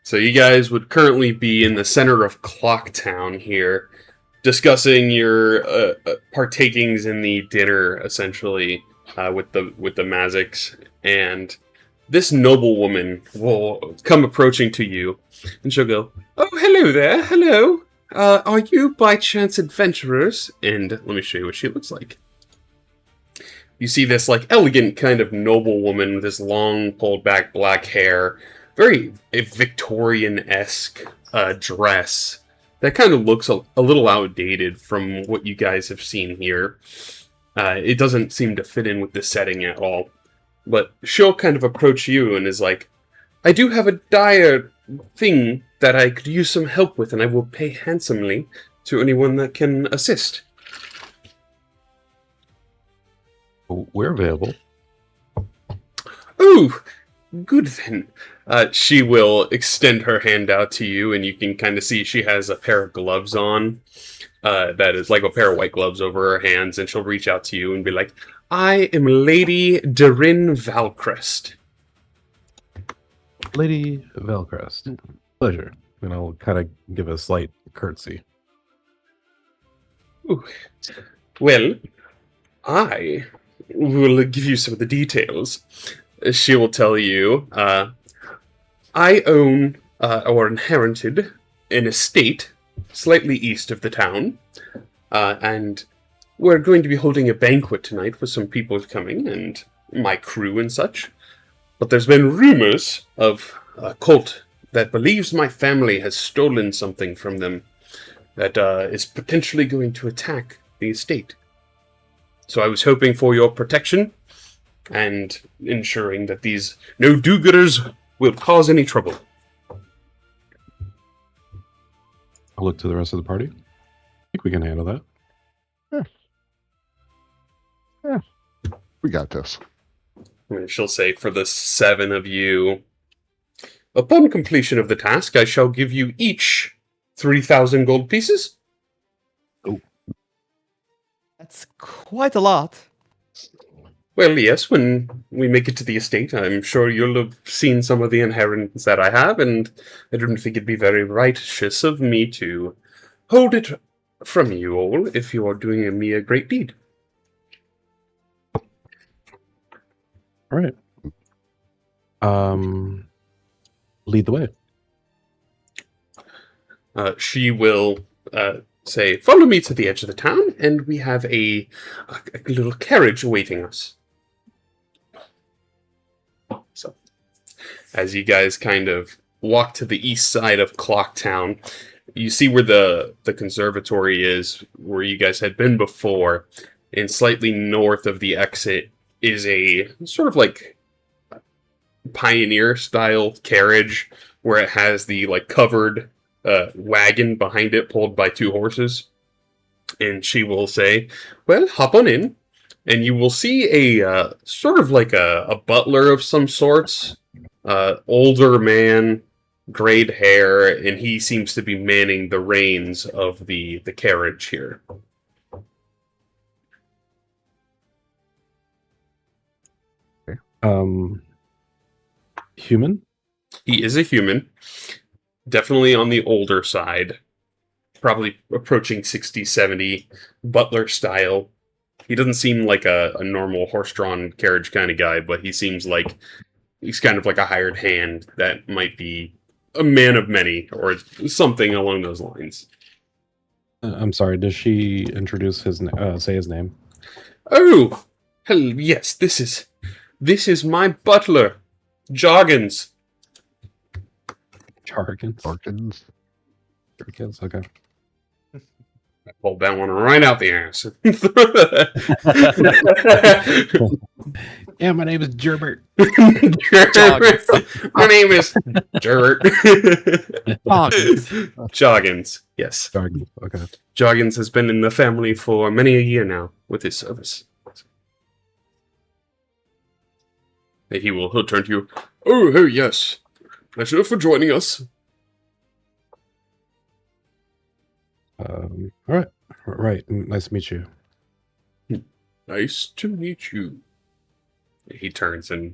So you guys would currently be in the center of Clocktown here, discussing your partakings in the dinner, essentially, with the Mazics. And this noblewoman will come approaching to you, and she'll go, "Oh, hello there, hello. Are you by chance adventurers?" And let me show you what she looks like. You see this elegant kind of noblewoman with this long pulled back black hair, very a Victorian-esque dress that kind of looks a little outdated from what you guys have seen here. It doesn't seem to fit in with the setting at all. But she'll kind of approach you and is like, "I do have a dire thing that I could use some help with, and I will pay handsomely to anyone that can assist." We're available. "Oh, good then." She will extend her hand out to you, and you can kind of see she has a pair of gloves on. That is like a pair of white gloves over her hands, and she'll reach out to you and be like, "I am Lady Deryn Valcrest." Lady Valcrest. Pleasure. And I'll kind of give a slight curtsy. Ooh. Well, I will give you some of the details. She will tell you, I own, or inherited, an estate slightly east of the town, and we're going to be holding a banquet tonight with some people coming, and my crew and such. But there's been rumors of a cult that believes my family has stolen something from them that is potentially going to attack the estate. So I was hoping for your protection and ensuring that these no do-gooders will cause any trouble. I'll look to the rest of the party. I think we can handle that. Yeah. We got this. And she'll say, "For the 7 of you, upon completion of the task, I shall give you each 3,000 gold pieces." That's quite a lot. Well, yes, when we make it to the estate, I'm sure you'll have seen some of the inheritance that I have, and I don't think it'd be very righteous of me to hold it from you all if you are doing me a great deed. All right. Lead the way. She will say, "Follow me to the edge of the town, and we have a little carriage awaiting us." So, as you guys kind of walk to the east side of Clocktown, you see where the conservatory is, where you guys had been before, and slightly north of the exit is a sort of pioneer-style carriage, where it has the covered wagon behind it pulled by 2 horses. And she will say, "Well, hop on in." And you will see a sort of a butler of some sorts, older man, grayed hair, and he seems to be manning the reins of the carriage here. Human? He is a human, definitely on the older side, probably approaching 60, 70, butler style. He doesn't seem like a normal horse-drawn carriage kind of guy, but he seems like he's kind of like a hired hand that might be a man of many, or something along those lines. I'm sorry, does she introduce say his name? "Oh, hell, yes, this is my butler, Joggins." Jargons? Orkins. Jargons, okay. I pulled that one right out the ass. Yeah, my name is Gerbert. My name is Gerbert. Joggins, yes. Jargons, okay. Joggins has been in the family for many a year now with his service. He'll turn to you. Oh, yes. Pleasure for joining us." All right. Nice to meet you. "Nice to meet you." He turns and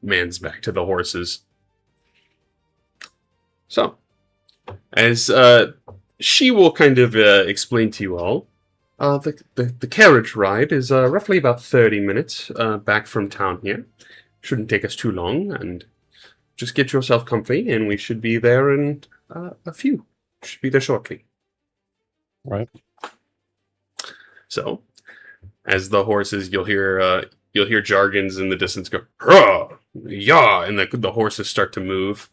mans back to the horses. So, as she will kind of explain to you all, the carriage ride is roughly about 30 minutes back from town here. Shouldn't take us too long, and just get yourself comfy, and we should be there in a few. Should be there shortly. Right. So, as the horses, you'll hear jargons in the distance go, "Hurrah! Yeah!" and the horses start to move.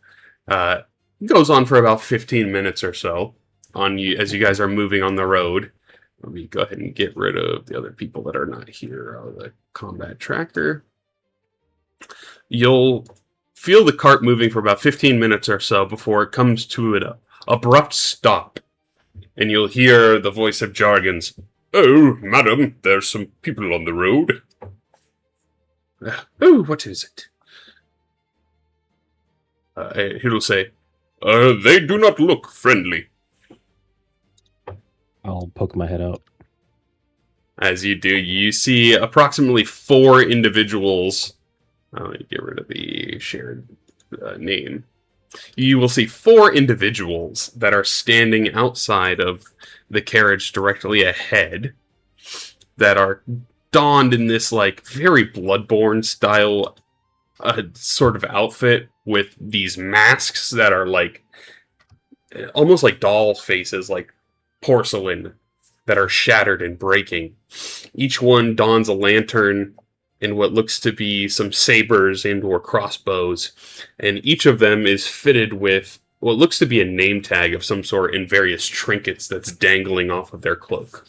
It goes on for about 15 minutes or so as you guys are moving on the road. Let me go ahead and get rid of the other people that are not here out of the combat tracker. You'll feel the cart moving for about 15 minutes or so before it comes to an abrupt stop. And you'll hear the voice of Jargons. "Oh, madam, there's some people on the road." "Oh, what is it?" He'll say, "They do not look friendly." I'll poke my head out. As you do, you see approximately 4 individuals. Let me get rid of the shared name. You will see 4 individuals that are standing outside of the carriage directly ahead that are donned in this like very Bloodborne style sort of outfit with these masks that are like almost like doll faces, like porcelain, that are shattered and breaking. Each one dons a lantern and what looks to be some sabers and or crossbows, and each of them is fitted with what looks to be a name tag of some sort and various trinkets that's dangling off of their cloak.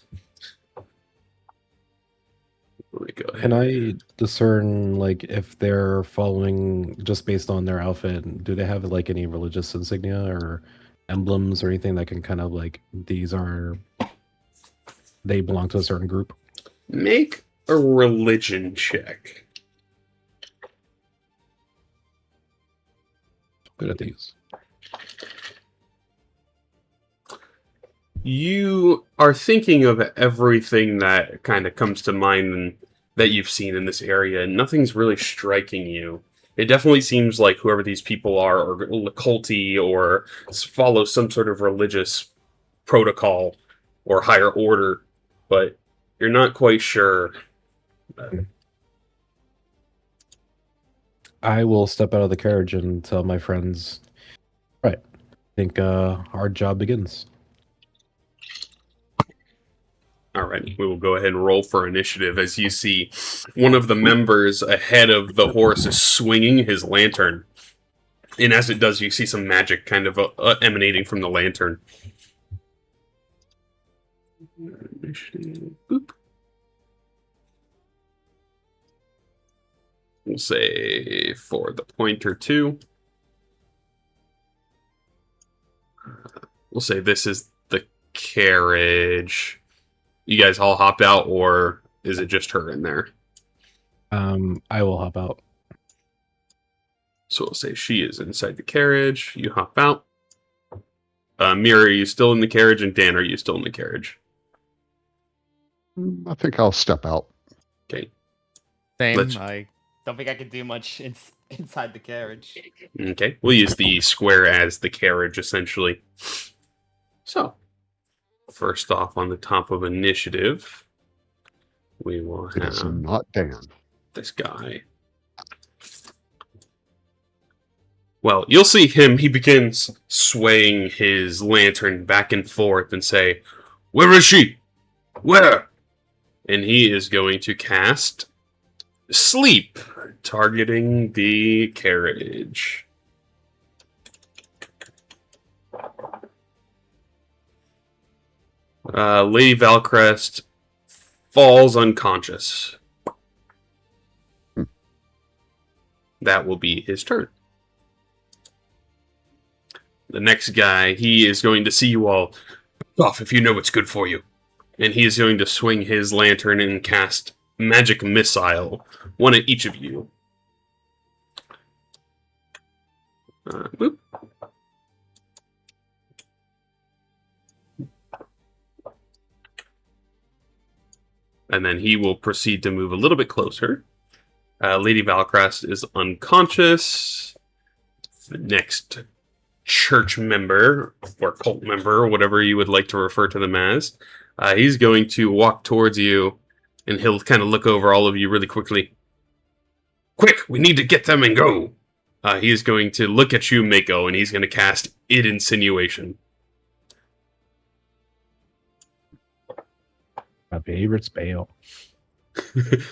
Let me go ahead. Can I discern, like, if they're following just based on their outfit? Do they have like any religious insignia or emblems or anything that can kind of like they belong to a certain group? Make a religion check. Good at these. You are thinking of everything that kind of comes to mind and that you've seen in this area, and nothing's really striking you. It definitely seems like whoever these people are culty or follow some sort of religious protocol or higher order, but you're not quite sure. I will step out of the carriage and tell my friends, right, I think our job begins. Alright, we will go ahead and roll for initiative as you see one of the members ahead of the horse is swinging his lantern. And as it does, you see some magic kind of emanating from the lantern. Boop. We'll say for the pointer 2. We'll say this is the carriage. You guys all hop out, or is it just her in there? I will hop out. So we'll say she is inside the carriage. You hop out. Mira, are you still in the carriage? And Dan, are you still in the carriage? I think I'll step out. Okay. Same. I don't think I can do much inside the carriage. Okay. We'll use the square as the carriage, essentially. So, first off, on the top of initiative, we will It's have not Dan. this guy. Well, you'll see him. He begins swaying his lantern back and forth and say, "Where is she? Where?" And he is going to cast Sleep, targeting the carriage. Lady Valcrest falls unconscious. That will be his turn. The next guy, he is going to see you all. Off if you know what's good for you. And he is going to swing his lantern and cast Magic Missile. One at each of you. Boop. And then he will proceed to move a little bit closer. Lady Valcrest is unconscious. The next church member or cult member or whatever you would like to refer to them as. He's going to walk towards you, and he'll kind of look over all of you really quickly. Quick, we need to get them and go. He's going to look at you, Mako, and he's going to cast Id Insinuation. My favorite spell.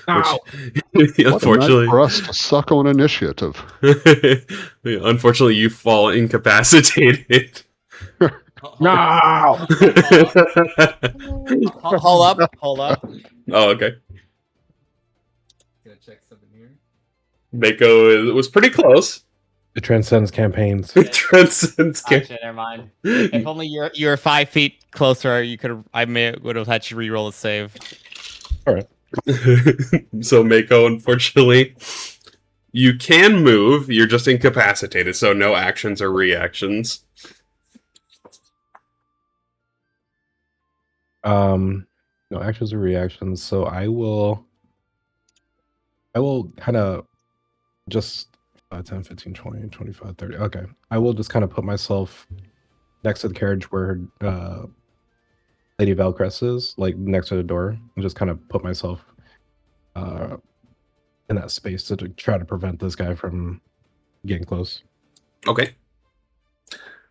Unfortunately, for us to suck on initiative. Unfortunately, you fall incapacitated. No! Hold up. Oh, okay. Gonna check something here. Mako was pretty close. It transcends campaigns. It transcends Actually, never mind. If only you were 5 feet closer, you could. Would have had to re-roll a save. All right. So Mako, unfortunately, you can move. You're just incapacitated, so no actions or reactions. No actions or reactions. So I will kind of just 5, 10, 15, 20, 25, 30. Okay. I will just kind of put myself next to the carriage where Lady Valcrest is, like next to the door, and just kind of put myself in that space to try to prevent this guy from getting close. Okay.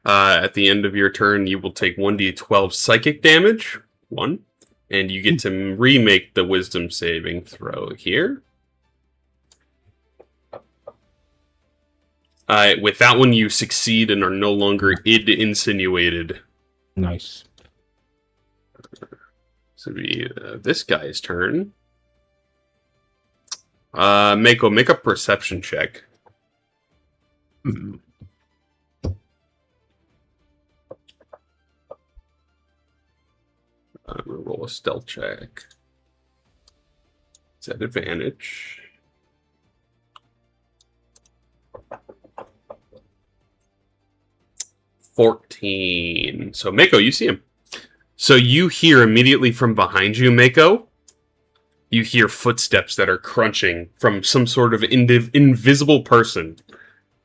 At the end of your turn, you will take 1d12 psychic damage. 1. And you get to remake the wisdom saving throw here. With that one, you succeed and are no longer id insinuated. Nice. So it'll be this guy's turn. Mako, make a perception check. Hmm. I'm gonna roll a stealth check. It's at advantage. $14. So Mako, you see him. So you hear immediately from behind you, Mako. You hear footsteps that are crunching from some sort of invisible person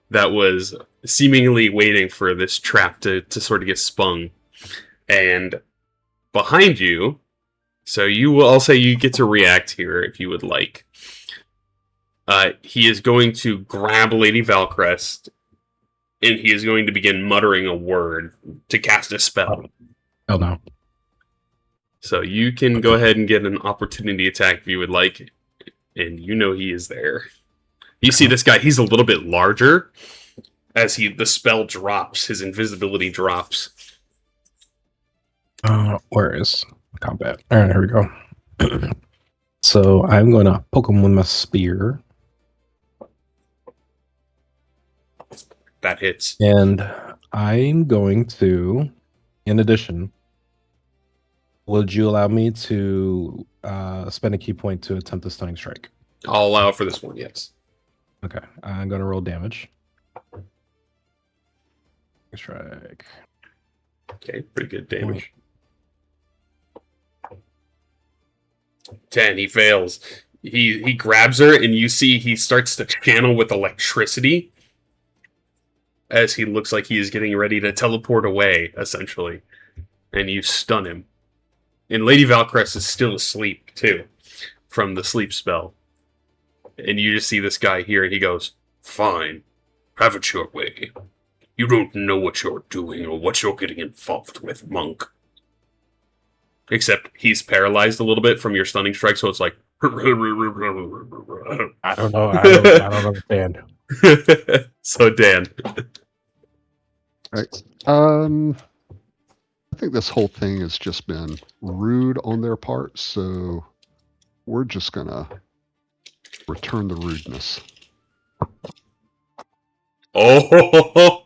that was seemingly waiting for this trap to sort of get spun. And behind you, so I'll say you get to react here if you would like. He is going to grab Lady Valcrest, and he is going to begin muttering a word to cast a spell. Oh no. So you can go ahead and get an opportunity attack if you would like, and you know he is there. You see this guy, he's a little bit larger. As the spell drops, his invisibility drops. Where is combat? All right, here we go. So I'm going to poke him with my spear. That hits. And I'm going to, in addition, would you allow me to spend a key point to attempt a stunning strike? I'll allow for this one, yes. Okay, I'm going to roll damage. Strike. Okay, pretty good damage. 10, he fails. He grabs her, and you see he starts to channel with electricity as he looks like he is getting ready to teleport away, essentially. And you stun him. And Lady Valcrest is still asleep, too, from the sleep spell. And you just see this guy here, and he goes, "Fine, have it your way. You don't know what you're doing or what you're getting involved with, monk." Except he's paralyzed a little bit from your stunning strike, so it's like... I don't know. I don't understand. So, Dan. Right. I think this whole thing has just been rude on their part, so we're just gonna return the rudeness. Oh!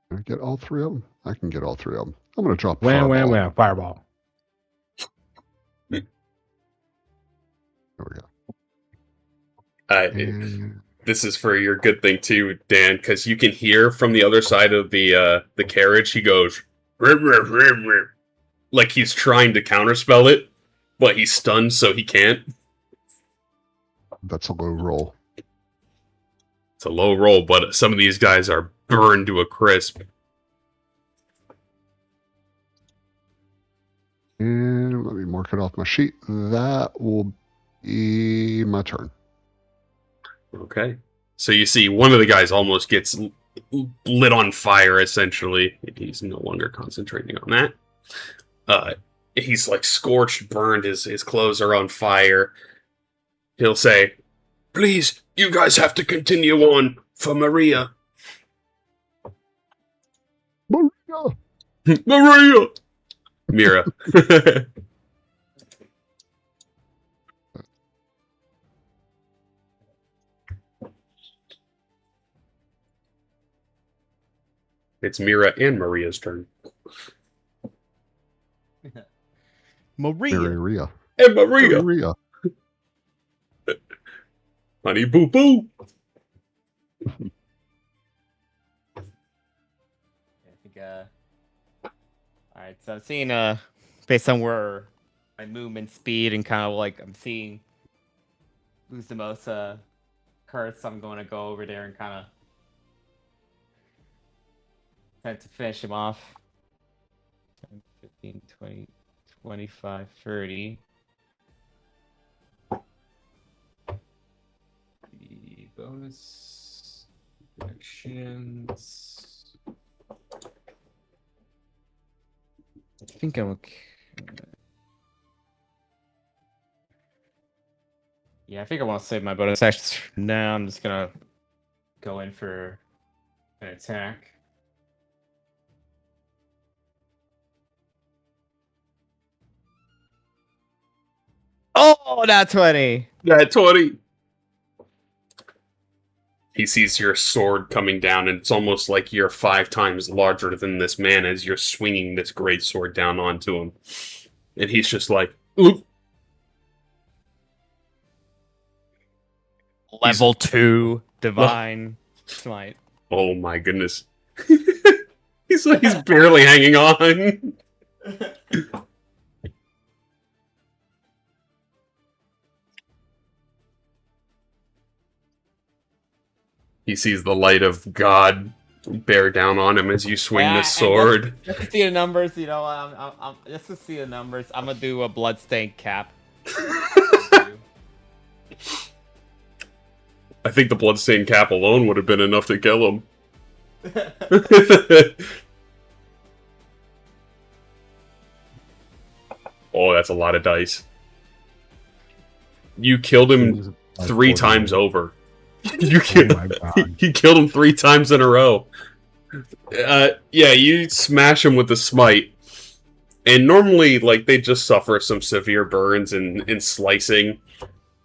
Can I get all 3 of them? I can get all 3 of them. I'm gonna drop Wham, fireball. wham, wham. Fireball. There we go. And This is for your good thing too, Dan, because you can hear from the other side of the carriage. He goes, "Rip, rip, rip, rip," like he's trying to counterspell it, but he's stunned, so he can't. that's a low roll. It's a low roll, but some of these guys are burned to a crisp. And let me mark it off my sheet. That will be my turn. Okay. So you see one of the guys almost gets lit on fire, essentially. He's no longer concentrating on that. He's like scorched, burned, his clothes are on fire. He'll say, "Please, you guys have to continue on for Maria." Maria! Maria! Mira. It's Mira and Maria's turn. Maria. And Maria! Maria. Honey boo boo! I think, alright, so I'm seeing, based on where my movement speed and kind of like I'm seeing who's the most, cursed, I'm going to go over there and kind of try to finish him off. 10, 15, 20, 25, 30. The bonus actions. I think I'm okay. Yeah, I think I want to save my bonus actions for now. I'm just gonna go in for an attack. Oh, that's 20. That 20! He sees your sword coming down, and it's almost like you're 5 times larger than this man as you're swinging this great sword down onto him. And he's just like, "Oop." Level 2 divine smite. Oh my goodness. he's barely hanging on. He sees the light of God bear down on him as you swing this sword. Just to see the numbers, you know, I'm just to see the numbers, I'm gonna do a bloodstained cap. I think the bloodstained cap alone would have been enough to kill him. Oh, that's a lot of dice. You killed him 3 times over. You killed, my God. you killed him 3 times in a row. Yeah, you smash him with the smite. And normally, like, they just suffer some severe burns and slicing.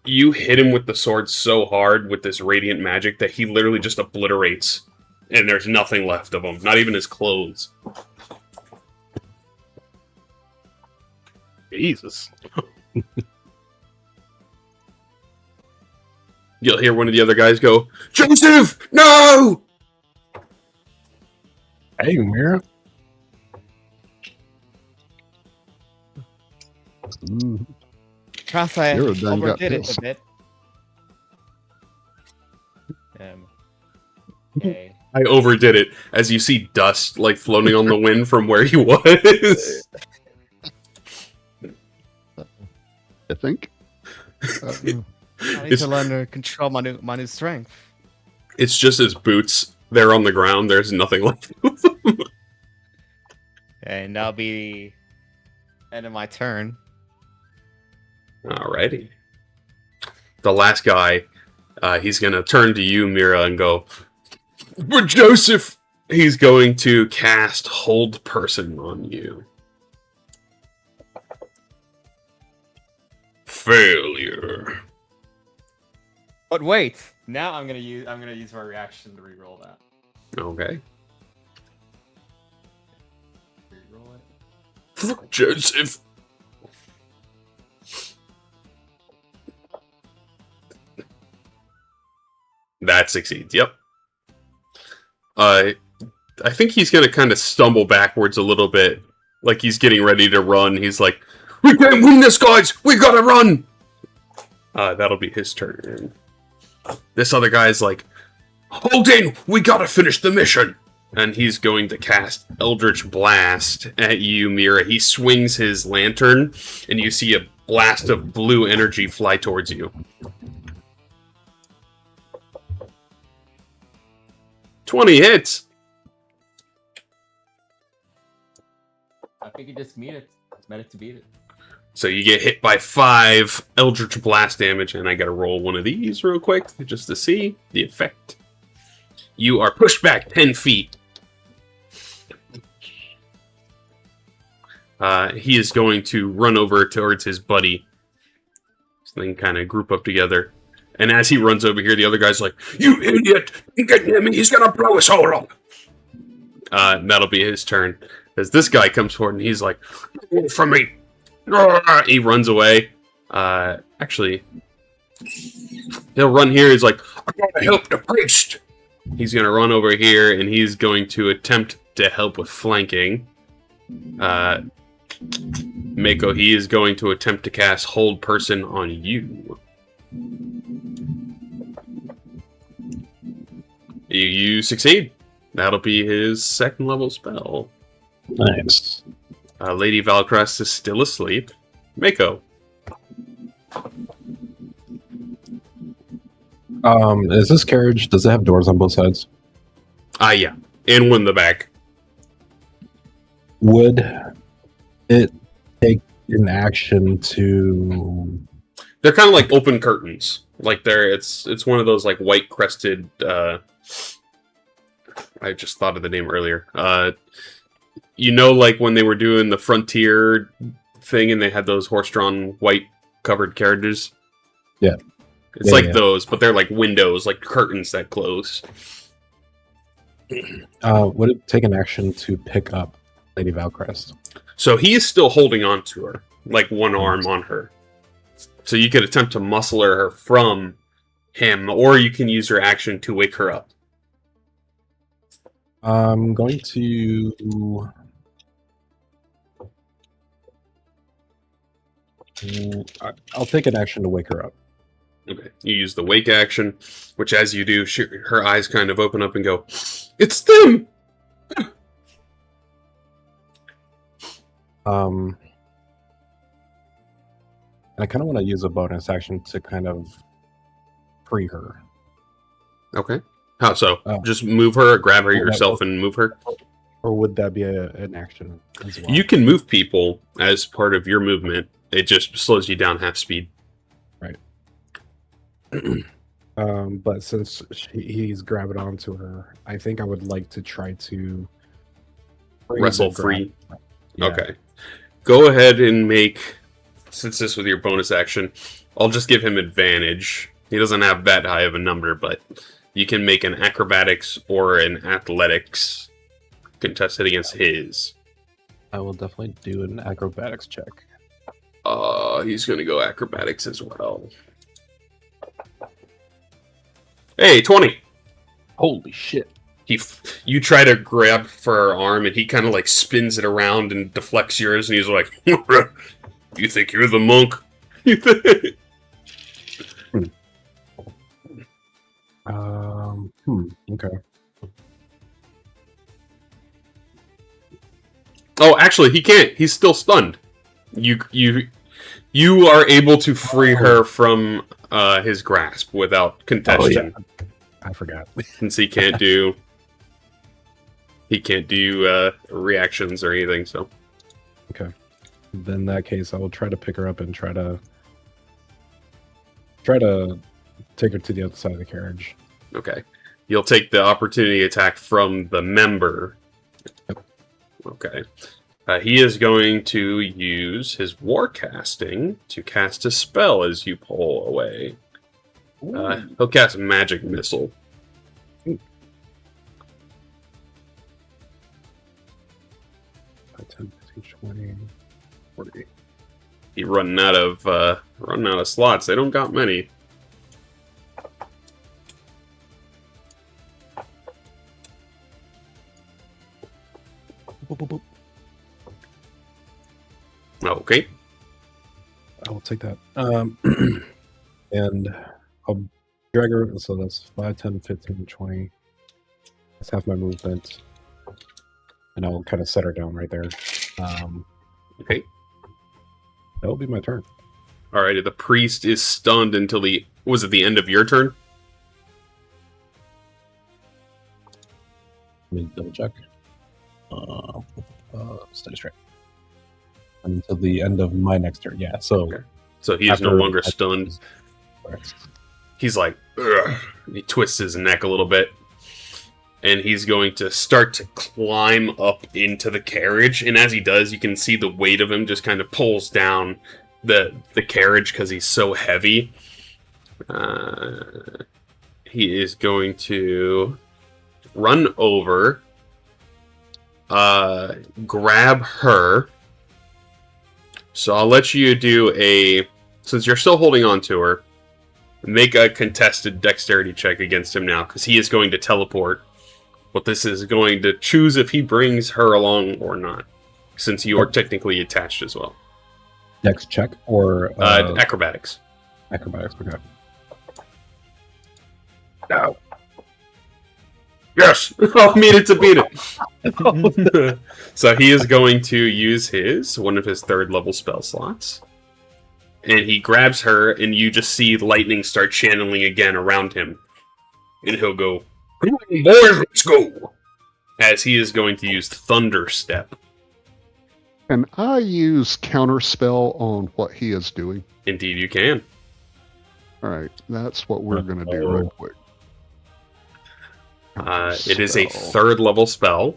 You hit him with the sword so hard with this radiant magic that he literally just obliterates. And there's nothing left of him. Not even his clothes. Jesus. You'll hear one of the other guys go, "Joseph, no!" Hey, Mira. Trust I You're a done got overdid it this. a bit. Okay. I overdid it as you see dust like floating on the wind from where he was. I think. I need to learn to control my new strength. It's just his boots. They're on the ground. There's nothing left. And that'll be the end of my turn. Alrighty. The last guy, he's gonna turn to you, Mira, and go, "But Joseph!" He's going to cast Hold Person on you. Failure. But wait, now I'm gonna use my reaction to reroll that. Okay. Reroll it. Fuck Joseph. That succeeds, yep. I think he's gonna kind of stumble backwards a little bit. Like he's getting ready to run. He's like, "We can't win this, guys! We gotta run!" That'll be his turn. This other guy's like, Hold in! We gotta finish the mission! And he's going to cast Eldritch Blast at you, Mira. He swings his lantern, and you see a blast of blue energy fly towards you. 20 hits! I think you just meet it. It's meant to beat it. So you get hit by 5 Eldritch Blast damage, and I gotta roll one of these real quick, just to see the effect. You are pushed back 10 feet. He is going to run over towards his buddy. So they can kind of group up together. And as he runs over here, the other guy's like, "You idiot! You get near me, he's gonna blow us all up!" That'll be his turn. As this guy comes forward and he's like, "Away from me!" He runs away. Actually, he'll run here. He's like, "I gotta help the priest!" He's gonna run over here and he's going to attempt to help with flanking. Mako, he is going to attempt to cast Hold Person on you. You succeed. That'll be his 2nd level spell. Nice. Lady Valcrest is still asleep. Mako. Is this carriage, does it have doors on both sides? Yeah. And one in the back. Would it take an action to... They're kind of like open curtains. Like it's one of those like white crested, I just thought of the name earlier. Like when they were doing the Frontier thing and they had those horse-drawn white covered carriages? Yeah. It's like those, but they're like windows, like curtains that close. Would it take an action to pick up Lady Valcrest? So he is still holding on to her, like one arm on her. So you could attempt to muscle her from him, or you can use your action to wake her up. I'm going to... I'll take an action to wake her up. Okay, you use the wake action, which as you do, her eyes kind of open up and go, "It's them!" I kind of want to use a bonus action to kind of free her. Okay. How so? Just move her, grab her Oh, yourself, and move her? Or would that be an action as well? You can move people as part of your movement. It just slows you down half speed. Right. But since he's grabbing onto her, I think I would like to try to Wrestle free. Yeah. Okay. Go ahead and make, since this was your bonus action, I'll just give him advantage. He doesn't have that high of a number, but you can make an acrobatics or an athletics contested against his. I will definitely do an acrobatics check. He's going to go acrobatics as well. Hey, 20! Holy shit. You try to grab for her arm, and he kind of like spins it around and deflects yours, and he's like, "You think you're the monk?" Okay. Oh, actually, he can't. He's still stunned. You are able to free her from his grasp without contestation. Oh, yeah. I forgot. Since he can't do reactions or anything. So Okay. Then in that case, I will try to pick her up and try to take her to the other side of the carriage. okay, you'll take the opportunity attack from the member. Yep. Okay. He is going to use his war casting to cast a spell as you pull away. He'll cast Magic Missile. 10, 15, 20, 40. He running out of slots. They don't got many. Boop, boop, boop. Okay. I will take that. And I'll Dragger, so that's 5, 10, 15, 20. That's half my movement. And I'll kind of set her down right there. Okay. That'll be my turn. Alrighty, the priest is stunned until was it the end of your turn? Let me double check. Stay straight. Until the end of my next turn, yeah. So, Okay. So he is no longer stunned. He's like, ugh. He twists his neck a little bit. And he's going to start to climb up into the carriage. And as he does, you can see the weight of him just kind of pulls down the carriage because he's so heavy. He is going to run over, grab her. So I'll let you do since you're still holding on to her, make a contested dexterity check against him now, because he is going to teleport. But this is going to choose if he brings her along or not, since you are technically attached as well. Dex check or acrobatics. Acrobatics, okay. No. Yes! I'll meet it to beat it. So he is going to use one of his 3rd level spell slots. And he grabs her, and you just see lightning start channeling again around him. And he'll go, "Come on, boys, let's go!" As he is going to use Thunder Step. Can I use counterspell on what he is doing? Indeed you can. All right, that's what we're going to do real quick. It is a 3rd level spell.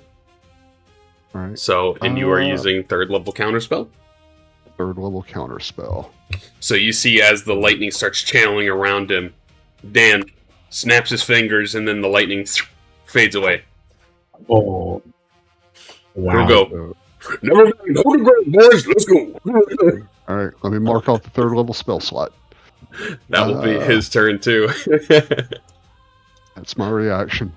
All right. So, and you are using 3rd level counterspell? 3rd level counterspell. So you see as the lightning starts channeling around him, Dan snaps his fingers and then the lightning fades away. Oh. We'll Wow. go. Never mind, hold the ground, boys, let's go. All right, let me mark off the 3rd level spell slot. That will be his turn too. That's my reaction.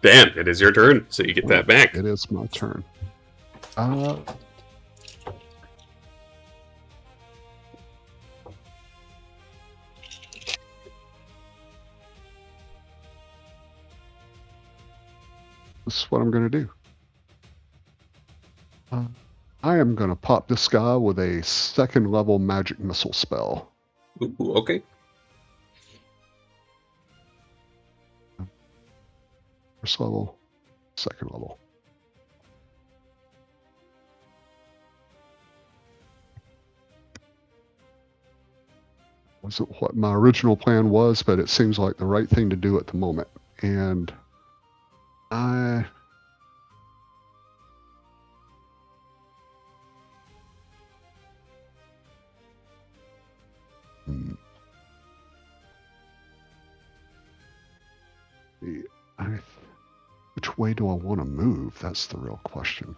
Dan, it is your turn, so you get that back. It is my turn. This is what I'm going to do. I am going to pop this guy with a 2nd level magic missile spell. Ooh, okay. First level, 2nd level. Wasn't what my original plan was, but it seems like the right thing to do at the moment. And I... Which way do I want to move? That's the real question.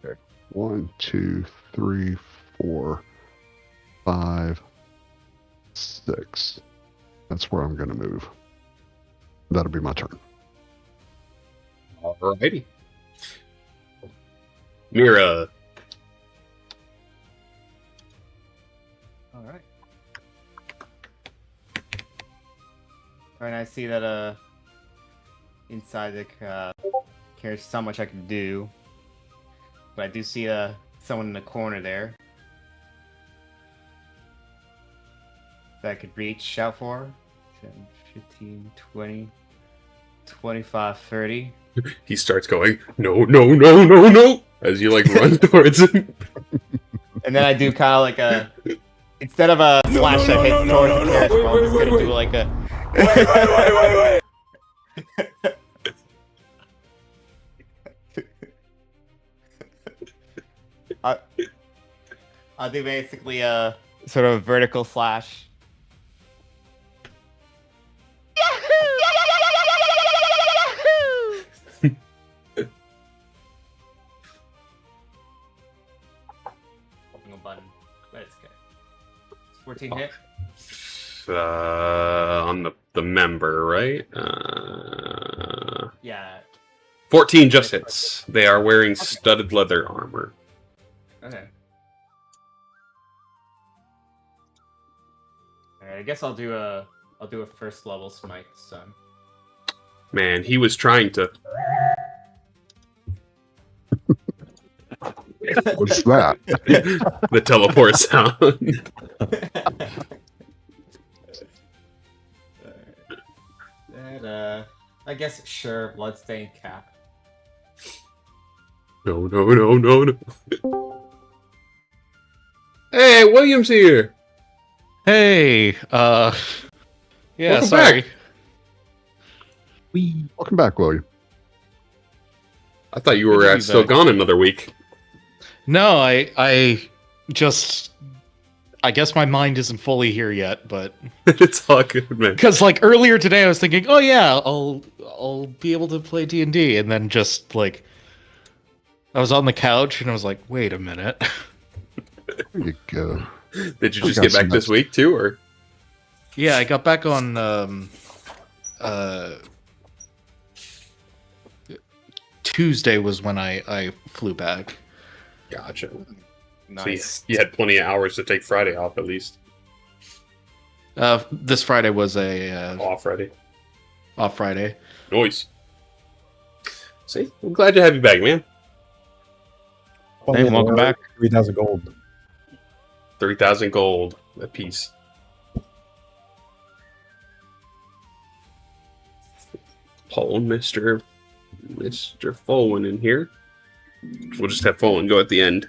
Okay. 1, 2, 3, 4, 5, 6. That's where I'm going to move. That'll be my turn. Alrighty. Mira. Alright. Alright, I see that inside the carriage, there's not much I can do. But I do see someone in the corner there that I could reach out for. 10, 15, 20, 25, 30. He starts going, no, no, no, no, no, as you like run towards him. And then I do kind of like a, instead of a slash that hits towards the carriage, I'm just gonna do like a. I'll do basically a sort of vertical slash. Button, but it's good. 14 hit. on the member, right? Yeah. 14 just hits. They are wearing studded leather armor. Okay. Alright, I guess I'll do a first level smite this time. Man, he was trying to. What's that? The teleport sound. That, I guess sure, bloodstained cap. No. Hey, William's here. Hey, yeah, Welcome sorry. back. Welcome back, William. I thought you Good were to be still back. gone another week. No, I just, I guess my mind isn't fully here yet, but It's all good, man. because like earlier today I was thinking, oh yeah, I'll be able to play D&D, and then just like I was on the couch and I was like, wait a minute. There you go. Did you We just got get some back this week too, or? Yeah, I got back on Tuesday was when I flew back. Gotcha. Nice. So you had plenty of hours to take Friday off, at least. This Friday was a Off Friday. off Friday. Noise. See, I'm glad to have you back, man. Well, Hey, yeah, welcome back. 3,000 gold. 3,000 gold a piece. Paul, Mr. Folwin in here. We'll just have Folwin go at the end.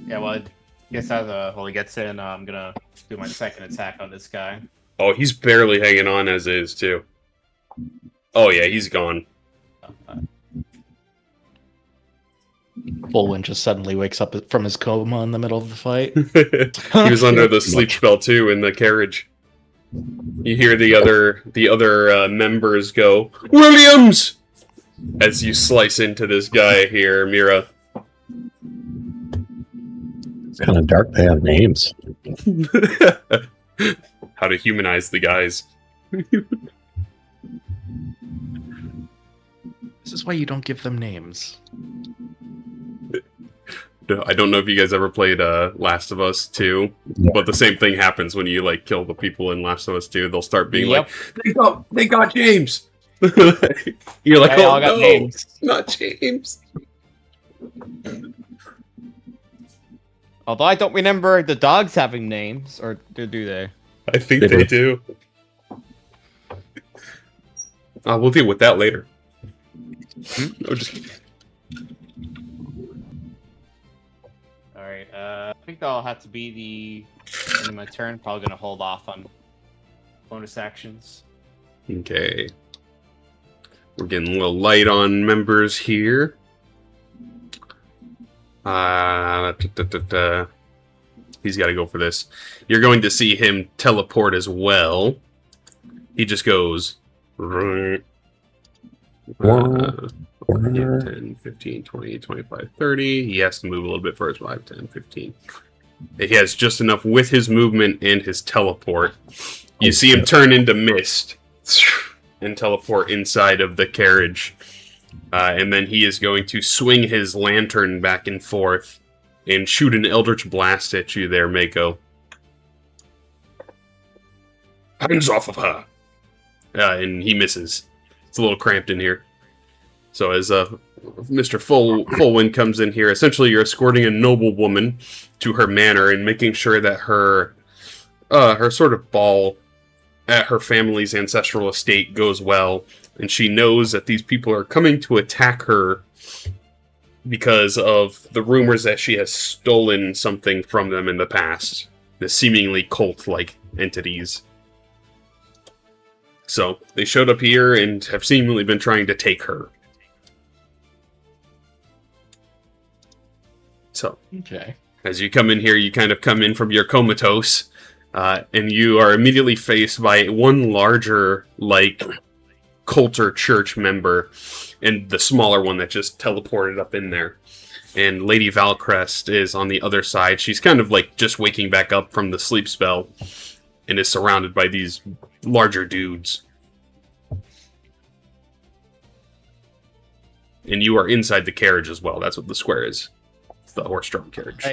Yeah, well, I guess as while he gets in, I'm gonna do my second attack on this guy. Oh, he's barely hanging on as is, too. Oh, yeah, he's gone. Bullwind just suddenly wakes up from his coma in the middle of the fight. He was under the sleep spell, too, in the carriage. You hear the other members go, Williams! As you slice into this guy here, Mira. It's kind of dark. They have names. How to humanize the guys. This is why you don't give them names. No, I don't know if you guys ever played Last of Us 2, but the same thing happens when you like kill the people in Last of Us 2. They'll start being Yep. like, they got James. You're like, They oh all got no, names. not James. Although I don't remember the dogs having names, or do they? I think They they do. do. We'll deal with that later. No, just kidding. Alright, I think that'll have to be the end of my turn. Probably gonna hold off on bonus actions. Okay. We're getting a little light on members here. He's got to go for this. You're going to see him teleport as well. He just goes... 10, 15, 20, 25, 30. He has to move a little bit first. 5, 10, 15. He has just enough with his movement and his teleport. You see him turn into mist and teleport inside of the carriage. And then he is going to swing his lantern back and forth and shoot an eldritch blast at you there, Mako. Hands off of her! And he misses. It's a little cramped in here. So as Mr. Fullwind comes in here, essentially you're escorting a noble woman to her manor and making sure that her sort of ball at her family's ancestral estate goes well, and she knows that these people are coming to attack her because of the rumors that she has stolen something from them in the past. The seemingly cult-like entities. So, they showed up here and have seemingly been trying to take her. So, Okay. as you come in here, you kind of come in from your comatose, and you are immediately faced by one larger, like, Coulter Church member, and the smaller one that just teleported up in there. And Lady Valcrest is on the other side. She's kind of, like, just waking back up from the sleep spell. and is surrounded by these larger dudes. And you are inside the carriage as well. That's what the square is. It's the horse-drawn carriage.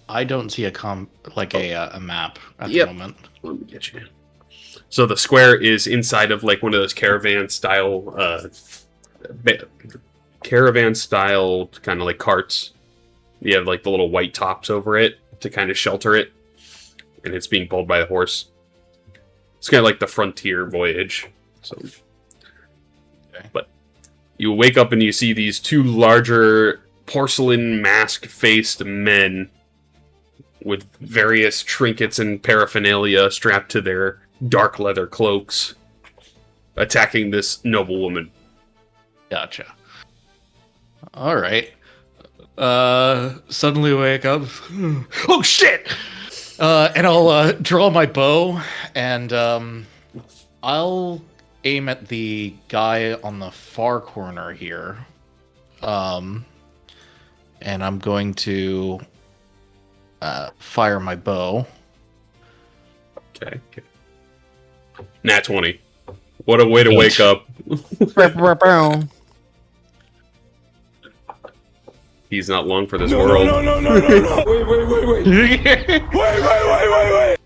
I don't see a map at Yep. the moment. Let me get you. So the square is inside of like one of those caravan style kind of like carts. You have like the little white tops over it to kind of shelter it, and it's being pulled by the horse. It's kind of like the frontier voyage. So, Okay. But you wake up and you see these two larger porcelain mask-faced men with various trinkets and paraphernalia strapped to their dark leather cloaks, attacking this noblewoman. Gotcha. All right. Suddenly wake up. Oh shit! And I'll draw my bow, and I'll aim at the guy on the far corner here. And I'm going to fire my bow. Okay. Nat 20. What a way to wake up. He's not long for this world. Wait.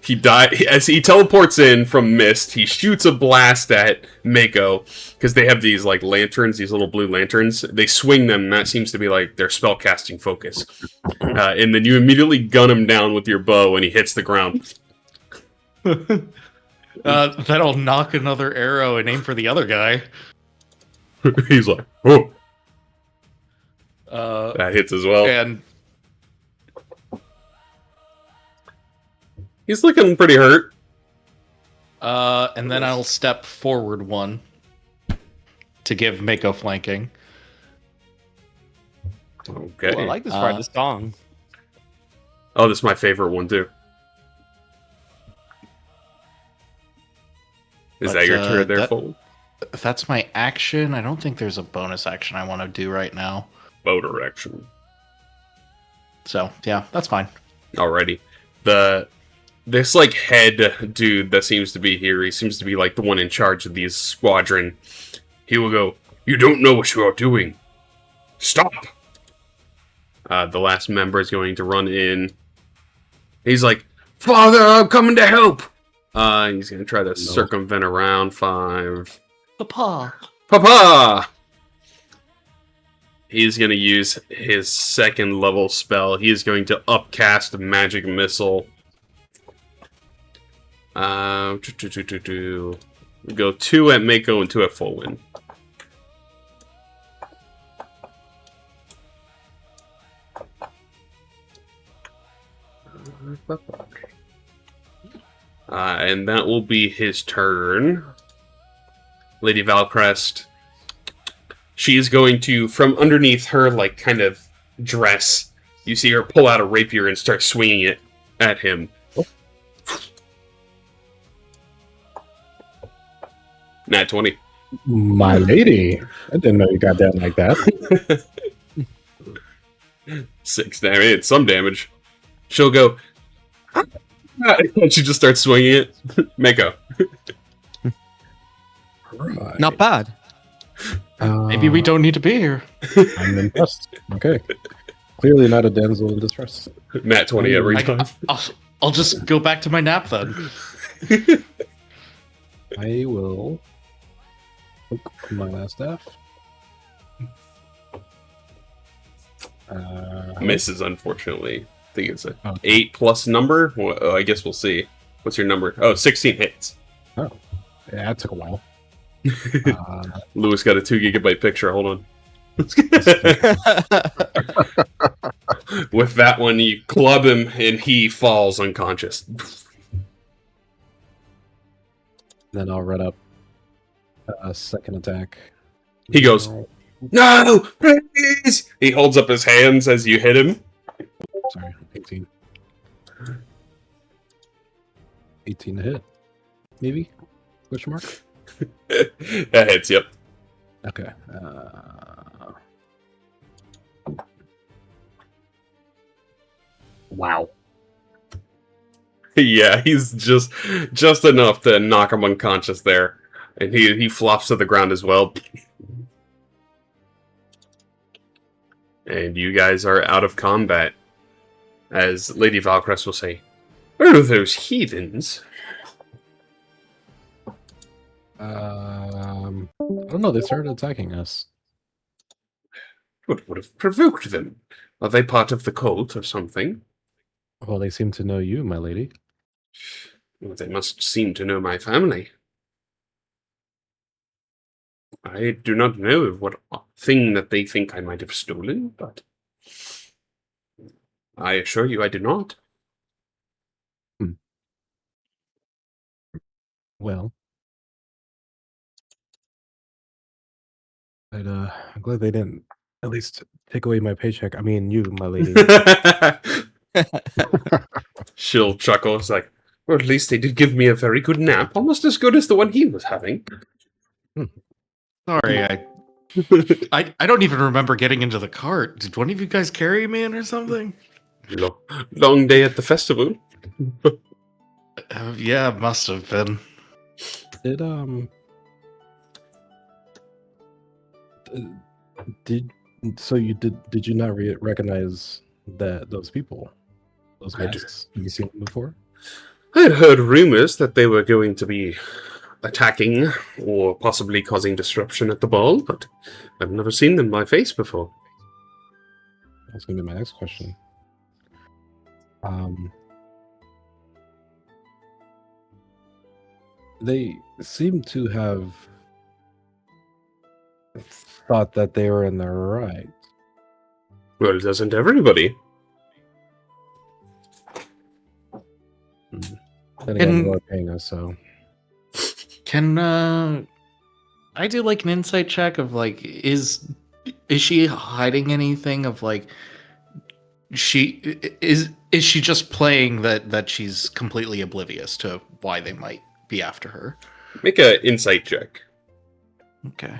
He died as he teleports in from mist. He shoots a blast at Mako because they have these like lanterns, these little blue lanterns. They swing them, and that seems to be like their spellcasting focus. And then you immediately gun him down with your bow, and he hits the ground. That'll knock another arrow and aim for the other guy. He's like, "Oh!" Uh, That hits as well. and He's looking pretty hurt. and then I'll step forward one to give Mako flanking. Okay. Ooh, I like this part of the song. Oh, this is my favorite one too. Is But, that your turn there, that- Fold? That's my action. I don't think there's a bonus action I want to do right now. Bow direction. So yeah, that's fine. Alrighty. This like head dude that seems to be here, he seems to be like the one in charge of these squadron. He will go, "You don't know what you are doing. Stop!" The last member is going to run in. He's like, "Father, I'm coming to help!" He's going to try to circumvent around 5. Papa. Papa! He's going to use his second level spell. He is going to upcast Magic Missile. Go 2 at Mako and 2 at Fullwind. And that will be his turn. Lady Valcrest. She is going to, from underneath her, like, kind of dress, you see her pull out a rapier and start swinging it at him. Nat 20. My lady, I didn't know you got down like that. 6 damage. It's some damage. She'll go. And she just starts swinging it. Mako. Right. Not bad. Maybe we don't need to be here. I'm impressed. Okay. Clearly not a damsel in distress. Nat 20 every time. I'll just go back to my nap then. I will look for my last staff. Misses, unfortunately. I think it's a Oh. 8 plus number. Well, I guess we'll see. What's your number? Oh, 16 hits. Yeah, that took a while. Lewis got a 2 gigabyte picture. Hold on. With that one, you club him and he falls unconscious. Then I'll run up a second attack. He goes, "No, please!" He holds up his hands as you hit him. Sorry, 18. 18 to hit. Maybe? Question mark? That hits, yep. Okay. Wow. Yeah, he's just enough to knock him unconscious there. And he flops to the ground as well. And you guys are out of combat. As Lady Valcrest will say, "Oh, those heathens." I don't know. They started attacking us. What would have provoked them? Are they part of the cult or something? Well, they seem to know you, my lady. Well, they must seem to know my family. I do not know of what thing that they think I might have stolen, but I assure you I do not. Well, I'm glad they didn't at least take away my paycheck. I mean, you, my lady. She'll chuckle. It's like, well, at least they did give me a very good nap, almost as good as the one he was having. Sorry, I don't even remember getting into the cart. Did one of you guys carry me in or something? Long day at the festival. Yeah, must have been. Did you not recognize those people? Those I do. masks? Have you seen them before? I had heard rumors that they were going to be attacking or possibly causing disruption at the ball, but I've never seen them by face before. That's going to be my next question. They seem to have thought that they were in the right. Well, doesn't everybody? Then again, they are paying us, so. Can I do like an insight check of like is she hiding anything of like is she just playing that she's completely oblivious to why they might be after her? Make an insight check. Okay.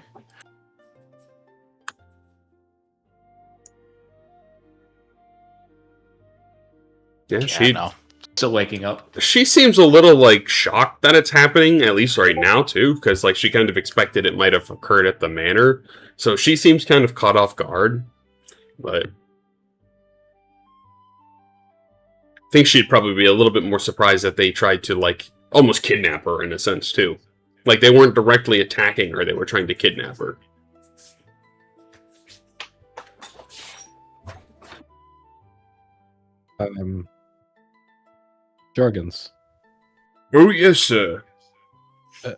Yeah, no. Still waking up. She seems a little like shocked that it's happening, at least right now too, because like she kind of expected it might have occurred at the manor. So she seems kind of caught off guard. But I think she'd probably be a little bit more surprised that they tried to like almost kidnap her in a sense too. Like they weren't directly attacking her, they were trying to kidnap her. Jargons. Oh yes, sir.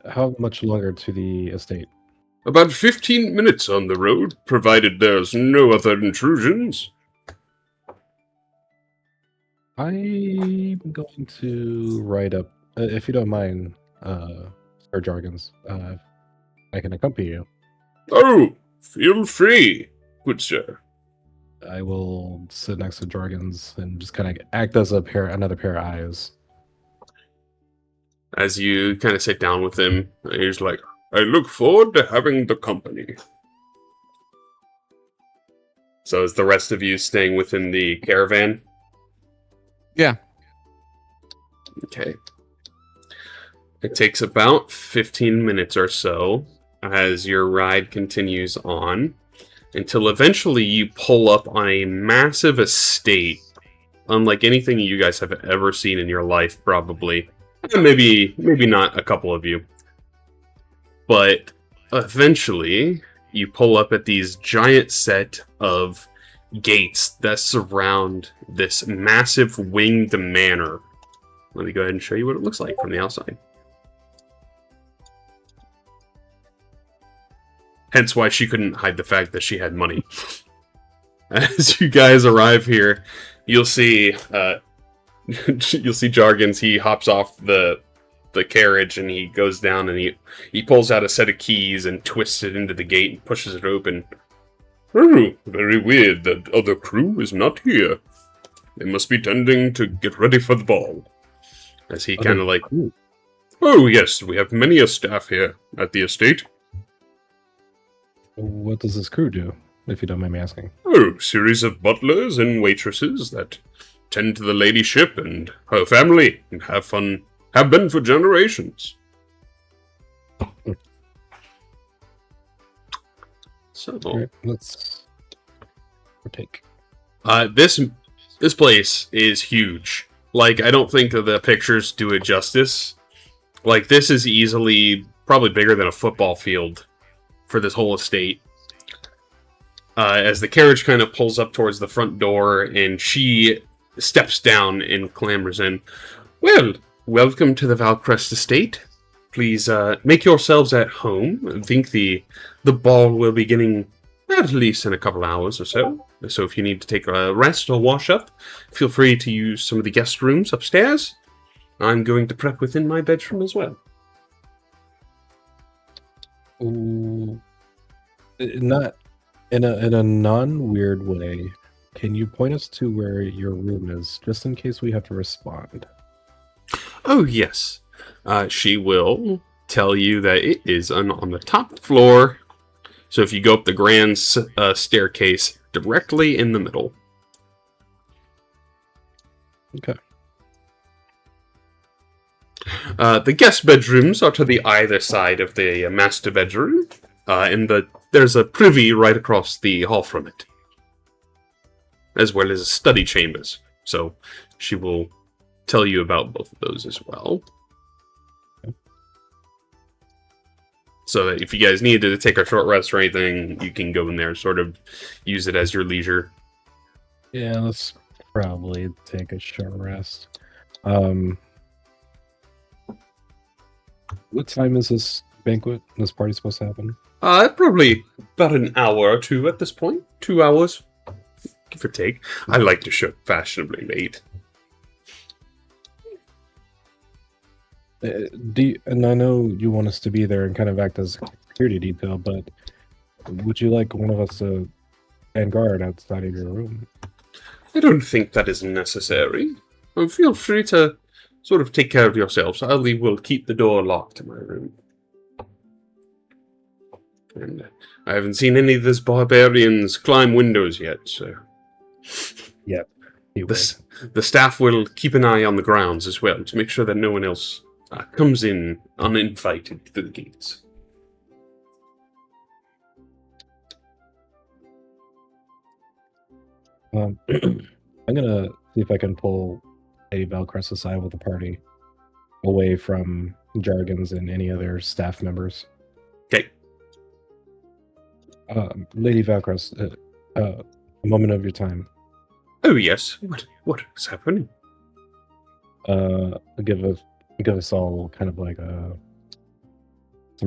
How much longer to the estate? About 15 minutes on the road, provided there's no other intrusions. I'm going to write up, if you don't mind, Sir Jargons, I can accompany you. Oh, feel free, good sir. I will sit next to Jargons and just kind of act as another pair of eyes. As you kind of sit down with him, he's like, I look forward to having the company. So is the rest of you staying within the caravan? Yeah. Okay. It takes about 15 minutes or so as your ride continues on, until eventually you pull up on a massive estate, unlike anything you guys have ever seen in your life, probably. Maybe not a couple of you. But eventually, you pull up at these giant set of gates that surround this massive winged manor. Let me go ahead and show you what it looks like from the outside. Hence why she couldn't hide the fact that she had money. As you guys arrive here, you'll see Jargons. He hops off the carriage and he goes down and he pulls out a set of keys and twists it into the gate and pushes it open. Oh, very weird. The other crew is not here. They must be tending to get ready for the ball. As he kind of like, oh yes, we have many a staff here at the estate. What does this crew do, if you don't mind me asking? Oh, series of butlers and waitresses that tend to the ladyship and her family and have fun. Have been for generations. So, Alright, let's partake. This place is huge. Like, I don't think that the pictures do it justice. Like, this is easily probably bigger than a football field for this whole estate. As the carriage kind of pulls up towards the front door, and she steps down and clambers in. Well, welcome to the Valcrest estate. Please make yourselves at home. I think the ball will be beginning at least in a couple hours or so. So if you need to take a rest or wash up, feel free to use some of the guest rooms upstairs. I'm going to prep within my bedroom as well. Ooh, not in a non-weird way. Can you point us to where your room is, just in case we have to respond? Oh, yes. She will tell you that it is on the top floor. So if you go up the grand staircase, directly in the middle. Okay. The guest bedrooms are to the either side of the master bedroom, and there's a privy right across the hall from it, as well as study chambers. So she will tell you about both of those as well. So that if you guys needed to take a short rest or anything, you can go in there and sort of use it as your leisure. Yeah, let's probably take a short rest. What time is this this party supposed to happen? Probably about an hour or two at this point. 2 hours, give or take. I like to show fashionably late. And I know you want us to be there and kind of act as security detail, but would you like one of us to stand guard outside of your room? I don't think that is necessary. Feel free to sort of take care of yourselves. I will keep the door locked to my room. And I haven't seen any of these barbarians climb windows yet, so... Yep. The staff will keep an eye on the grounds as well, to make sure that no one else comes in uninvited through the gates. I'm gonna see if I can pull Lady Valcrest aside with the party, away from Jargons and any other staff members. Okay. Lady Valcrest, a moment of your time. Oh yes. What is happening? Give us all kind of like some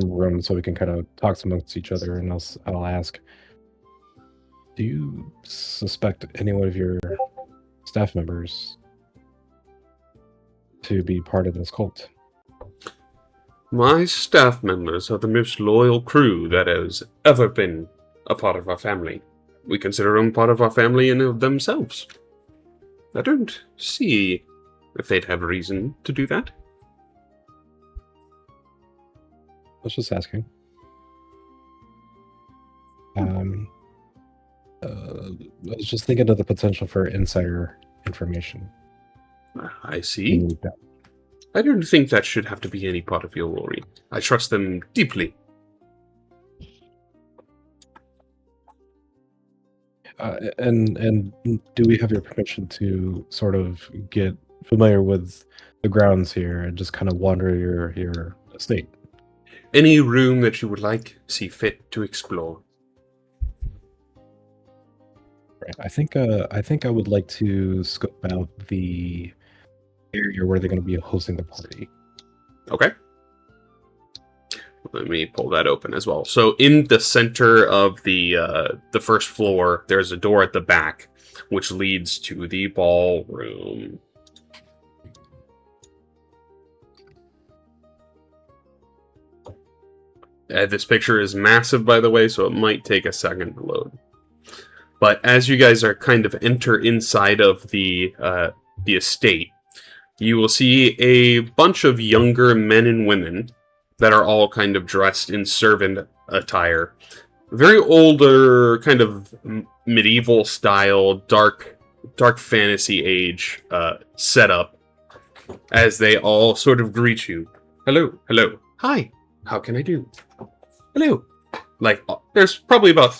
room so we can kind of talk amongst each other, and I'll ask, do you suspect any one of your staff members to be part of this cult? My staff members are the most loyal crew that has ever been a part of our family. We consider them part of our family in of themselves. I don't see if they'd have a reason to do that. I was just asking. I was just thinking of the potential for insider information. I see. I don't think that should have to be any part of your worry. I trust them deeply. And do we have your permission to sort of get familiar with the grounds here and just kind of wander your estate? Any room that you would like, see fit to explore. Right. I think I would like to scope out the area where they're going to be hosting the party. Okay. Let me pull that open as well. So in the center of the first floor, there's a door at the back, which leads to the ballroom. This picture is massive, by the way, so it might take a second to load. But as you guys are kind of enter inside of the estate, you will see a bunch of younger men and women that are all kind of dressed in servant attire. Very older, kind of medieval style, dark dark fantasy age setup as they all sort of greet you. Hello, hello, hi, how can I do? Hello. Like, there's probably about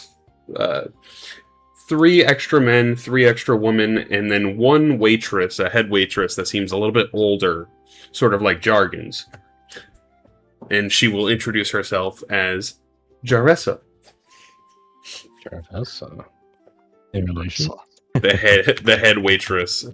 3 extra men, 3 extra women, and then 1 waitress, a head waitress that seems a little bit older, sort of like Jargons. And she will introduce herself as Jaressa, Jaressa. In relation? the head waitress.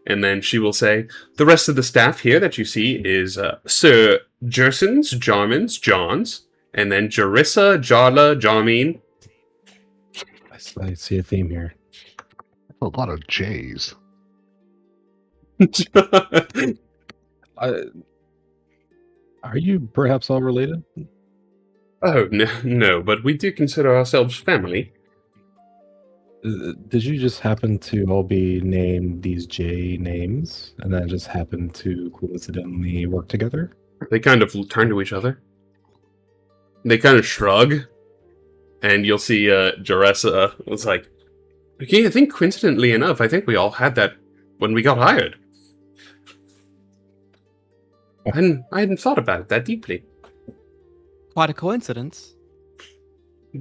And then she will say, the rest of the staff here that you see is Sir Jersons, Jarmans, Johns, and then Jarissa, Jarla, Jarmeen. I see a theme here. A lot of J's. Are you perhaps all related? Oh, no, but we do consider ourselves family. Did you just happen to all be named these J names, and then just happen to coincidentally work together? They kind of turn to each other. They kind of shrug, and you'll see Jaressa was like, okay, I think coincidentally enough, I think we all had that when we got hired. I hadn't thought about it that deeply. Quite a coincidence.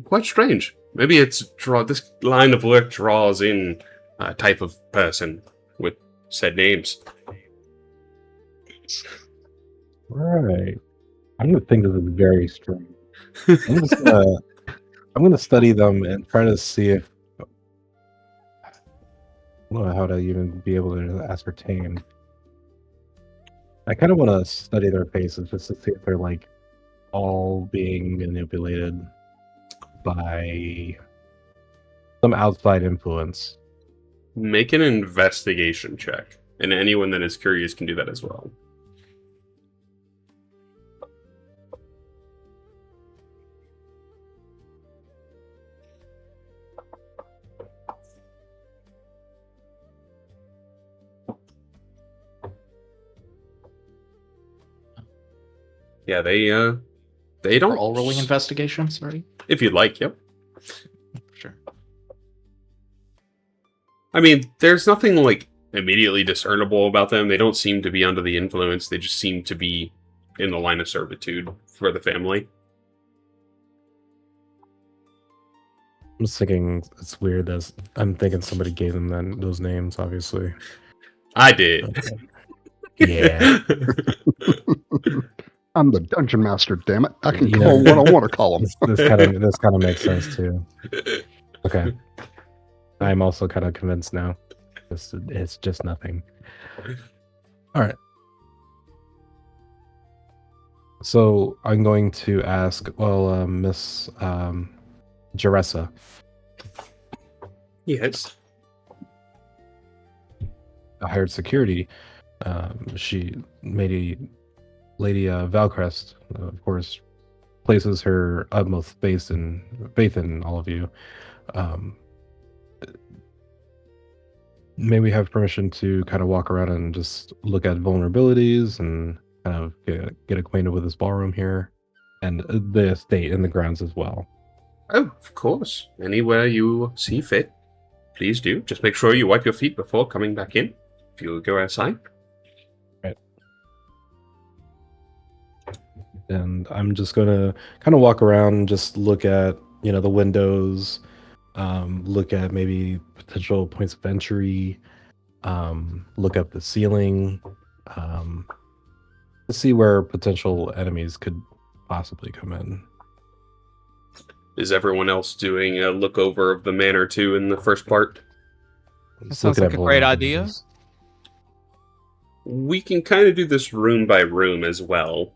Quite strange. Maybe it's this line of work draws in a type of person with said names. Right. I'm gonna think this is very strange. I'm gonna study them and try to see if I don't know how to even be able to ascertain. I kind of want to study their faces just to see if they're like all being manipulated by some outside influence. Make an investigation check, and anyone that is curious can do that as well. Yeah, they don't. We're all rolling investigations, right? If you'd like, yep. Sure. I mean, there's nothing like immediately discernible about them. They don't seem to be under the influence. They just seem to be in the line of servitude for the family. I'm just thinking it's weird as I'm thinking somebody gave them those names, obviously. I did. Okay. Yeah. I'm the dungeon master, damn it. I can You call know, what I want to call them. This kind of makes sense too. Okay. I'm also kind of convinced now. It's just nothing. All right. So I'm going to ask, well, Miss Jaressa. Yes. I hired security. Lady Valcrest, of course, places her utmost faith in all of you. May we have permission to kind of walk around and just look at vulnerabilities and kind of get acquainted with this ballroom here and the estate and the grounds as well? Oh, of course. Anywhere you see fit, please do. Just make sure you wipe your feet before coming back in, if you go outside. Right. And I'm just going to kind of walk around and just look at, the windows, look at maybe potential points of entry, look up the ceiling, to see where potential enemies could possibly come in. Is everyone else doing a look over of the manor too in the first part? That sounds like a great idea. We can kind of do this room by room as well.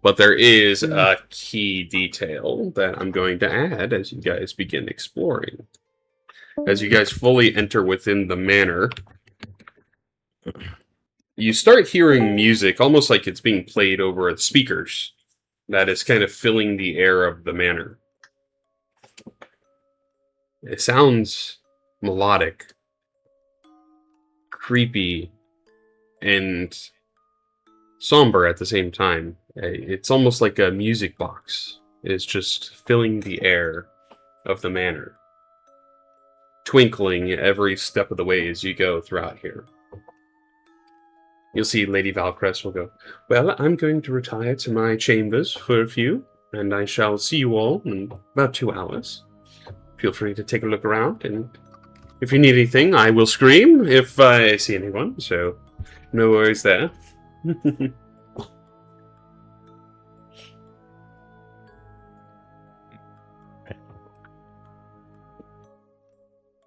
But there is a key detail that I'm going to add as you guys begin exploring. As you guys fully enter within the manor, you start hearing music almost like it's being played over the speakers that is kind of filling the air of the manor. It sounds melodic, creepy, and somber at the same time. It's almost like a music box is just filling the air of the manor, twinkling every step of the way as you go throughout here. You'll see Lady Valcrest will go, "Well, I'm going to retire to my chambers for a few, and I shall see you all in about 2 hours. Feel free to take a look around, and if you need anything, I will scream if I see anyone, so no worries there."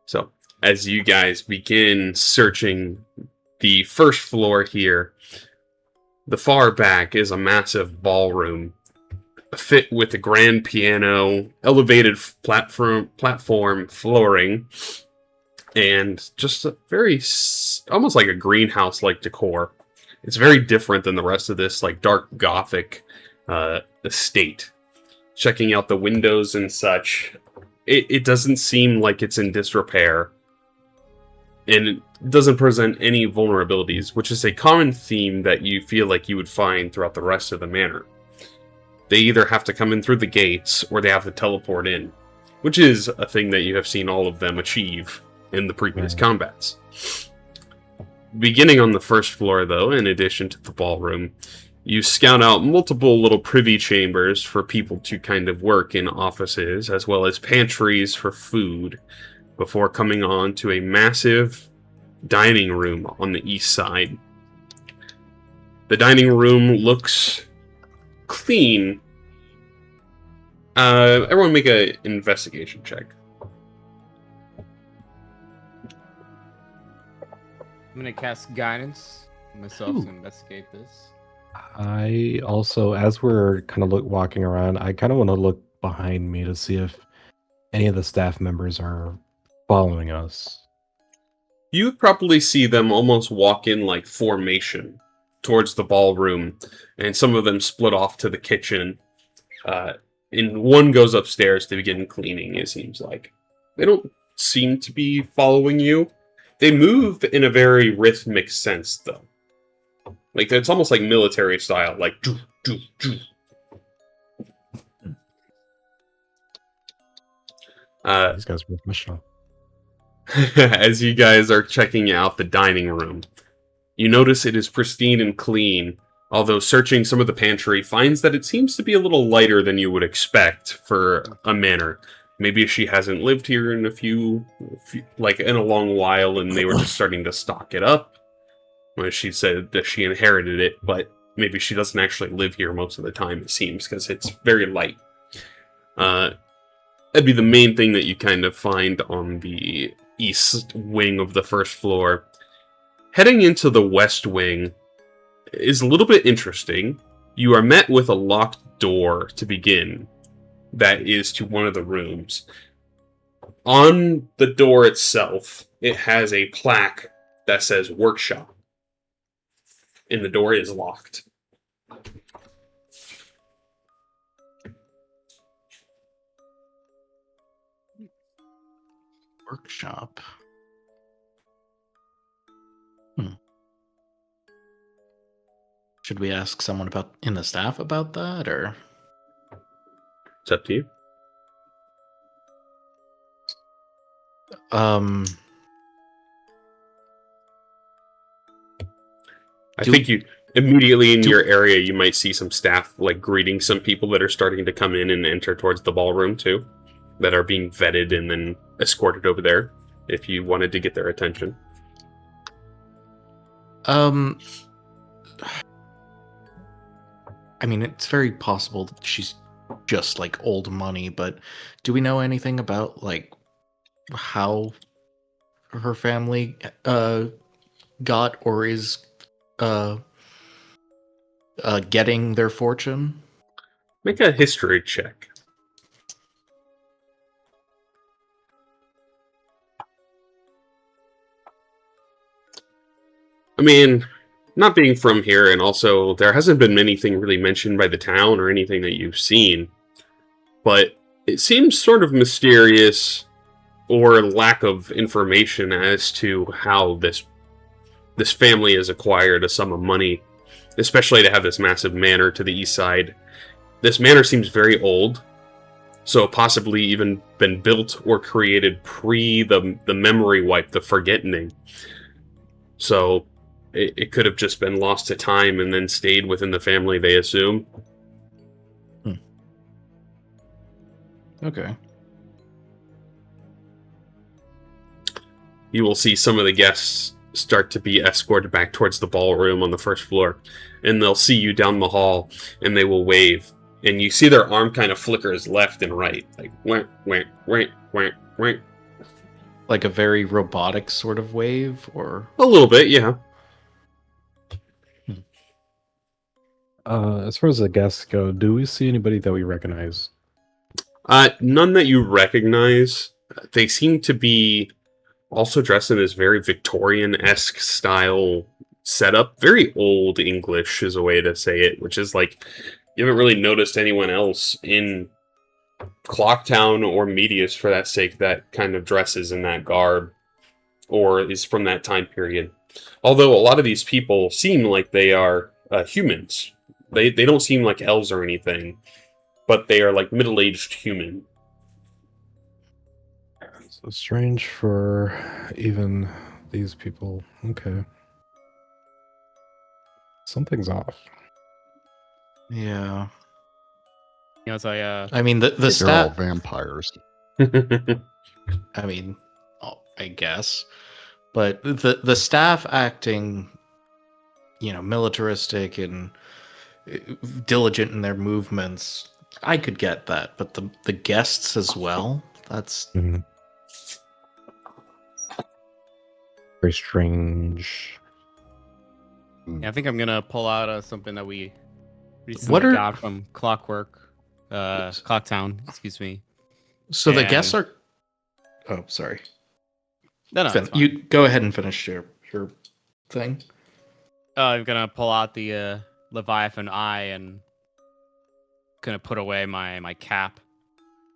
So, as you guys begin searching the first floor here, the far back is a massive ballroom, fit with a grand piano, elevated platform flooring, and just a very, almost like a greenhouse-like decor. It's very different than the rest of this, like, dark Gothic estate. Checking out the windows and such, it doesn't seem like it's in disrepair, and it doesn't present any vulnerabilities, which is a common theme that you feel like you would find throughout the rest of the manor. They either have to come in through the gates, or they have to teleport in, which is a thing that you have seen all of them achieve in the previous combats. Beginning on the first floor, though, in addition to the ballroom, you scout out multiple little privy chambers for people to kind of work in offices, as well as pantries for food, before coming on to a massive dining room on the east side. The dining room looks clean. Everyone make an investigation check. I'm gonna cast guidance myself to investigate this. I also, as we're kind of walking around, I kind of want to look behind me to see if any of the staff members are following us. You probably see them almost walk in like formation towards the ballroom, and some of them split off to the kitchen. And one goes upstairs to begin cleaning, it seems like. They don't seem to be following you. They move in a very rhythmic sense, though. Like, it's almost like military style, like... Doo, doo, doo. These guys are professional. As you guys are checking out the dining room, you notice it is pristine and clean, although searching some of the pantry finds that it seems to be a little lighter than you would expect for a manor. Maybe she hasn't lived here in in a long while, and they were just starting to stock it up. Well, she said that she inherited it, but maybe she doesn't actually live here most of the time, it seems, because it's very light. That'd be the main thing that you kind of find on the east wing of the first floor. Heading into the west wing is a little bit interesting. You are met with a locked door to begin. That is to one of the rooms. On the door itself, it has a plaque that says workshop. And the door is locked. Workshop. Should we ask someone in the staff about that, or? It's up to you. I think you immediately in your area you might see some staff like greeting some people that are starting to come in and enter towards the ballroom too, that are being vetted and then escorted over there if you wanted to get their attention. I mean, it's very possible that she's just like old money, but do we know anything about like how her family got or is getting their fortune? Make a history check. I mean, not being from here, and also there hasn't been anything really mentioned by the town or anything that you've seen, but it seems sort of mysterious or lack of information as to how this family has acquired a sum of money, especially to have this massive manor to the east side. This manor seems very old, so possibly even been built or created pre the memory wipe, the forgetting. So it could have just been lost to time and then stayed within the family, they assume. Okay. You will see some of the guests start to be escorted back towards the ballroom on the first floor, and they'll see you down the hall, and they will wave, and you see their arm kind of flickers left and right, like wah, wah, wah, wah, wah. Like a very robotic sort of wave, or A little bit, yeah. As far as the guests go, do we see anybody that we recognize? None that you recognize. They seem to be also dressed in this very Victorian-esque style setup. Very old English is a way to say it, which is like, you haven't really noticed anyone else in Clocktown or Medius, for that sake, that kind of dresses in that garb, or is from that time period. Although a lot of these people seem like they are humans. They don't seem like elves or anything, but they are like middle-aged human. So strange for even these people. Okay. Something's off. yeah. You know, as I mean, the They're all stat. vampires. I mean, I guess, but the staff acting, militaristic and diligent in their movements, I could get that, but the guests as well. That's very strange. Yeah, I think I'm gonna pull out something that we recently got from Clocktown, excuse me. So the And- guests are. Oh, sorry. No, it's fine. You go ahead and finish your thing. I'm gonna pull out the Leviathan eye and gonna put away my cap.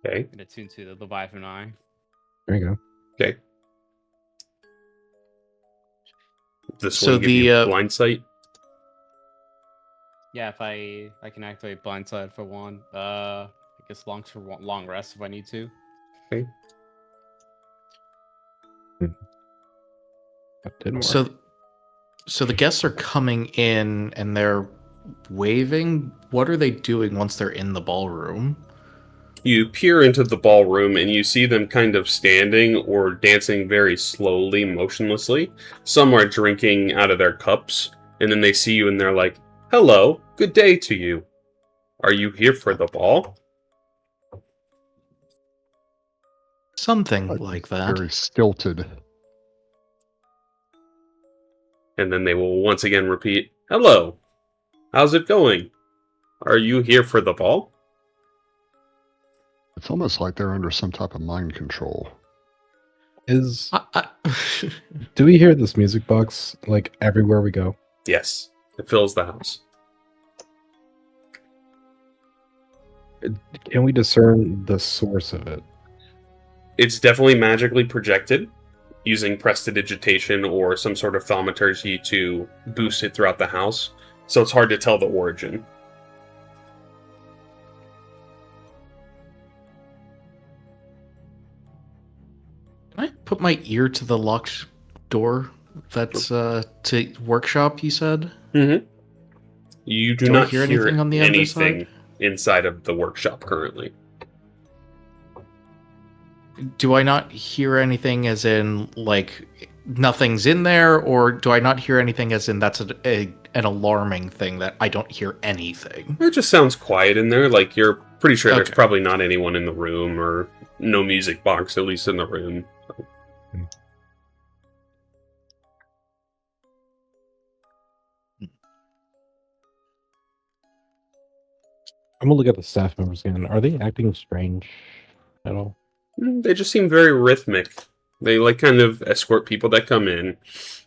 Okay. And attune to the Leviathan eye. There you go. Okay. This So one give you blind sight? Yeah, if I can activate blindside for one. I guess long rest if I need to. Okay. That didn't work. So the guests are coming in and they're waving. What are they doing once they're in the ballroom? You peer into the ballroom and you see them kind of standing or dancing very slowly, motionlessly. Some are drinking out of their cups, and then they see you and they're like, "Hello, good day to you. Are you here for the ball?" Something like that. Very stilted. And then they will once again repeat, "Hello, how's it going? Are you here for the ball?" It's almost like they're under some type of mind control. Do we hear this music box like everywhere we go? Yes, it fills the house. Can we discern the source of it? It's definitely magically projected using prestidigitation or some sort of thaumaturgy to boost it throughout the house, so it's hard to tell the origin. Can I put my ear to the locked door? That's to workshop, you said? Mm-hmm. You do I not hear anything on the other anything side? inside of the workshop currently. Do I not hear anything as in, like, nothing's in there? Or do I not hear anything as in that's an alarming thing that I don't hear anything? It just sounds quiet in there, like you're pretty sure there's Okay. probably not anyone in the room, or no music box, at least in the room. I'm gonna look at the staff members again. Are they acting strange at all? They just seem very rhythmic. They like kind of escort people that come in.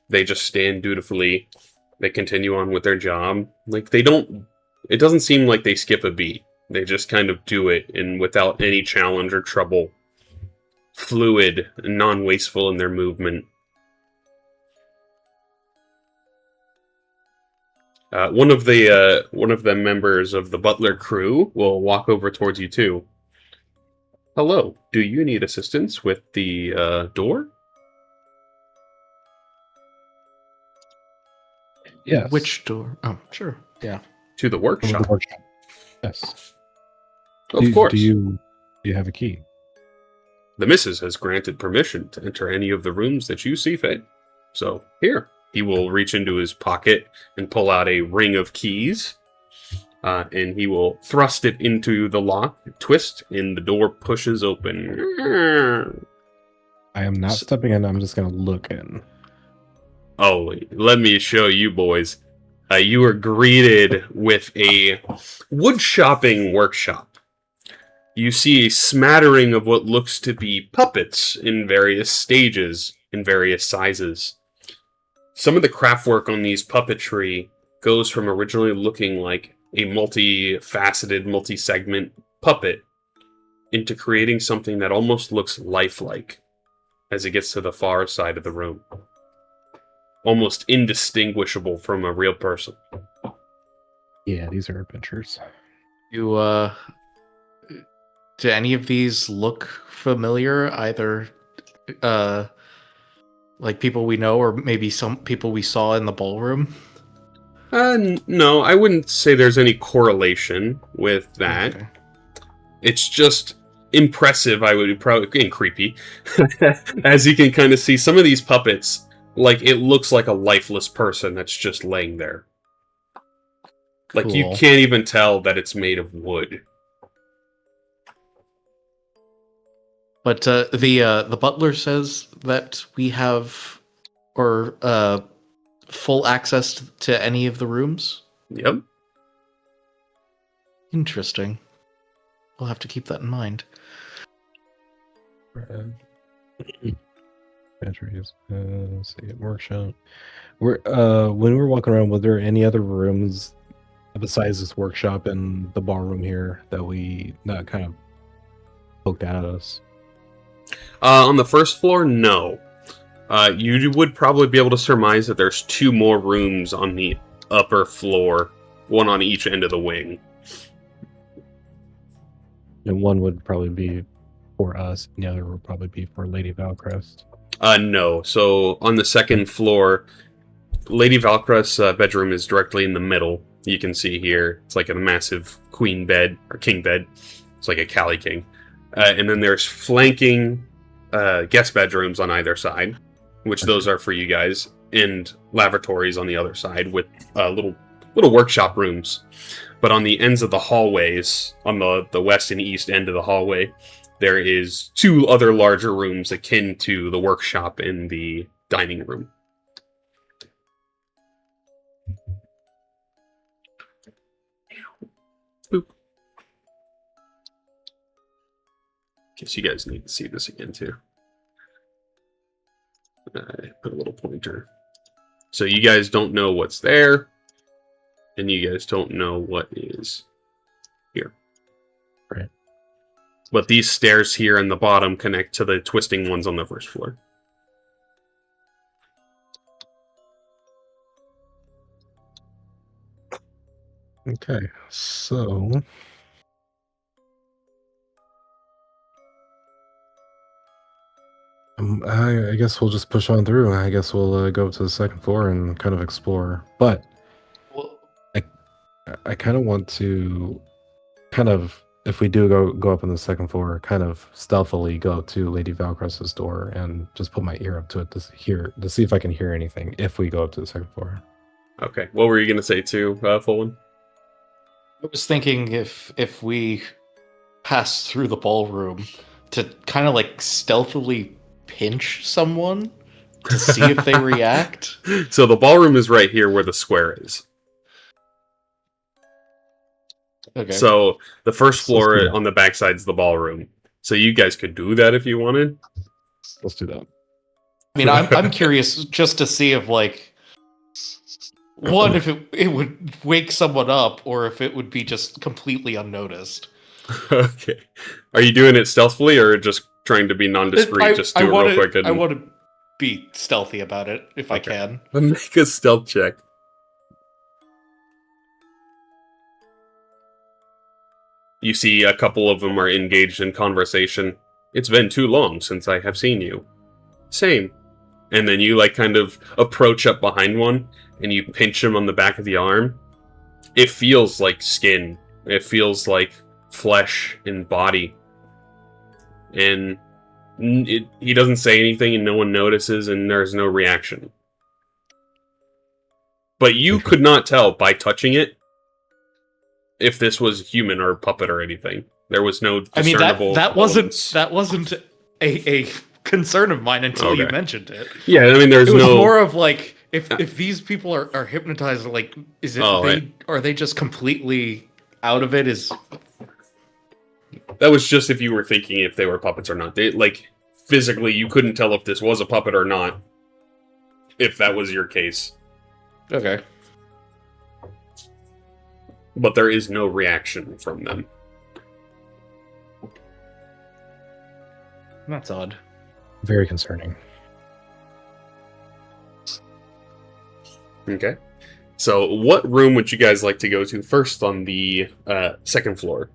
They just stand dutifully. They continue on with their job. Like they don't. It doesn't seem like they skip a beat. They just kind of do it, and without any challenge or trouble. Fluid, non-wasteful in their movement. One of the members of the butler crew will walk over towards you too. Hello, do you need assistance with the door? Yes. Which door? Oh, sure. Yeah. To the The workshop. workshop. Yes. Of course. Do you have a key? The missus has granted permission to enter any of the rooms that you see fit. So, here. He will reach into his pocket and pull out a ring of keys. And he will thrust it into the lock, twist, and the door pushes open. I am not stepping in. I'm just going to look in. Oh, let me show you boys. You are greeted with a wood shopping workshop. You see a smattering of what looks to be puppets in various stages, in various sizes. Some of the craftwork on these puppetry goes from originally looking like a multi-faceted, multi-segment puppet into creating something that almost looks lifelike as it gets to the far side of the room. Almost indistinguishable from a real person. Yeah, these are adventures. Do any of these look familiar? Either like people we know, or maybe some people we saw in the ballroom? No, I wouldn't say there's any correlation with that. Okay. It's just impressive, I would probably, and creepy. As you can kind of see, some of these puppets, like, it looks like a lifeless person that's just laying there. Like, you Cool. can't even tell that it's made of wood. But the butler says that we have full access to any of the rooms. Yep. Interesting. We'll have to keep that in mind. Batteries. See, workshop. When we were walking around, were there any other rooms besides this workshop and the ballroom here that kind of poked out at us? On the first floor, no. You would probably be able to surmise that there's 2 more rooms on the upper floor, one on each end of the wing. And one would probably be for us, and the other would probably be for Lady Valcrest. No. So on the second floor, Lady Valcrest's bedroom is directly in the middle. You can see here, it's like a massive queen bed, or king bed. It's like a Cali King. And then there's flanking guest bedrooms on either side, which those are for you guys, and lavatories on the other side with little workshop rooms. But on the ends of the hallways, on the west and east end of the hallway, there is 2 other larger rooms akin to the workshop and the dining room. Boop. Guess you guys need to see this again too. I put a little pointer. So you guys don't know what's there, and you guys don't know what is here. Right. But these stairs here in the bottom connect to the twisting ones on the first floor. Okay, so I guess we'll just push on through. I guess we'll go to the second floor and kind of explore. But Well, I kind of want to if we do go up on the second floor, kind of stealthily go to Lady Valcrest's door and just put my ear up to it to see if I can hear anything if we go up to the second floor. Okay, what were you going to say too, Fulton? I was thinking if we pass through the ballroom to kind of like stealthily pinch someone to see if they react. So the ballroom is right here where the square is. Okay. So the first floor Let's do that. on the backside is the ballroom. So you guys could do that if you wanted. Let's do that. I mean, I'm curious just to see if like one, if it would wake someone up, or if it would be just completely unnoticed. Okay. Are you doing it stealthily or just trying to be nondiscreet? Just do it real quick. And... I want to be stealthy about it if I Okay. can. Make a stealth check. You see a couple of them are engaged in conversation. It's been too long since I have seen you. Same. And then you like kind of approach up behind one and you pinch him on the back of the arm. It feels like skin. It feels like flesh and body. And he doesn't say anything and no one notices and there's no reaction. But you could not tell by touching it if this was human or puppet or anything. There was no discernible that elements. wasn't a concern of mine until you mentioned it. Yeah, I mean, there's It was no... more of like, if these people are hypnotized, like, is it are they just completely out of it? That was just if you were thinking if they were puppets or not. They, like, physically, you couldn't tell if this was a puppet or not, if that was your case. Okay. But there is no reaction from them. That's odd. Very concerning. Okay. So, what room would you guys like to go to first on the second floor?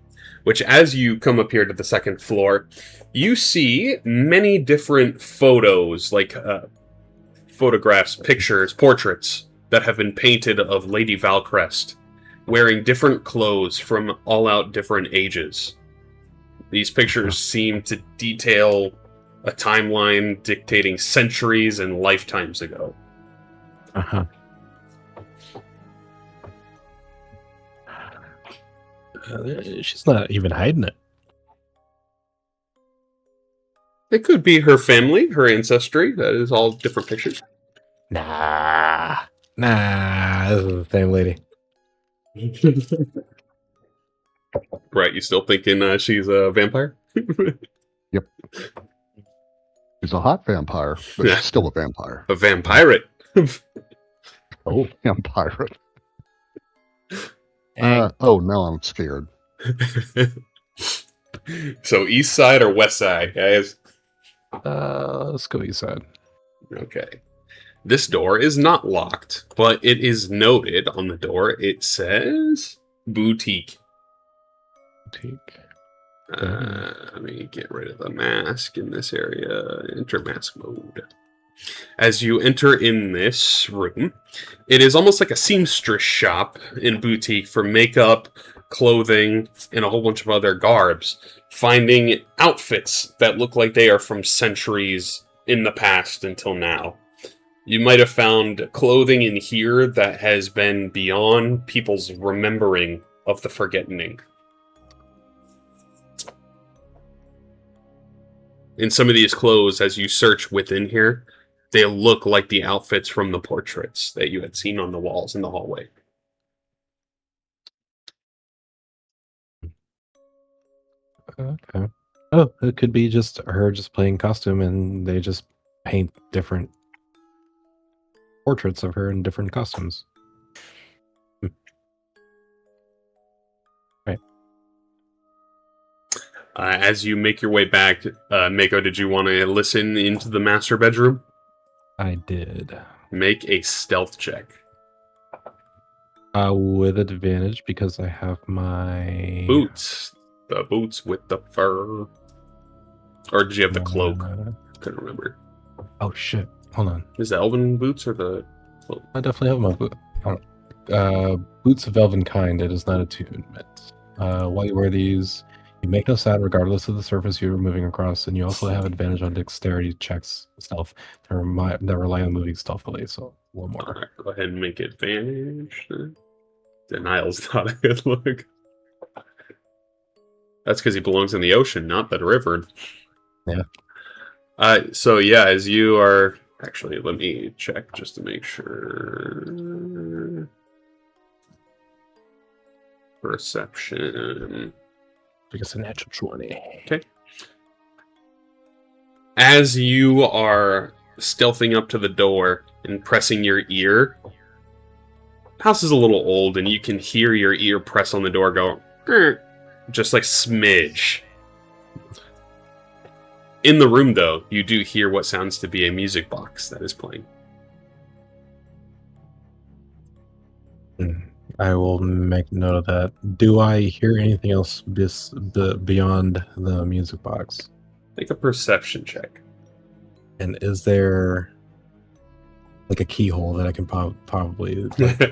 Which, as you come up here to the second floor, you see many different photos, like photographs, pictures, portraits that have been painted of Lady Valcrest, wearing different clothes from all out different ages. These pictures seem to detail a timeline dictating centuries and lifetimes ago. Uh-huh. She's not even hiding it. It could be her family, her ancestry. That is all different pictures. Nah, this is the same lady. Right, you still thinking she's a vampire? Yep. She's a hot vampire, but Yeah. she's still a vampire. A vampirate. Oh, vampire. Dang. Oh, now I'm scared. So, east side or west side, guys? Let's go east side. Okay. This door is not locked, but it is noted on the door. It says boutique. Boutique. Let me get rid of the mask in this area. Enter mask mode. As you enter in this room, it is almost like a seamstress shop in boutique for makeup, clothing, and a whole bunch of other garbs. Finding outfits that look like they are from centuries in the past until now. You might have found clothing in here that has been beyond people's remembering of the forgetting. In some of these clothes, as you search within here, they look like the outfits from the portraits that you had seen on the walls in the hallway. Okay. Oh, it could be just her just playing costume and they just paint different portraits of her in different costumes. Right. As you make your way back, Mako, did you want to listen into the master bedroom? I did. Make a stealth check. With advantage because I have my Boots. The boots with the fur. Or did you have the cloak? Couldn't remember. Oh shit! Hold on. Is the elven boots or the cloak? I definitely have my boots of elven kind. It is not attunement. While you wear these, you make no sound regardless of the surface you are moving across, and you also have advantage on dexterity checks, stealth, that rely on moving stealthily. So one more. Alright, go ahead and make advantage. Denial's not a good look. That's because he belongs in the ocean, not the river. Yeah. So yeah, as you are... Actually, let me check just to make sure. Perception. Because a natural 20. Okay. As you are stealthing up to the door and pressing your ear, the house is a little old, and you can hear your ear press on the door go, "Grr," just like smidge. In the room, though, you do hear what sounds to be a music box that is playing. I will make note of that. Do I hear anything else beyond the music box? Make a perception check. And is there like a keyhole that I can probably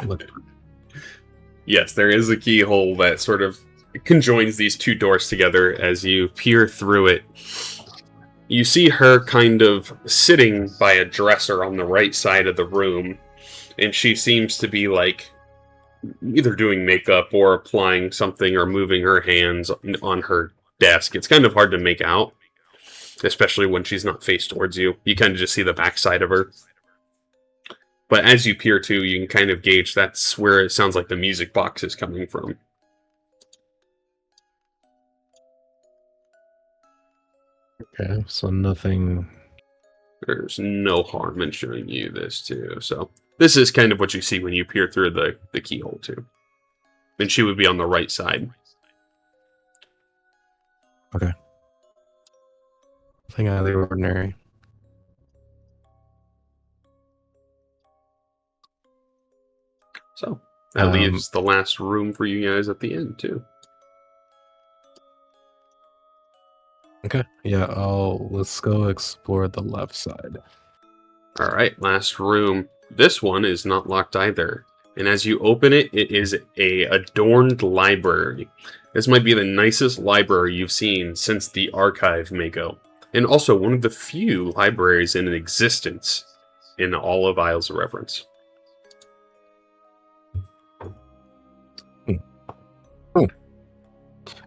look? Yes, there is a keyhole that sort of conjoins these two doors together. As you peer through it, you see her kind of sitting by a dresser on the right side of the room, and she seems to be like either doing makeup or applying something or moving her hands on her desk. It's kind of hard to make out, especially when she's not faced towards you. You kind of just see the backside of her. But as you peer too, you can kind of gauge that's where it sounds like the music box is coming from. Okay, so nothing. There's no harm in showing you this too. So this is kind of what you see when you peer through the keyhole too. And she would be on the right side. Okay. Nothing out of the ordinary. So that leaves the last room for you guys at the end too. Okay. Yeah, let's go explore the left side. All right, last room. This one is not locked either. And as you open it, it is a adorned library. This might be the nicest library you've seen since the archive Mako. And also one of the few libraries in existence in all of Isles of Reverence.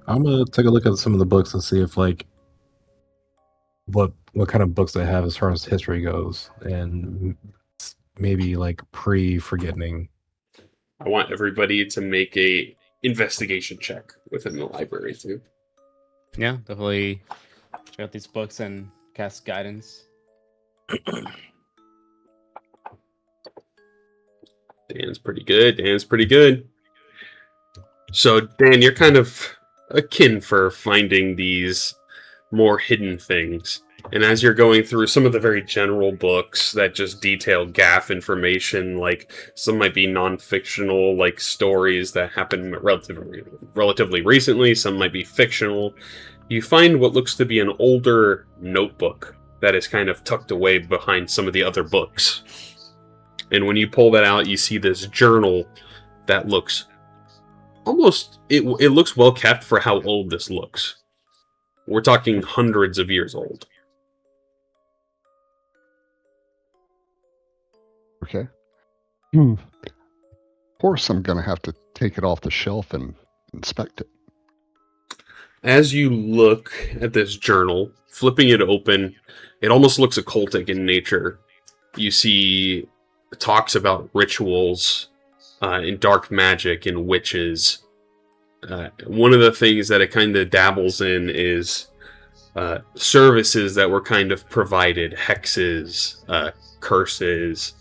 I'm gonna take a look at some of the books and see if like what kind of books they have as far as history goes, and maybe like pre-forgetting. I want everybody to make a investigation check within the library too. Yeah, definitely check out these books and cast guidance. Dan's pretty good. So, Dan, you're kind of akin for finding these more hidden things. And as you're going through some of the very general books that just detail gaff information, like some might be non-fictional, like stories that happened relatively recently, some might be fictional, you find what looks to be an older notebook that is kind of tucked away behind some of the other books. And when you pull that out, you see this journal that looks almost... It looks well kept for how old this looks. We're talking hundreds of years old. Okay. Of course, I'm going to have to take it off the shelf and inspect it. As you look at this journal, flipping it open, it almost looks occultic in nature. You see talks about rituals and dark magic and witches. One of the things that it kind of dabbles in is services that were kind of provided, hexes, curses,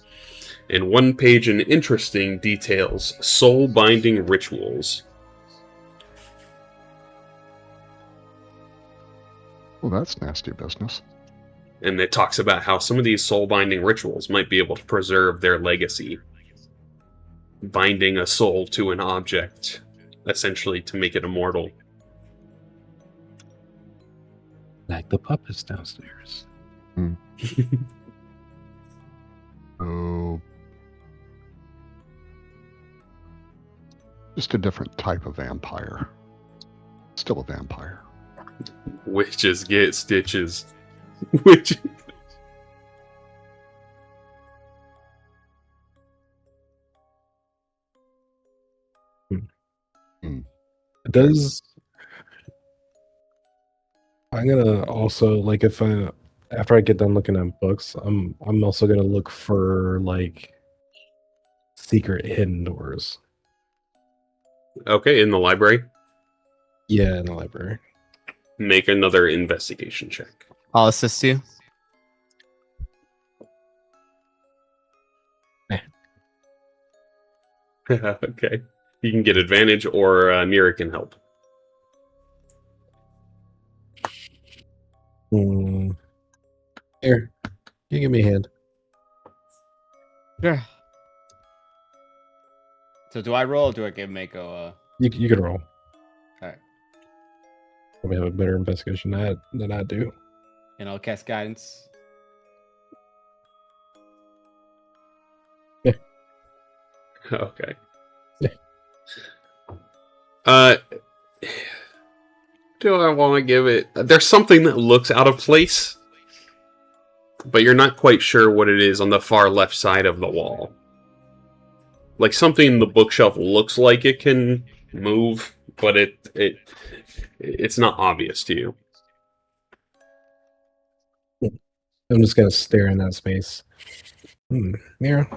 and one page in interesting details, soul-binding rituals. Well, that's nasty business. And it talks about how some of these soul-binding rituals might be able to preserve their legacy. Binding a soul to an object, essentially to make it immortal. Like the puppets downstairs. Oh. Just a different type of vampire. Still a vampire. Witches get stitches. Witches. Does I'm gonna also like if I after I get done looking at books, I'm also gonna look for like secret hidden doors. Okay, in the library. Yeah, in the library. Make another investigation check. I'll assist you. Okay. You can get advantage, or Mira can help. Here, you give me a hand. Yeah. So do I roll or do I give Mako You can roll. Alright. Probably have a better investigation than I do. And I'll cast guidance. Okay. Yeah. Do I want to give it? There's something that looks out of place, but you're not quite sure what it is on the far left side of the wall. Like something in the bookshelf looks like it can move, but it's not obvious to you. I'm just gonna stare in that space. Mira,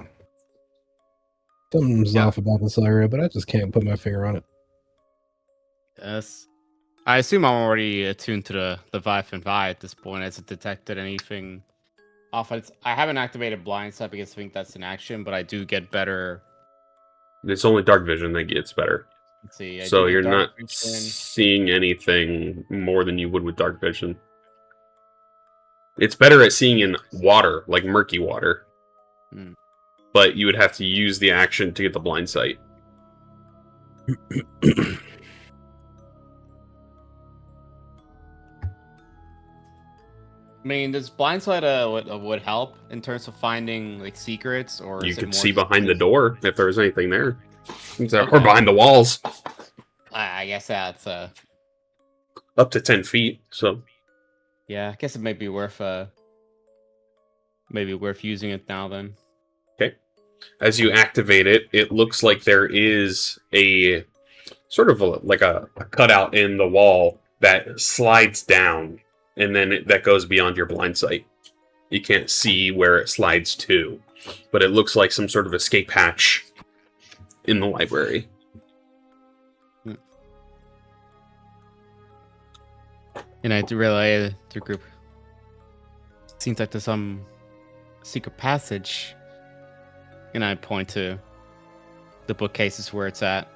something's Yeah. off about this area, but I just can't put my finger on it. Yes. I assume I'm already attuned to the Leviathan Vi at this point. Has it detected anything off? I haven't activated blind sight because I think that's an action, but I do get better. It's only dark vision that gets better. Let's see. I So do get you're dark not vision. seeing anything more than you would with dark vision. It's better at seeing in water, like murky water. Hmm. But you would have to use the action to get the blind sight. I mean, does blind sight would help in terms of finding like secrets, or You is it could more see just behind the door if there was anything there. Or Okay. behind the walls. I guess that's Up to 10 feet, so... yeah. I guess it may be worth using it now then. Okay. As you activate it, it looks like there is a sort of like a cutout in the wall that slides down, and then that goes beyond your blind sight. You can't see where it slides to, but it looks like some sort of escape hatch in the library. And I do relay to the group. Seems like there's some secret passage. And I point to the bookcases where it's at.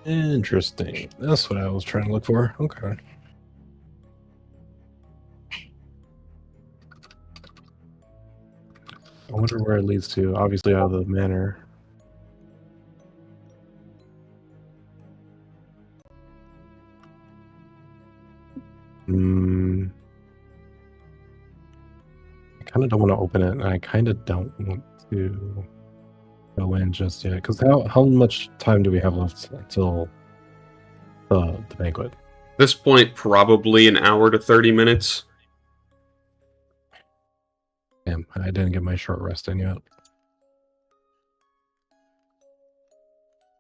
Interesting. That's what I was trying to look for. Okay. I wonder where it leads to. Obviously, out of the manor. I kind of don't want to open it, and I kind of don't want to go in just yet. Because how much time do we have left until the banquet? At this point, probably an hour to 30 minutes. Damn, I didn't get my short rest in yet.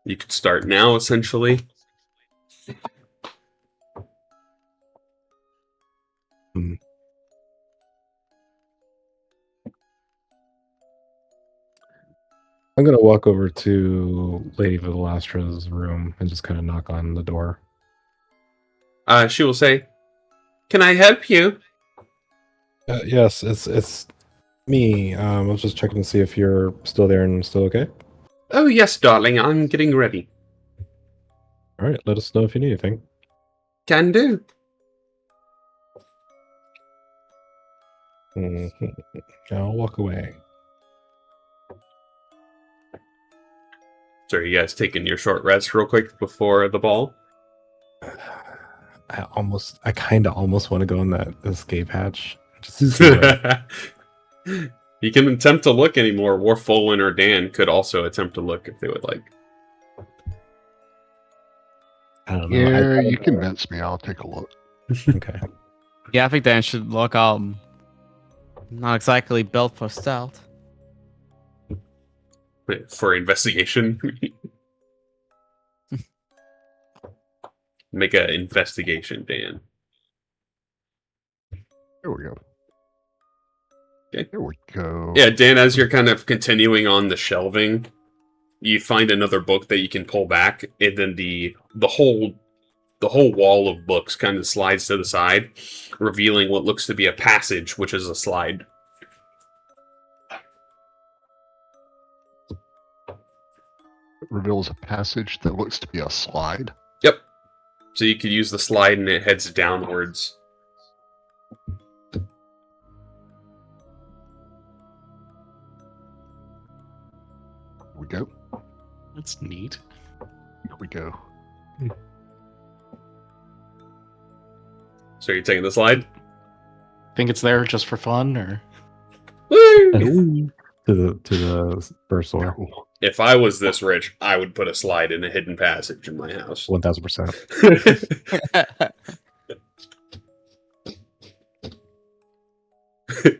You could start now, essentially. I'm gonna walk over to Lady Valastra's room and just kind of knock on the door. She will say, "Can I help you?" Yes, it's me. I was just checking to see if you're still there and still okay. Oh, yes, darling, I'm getting ready. All right, let us know if you need anything. Can do. I'll walk away. So are you guys taking your short rest real quick before the ball? I kind of almost want to go in that escape hatch. Just to see what- You can attempt to look anymore. Warfolin or Dan could also attempt to look if they would like. I don't know. Yeah, you convinced me. I'll take a look. Okay. Yeah, I think Dan should look out. Not exactly built for stealth. For investigation. Make an investigation, Dan. There we go. Okay. There we go. Yeah, Dan, as you're kind of continuing on the shelving, you find another book that you can pull back, and then the whole wall of books kind of slides to the side, revealing what looks to be a passage, which is a slide. It reveals a passage that looks to be a slide. Yep. So you could use the slide and it heads downwards. we go. That's neat. Here we go. So you're taking the slide? Think it's there just for fun, or Woo! To the first floor. No. If I was this rich, I would put a slide in a hidden passage in my house. 1000%.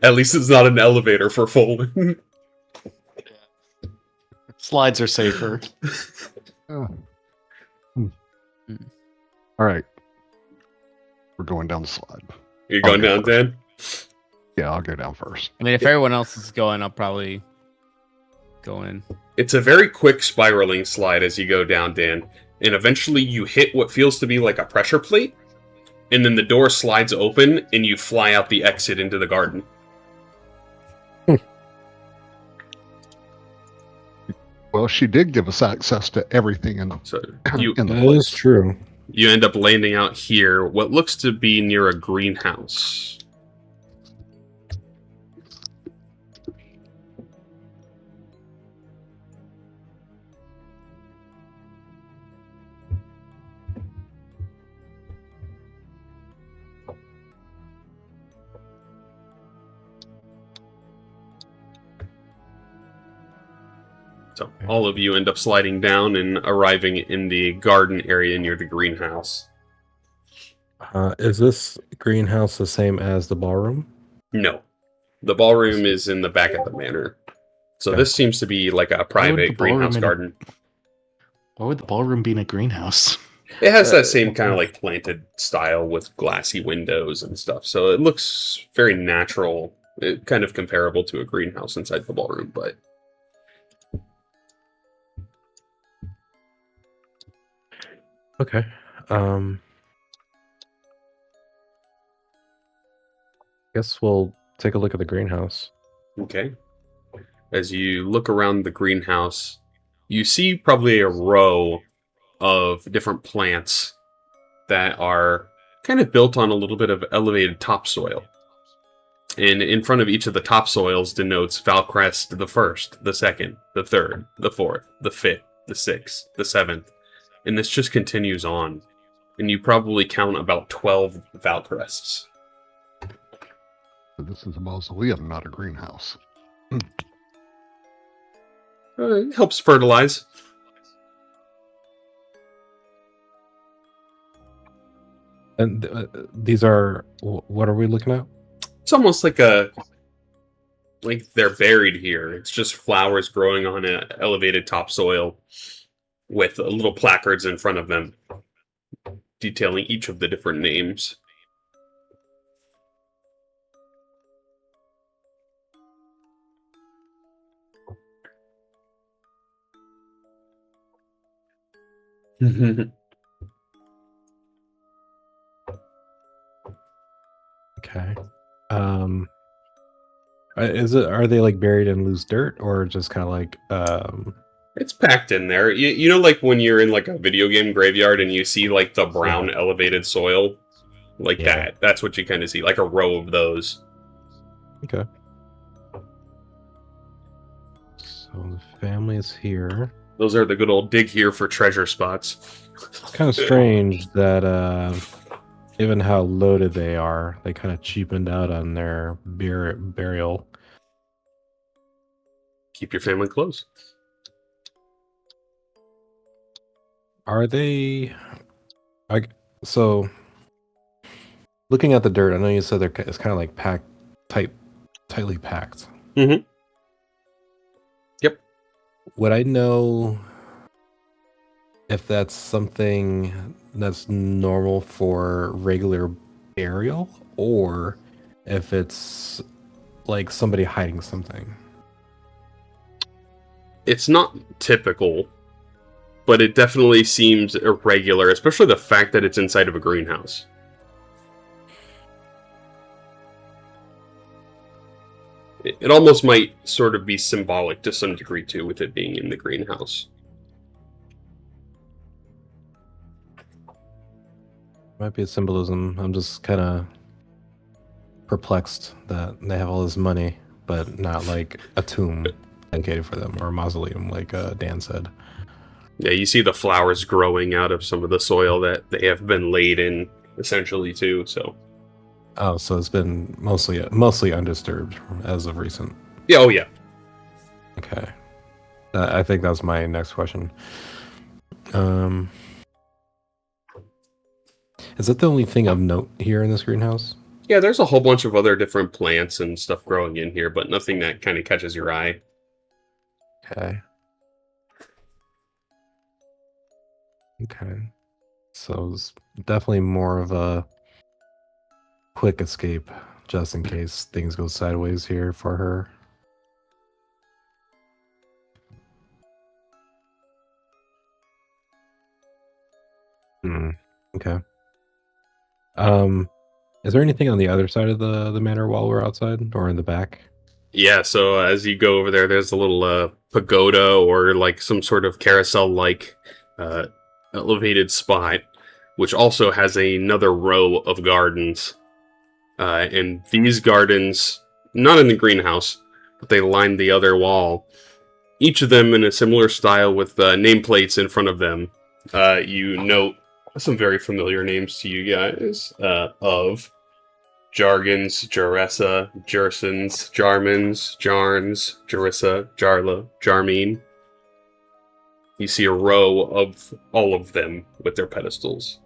At least it's not an elevator for folding. slides are safer. Oh. All right. We're going down the slide. You're going Okay. down, Dan? Yeah, I'll go down first. I mean, if everyone else is going, I'll probably go in. It's a very quick spiraling slide as you go down, Dan. And eventually you hit what feels to be like a pressure plate. And then the door slides open and you fly out the exit into the garden. Well, she did give us access to everything in the, So you in the That place. is true. you end up landing out here, what looks to be near a greenhouse. So all of you end up sliding down and arriving in the garden area near the greenhouse. Is this greenhouse the same as the ballroom? No. The ballroom is in the back of the manor. So Okay. this seems to be like a Why would the private greenhouse ballroom garden. Why would the ballroom be in a greenhouse? It has that same kind of like planted style with glassy windows and stuff. So it looks very natural, kind of comparable to a greenhouse inside the ballroom, but Okay. Guess we'll take a look at the greenhouse. okay. As you look around the greenhouse, you see probably a row of different plants that are kind of built on a little bit of elevated topsoil. And in front of each of the topsoils denotes Valcrest the first, the second, the third, the fourth, the fifth, the sixth, the seventh. And this just continues on. And you probably count about 12 Valcrests. So this is a mausoleum, not a greenhouse. It helps fertilize. And these are what are we looking at? It's almost like they're buried here. It's just flowers growing on an elevated topsoil with little placards in front of them detailing each of the different names. Okay. Are they like buried in loose dirt or just kind of like It's packed in there. You know, like when you're in like a video game graveyard and you see like the brown elevated soil, like Yeah. that. That's what you kind of see, like a row of those. Okay. So the family is here. Those are the good old dig here for treasure spots. It's kind of strange that given how loaded they are, they kind of cheapened out on their burial. Keep your family close. Are they? So looking at the dirt, I know you said it's kind of like packed, tightly packed. Mm-hmm. Yep. Would I know if that's something that's normal for regular burial, or if it's like somebody hiding something? It's not typical, but it definitely seems irregular, especially the fact that it's inside of a greenhouse. It almost might sort of be symbolic to some degree, too, with it being in the greenhouse. Might be a symbolism. I'm just kind of perplexed that they have all this money, but not like a tomb dedicated for them, or a mausoleum, like Dan said. Yeah, you see the flowers growing out of some of the soil that they have been laid in, essentially, too. So, Oh, so it's been mostly undisturbed as of recent. yeah, oh yeah. Okay, I think that was my next question. Is that the only thing of note here in this greenhouse? Yeah, there's a whole bunch of other different plants and stuff growing in here, but nothing that kind of catches your eye. Okay. Okay. So it's definitely more of a quick escape, just in case things go sideways here for her. Okay. Is there anything on the other side of the manor while we're outside, or in the back? Yeah, so as you go over there, there's a little pagoda or like some sort of carousel-like elevated spot, which also has another row of gardens. And these gardens, not in the greenhouse, but they line the other wall. Each of them in a similar style with nameplates in front of them. You note some very familiar names to you guys of Jargons, Jaressa, Jersons, Jarmans, Jarns, Jarissa, Jarla, Jarmeen. You see a row of all of them with their pedestals.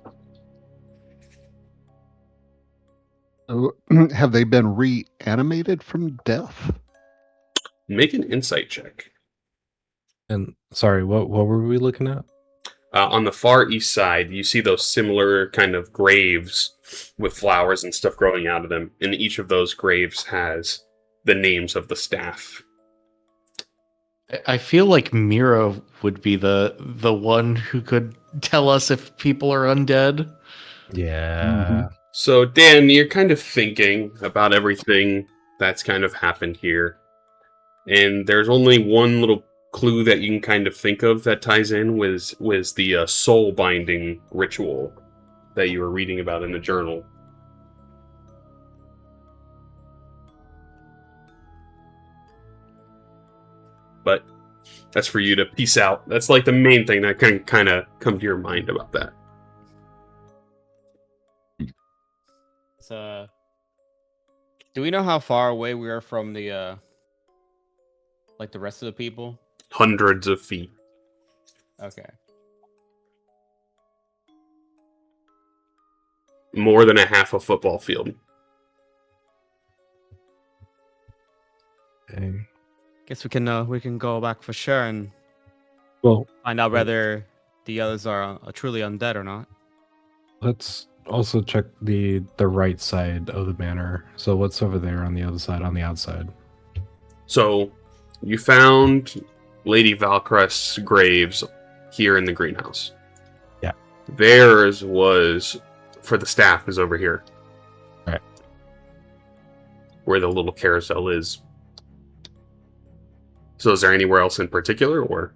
Oh, have they been reanimated from death? Make an insight check. And sorry, what were we looking at? On the far east side, you see those similar kind of graves with flowers and stuff growing out of them, and each of those graves has the names of the staff. I feel like Mira would be the one who could tell us if people are undead. Yeah. So, Dan, you're kind of thinking about everything that's kind of happened here, and there's only one little clue that you can kind of think of that ties in was the soul binding ritual that you were reading about in the journal. But that's for you to piece out. That's like the main thing that can kind of come to your mind about that. So, do we know how far away we are from the like the rest of the people? Hundreds of feet. Okay. More than a half a football field. Okay. Guess we can go back for sure and Well, find out whether the others are truly undead or not. let's also check the right side of the manor. So what's over there on the other side, on the outside? So, you found Lady Valcrest's graves here in the greenhouse. Yeah. Theirs was, for the staff, is over here. Right. Where the little carousel is. So is there anywhere else in particular, or?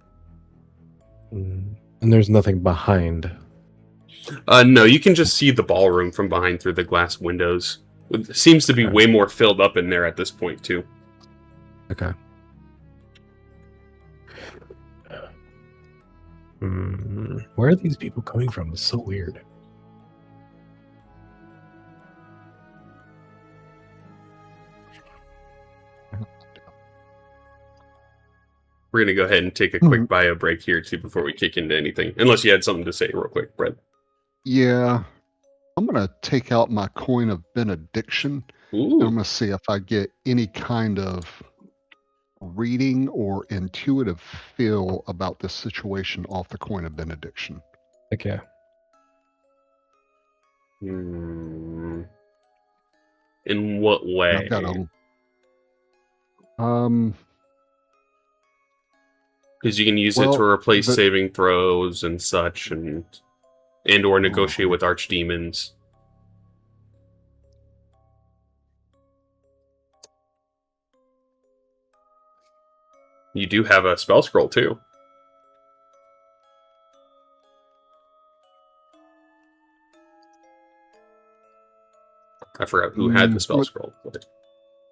And there's nothing behind. No, you can just see the ballroom from behind through the glass windows. It seems to be way more filled up in there at this point, too. Okay. Where are these people coming from? It's so weird. We're going to go ahead and take a quick bio break here, too, before we kick into anything. Unless you had something to say real quick, Brett. Yeah. I'm going to take out my coin of benediction. Ooh. And I'm going to see if I get any kind of reading or intuitive feel about this situation off the coin of benediction. Okay. In what way? I've got Because you can use it to replace saving throws and such, and or negotiate with archdemons. You do have a spell scroll too. I forgot who had the spell scroll. But...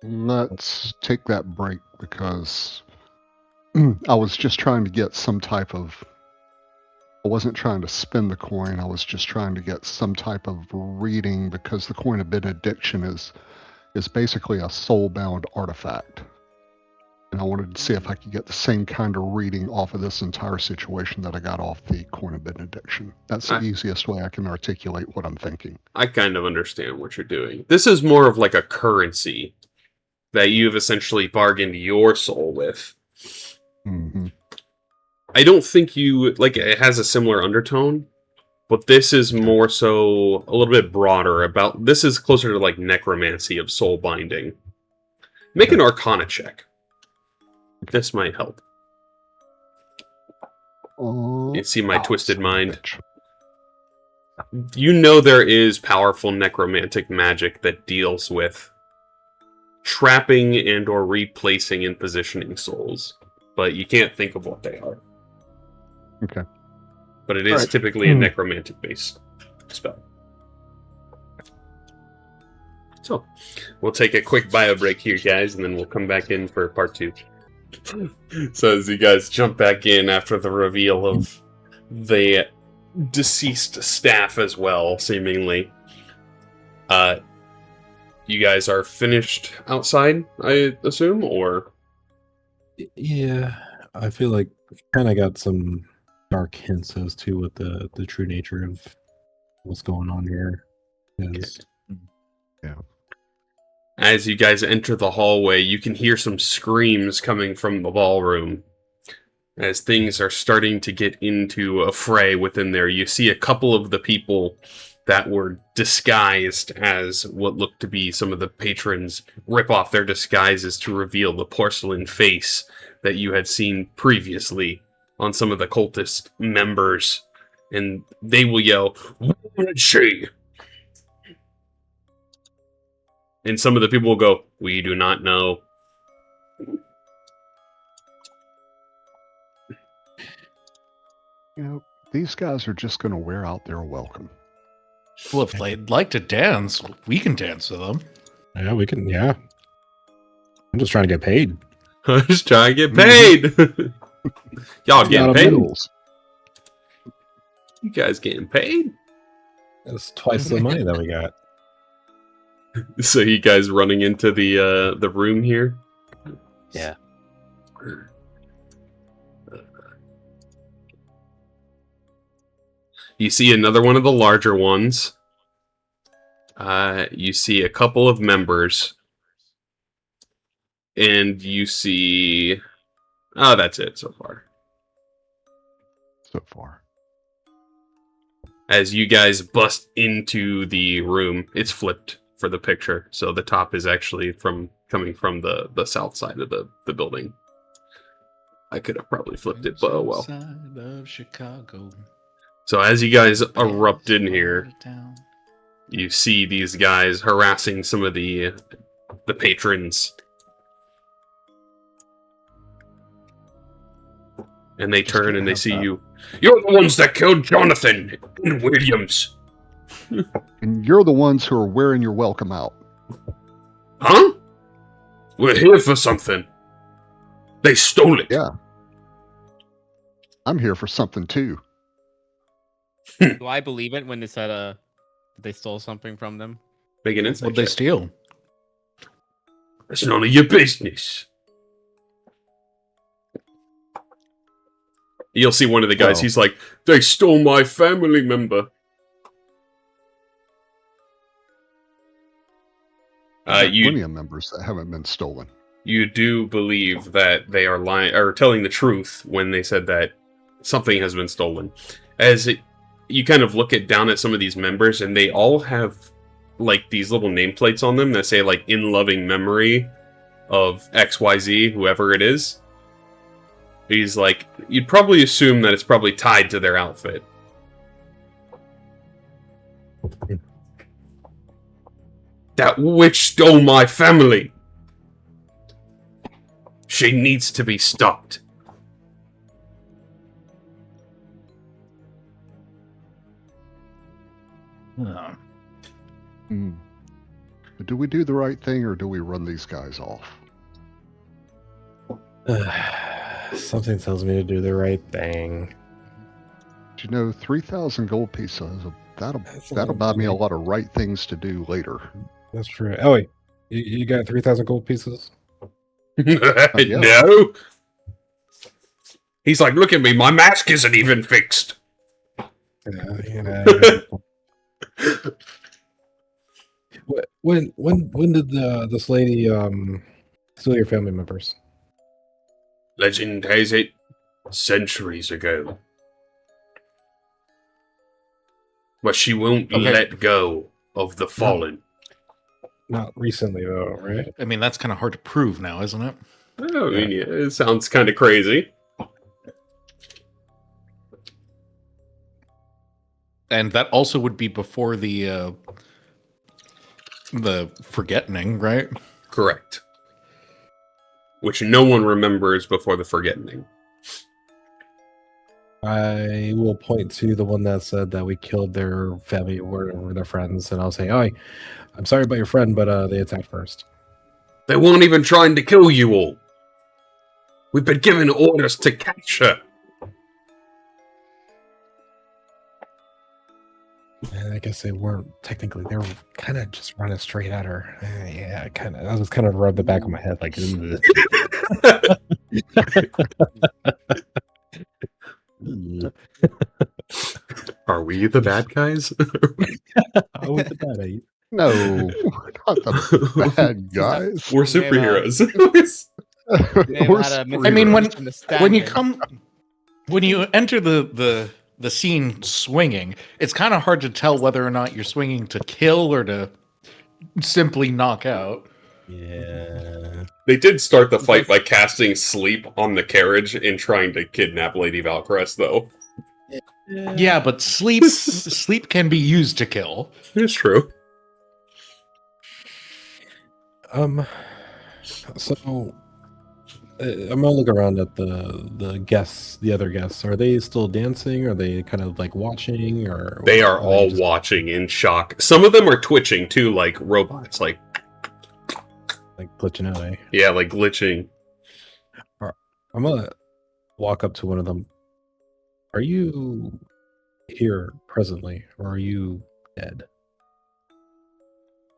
Let's take that break because I was just trying to get some type of. I wasn't trying to spend the coin. I was just trying to get some type of reading because the coin of benediction is basically a soul-bound artifact. And I wanted to see if I could get the same kind of reading off of this entire situation that I got off the coin of benediction. That's the easiest way I can articulate what I'm thinking. I kind of understand what you're doing. This is more of like a currency that you've essentially bargained your soul with. Mm-hmm. I don't think you like it has a similar undertone, but this is more so a little bit broader about this is closer to like necromancy of soul binding. Make an arcana check. This might help. You see my twisted mind. You know there is powerful necromantic magic that deals with trapping and or replacing and positioning souls, but you can't think of what they are. Okay. But it is typically a necromantic-based spell. So, we'll take a quick bio break here, guys, and then we'll come back in for part 2. So as you guys jump back in after the reveal of the deceased staff as well, seemingly, you guys are finished outside, I assume, or? Yeah, I feel like kind of got some dark hints as to what the true nature of what's going on here is. Yeah. As you guys enter the hallway, you can hear some screams coming from the ballroom. As things are starting to get into a fray within there, you see a couple of the people that were disguised as what looked to be some of the patrons rip off their disguises to reveal the porcelain face that you had seen previously on some of the cultist members. And they will yell, "Where is she?" And some of the people will go, "We do not know." You know, these guys are just going to wear out their welcome. Well, if they'd like to dance, we can dance with them. Yeah, we can. Yeah, I'm just trying to get paid. I'm just trying to get paid. Y'all getting paid? You guys getting paid? That's twice the money that we got. So you guys running into the room here? Yeah. You see another one of the larger ones. You see a couple of members. And you see... Oh, that's it so far. So far. As you guys bust into the room, it's flipped for the picture. So the top is actually coming from the south side of the building. I could have probably flipped it, but oh well. Side of Chicago. So as you guys erupt in here, you see these guys harassing some of the patrons. And they turn and they see you. "You're the ones that killed Jonathan and Williams." And you're the ones who are wearing your welcome out. Huh? We're here for something. They stole it. Yeah. I'm here for something too. Do I believe it when they said they stole something from them? Make an insight What'd they check. steal? It's none of your business. You'll see one of the guys, he's like, "They stole my family member." Plenty of members that haven't been stolen. You do believe that they are lying or telling the truth when they said that something has been stolen. You kind of look down at some of these members, and they all have like these little nameplates on them that say like "in loving memory of XYZ," whoever it is. He's like, you'd probably assume that it's probably tied to their outfit. "That witch stole my family. She needs to be stopped." Oh. Do we do the right thing or do we run these guys off? Something tells me to do the right thing. 3,000 gold pieces, that'll That's a that'll lot of buy me a money. lot of right things to do later. That's true. Oh wait, you got 3,000 gold pieces? Yeah. No. He's like, look at me, my mask isn't even fixed. Yeah. When did this lady steal your family members? Legend has it, centuries ago. But she won't Okay. let go of the fallen. Not recently though, right? I mean, that's kind of hard to prove now, isn't it? Oh, I mean, yeah, it sounds kind of crazy. And that also would be before the forgetting, right? Correct. Which no one remembers before the forgetting. I will point to the one that said that we killed their family or their friends, and I'll say, "Oh, I'm sorry about your friend, but they attacked first." They weren't even trying to kill you all. We've been given orders to catch her. And I guess they weren't technically. They were kind of just running straight at her. Yeah, kind of. I was kind of rubbed the back of my head, like. Are we the bad guys? Oh, with the bad eight. No, not the bad guys. We're superheroes. I mean, when you enter the scene swinging, it's kind of hard to tell whether or not you're swinging to kill or to simply knock out. Yeah. They did start the fight by casting sleep on the carriage and trying to kidnap Lady Valcrest, though. Yeah, but sleep can be used to kill. It's true. So I'm gonna look around at the guests, the other guests. Are they still dancing? Are they kind of like watching, or They are all just... watching in shock. Some of them are twitching too, like robots, like glitching out? Eh? yeah, like glitching. I'm gonna walk up to one of them. Are you here presently, or are you dead?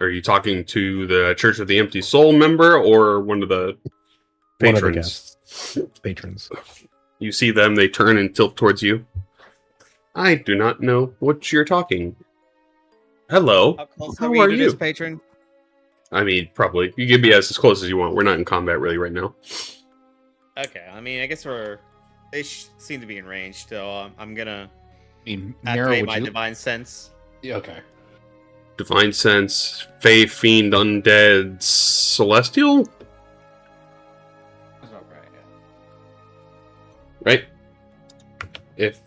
Are you talking to the Church of the Empty Soul member or one of the patrons? One of the guests. Patrons. You see them, they turn and tilt towards you. I do not know what you're talking. Hello. How are you? Patron? I mean, probably. You can be as close as you want. We're not in combat really right now. Okay, I mean, I guess they seem to be in range still. I'm gonna I mean, Nero, activate would my you... divine sense. Yeah, okay. Divine Sense, Fey, Fiend, Undead, Celestial? That's about right, Right? If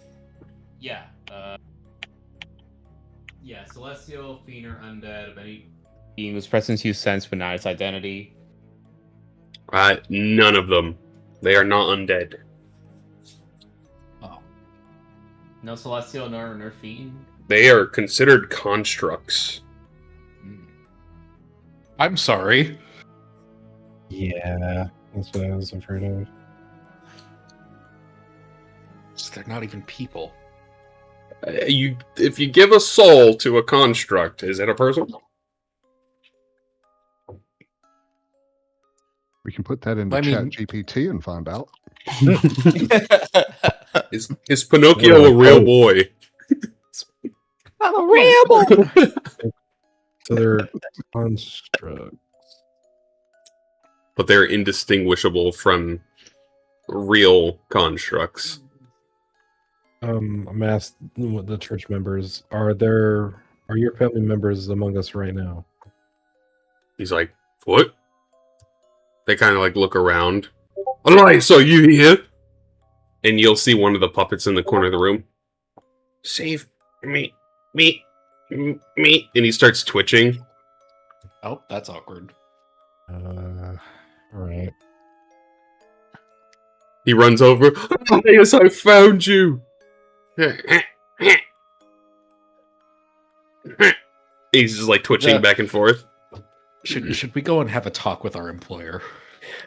yeah. Yeah, Celestial, Fiend, or Undead of any being whose presence you sense but not its identity. none of them. They are not undead. Oh. No Celestial nor Fiend? They are considered constructs. I'm sorry. Yeah, that's what I was afraid of. They're not even people. If you give a soul to a construct, is it a person? We can put that into Chat GPT and find out. Is Pinocchio a real boy? I'm a real boy! So they're constructs. But they're indistinguishable real constructs. I'm asked the church members, are your family members among us right now? He's like, what? They kind of like look around. Elias, are you here? And you'll see one of the puppets in the corner of the room. Save me. And he starts twitching. Oh, that's awkward. All right. He runs over. Elias, I found you. He's just like twitching Yeah. back and forth. Should we go and have a talk with our employer?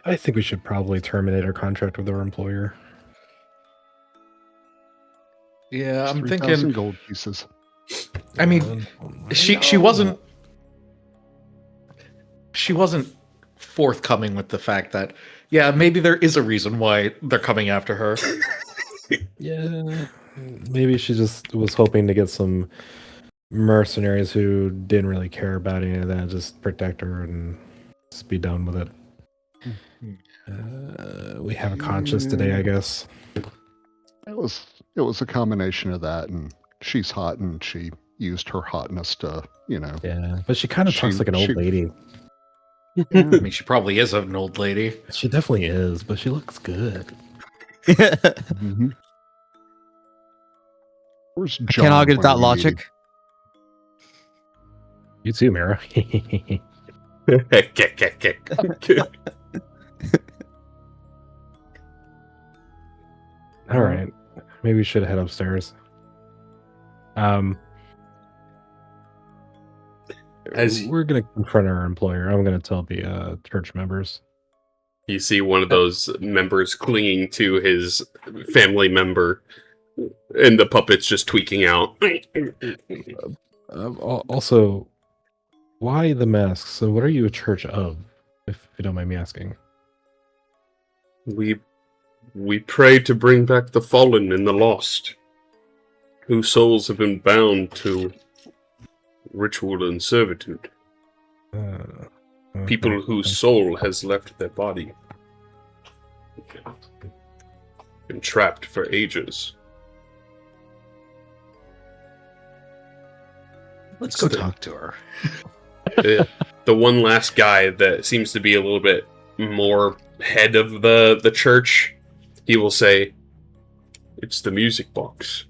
I think we should probably terminate our contract with our employer. Yeah, I'm 3,000 thinking. gold pieces. I mean, she wasn't forthcoming with the fact that maybe there is a reason why they're coming after her. Yeah, maybe she just was hoping to get some mercenaries who didn't really care about any of that, just protect her and just be done with it. We have a conscience today, I guess. It was a combination of that, and she's hot, and she used her hotness to, Yeah, but she kind of talks like an old lady. I mean, she probably is an old lady. She definitely is, but she looks good. Mhm. Where's John? Can I get when that we need him? logic? You too, Mira. All right, maybe we should head upstairs. We're gonna confront our employer. I'm gonna tell the church members. You see one of those members clinging to his family member, and the puppet's just tweaking out. Also, why the masks? So, what are you a church of, if you don't mind me asking? We pray to bring back the fallen and the lost, whose souls have been bound to ritual and servitude. People whose soul has left their body, been trapped for ages. Let's go talk to her. The one last guy that seems to be a little bit more head of the church, he will say, "It's the music box."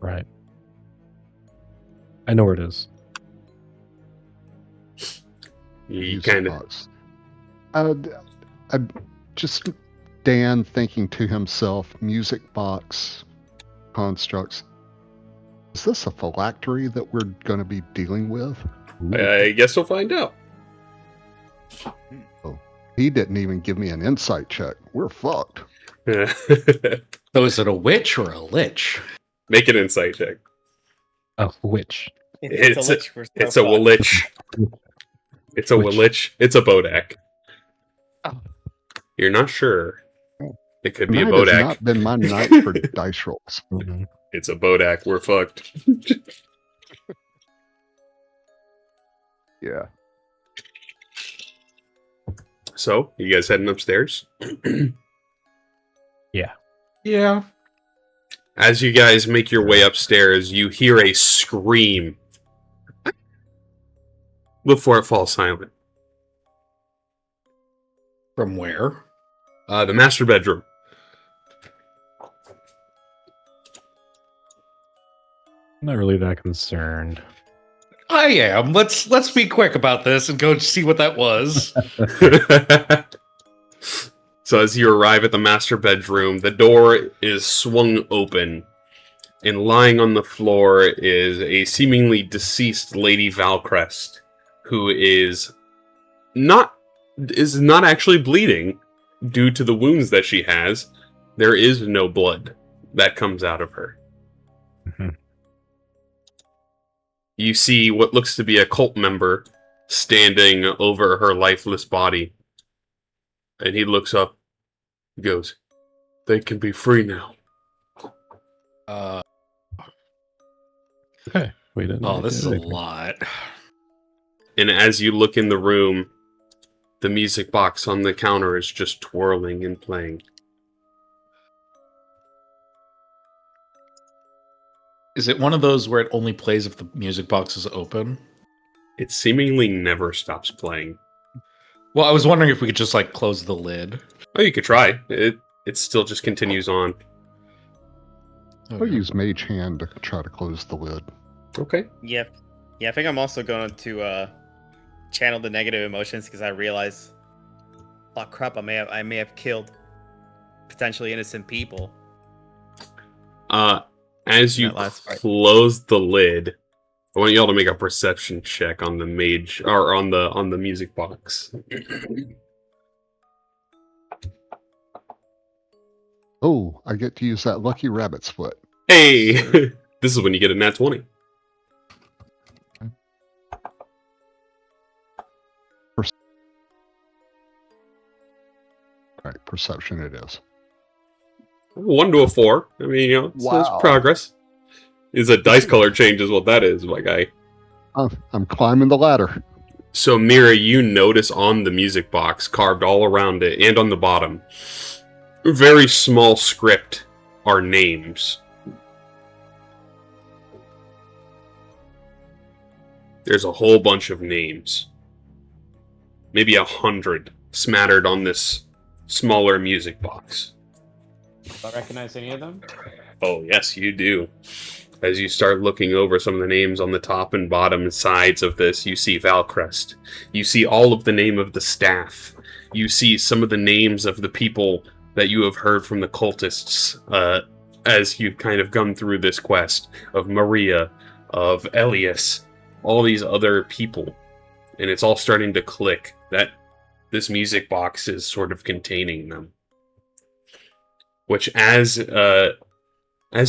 Right. I know where it is. He Music kind of box. Just Dan thinking to himself, music box constructs. Is this a phylactery that we're going to be dealing with? I guess we'll find out. Oh, he didn't even give me an insight check. We're fucked. So is it a witch or a lich? Make an insight check. Oh, which? It's a lich, we're so It's a fucked. Walich. It's a Which? Walich. It's a Bodak. Oh. You're not sure. It could be a Tonight has Bodak. not been my night for dice rolls. Mhm. It's a Bodak. We're fucked. Yeah. So, you guys heading upstairs? Yeah. As you guys make your way upstairs, you hear a scream before it falls silent. From where? The master bedroom. I'm not really that concerned. I am. Let's be quick about this and go see what that was. So as you arrive at the master bedroom, the door is swung open, and lying on the floor is a seemingly deceased Lady Valcrest, who is not actually bleeding due to the wounds that she has. There is no blood that comes out of her. Mhm. You see what looks to be a cult member standing over her lifeless body. And he looks up, goes, "They can be free now." Okay. We didn't. Oh, this is a lot. And as you look in the room, the music box on the counter is just twirling and playing. Is it one of those where it only plays if the music box is open? It seemingly never stops playing. Well, I was wondering if we could just like close the lid. Oh, you could try. It still just continues on. I'll use Mage Hand to try to close the lid. Okay. Yep. Yeah, I think I'm also going to channel the negative emotions because I realize, oh crap, I may have killed potentially innocent people. As you That last part. close the lid, I want y'all to make a perception check on the mage or on the music box. Oh, I get to use that lucky rabbit's foot. Hey, this is when you get a nat 20. All right, perception it is. 1 to a 4. I mean, you know, it's Wow. progress. Is a dice color change is what that is, my guy. I'm climbing the ladder. So, Mira, you notice on the music box, carved all around it and on the bottom, very small script are names. There's a whole bunch of names. Maybe 100 smattered on this smaller music box. Do I recognize any of them? Oh, yes, you do. As you start looking over some of the names on the top and bottom sides of this, you see Valcrest. You see all of the name of the staff. You see some of the names of the people that you have heard from the cultists as you've kind of gone through this quest, of Maria, of Elias, all these other people. And it's all starting to click that this music box is sort of containing them. Which, as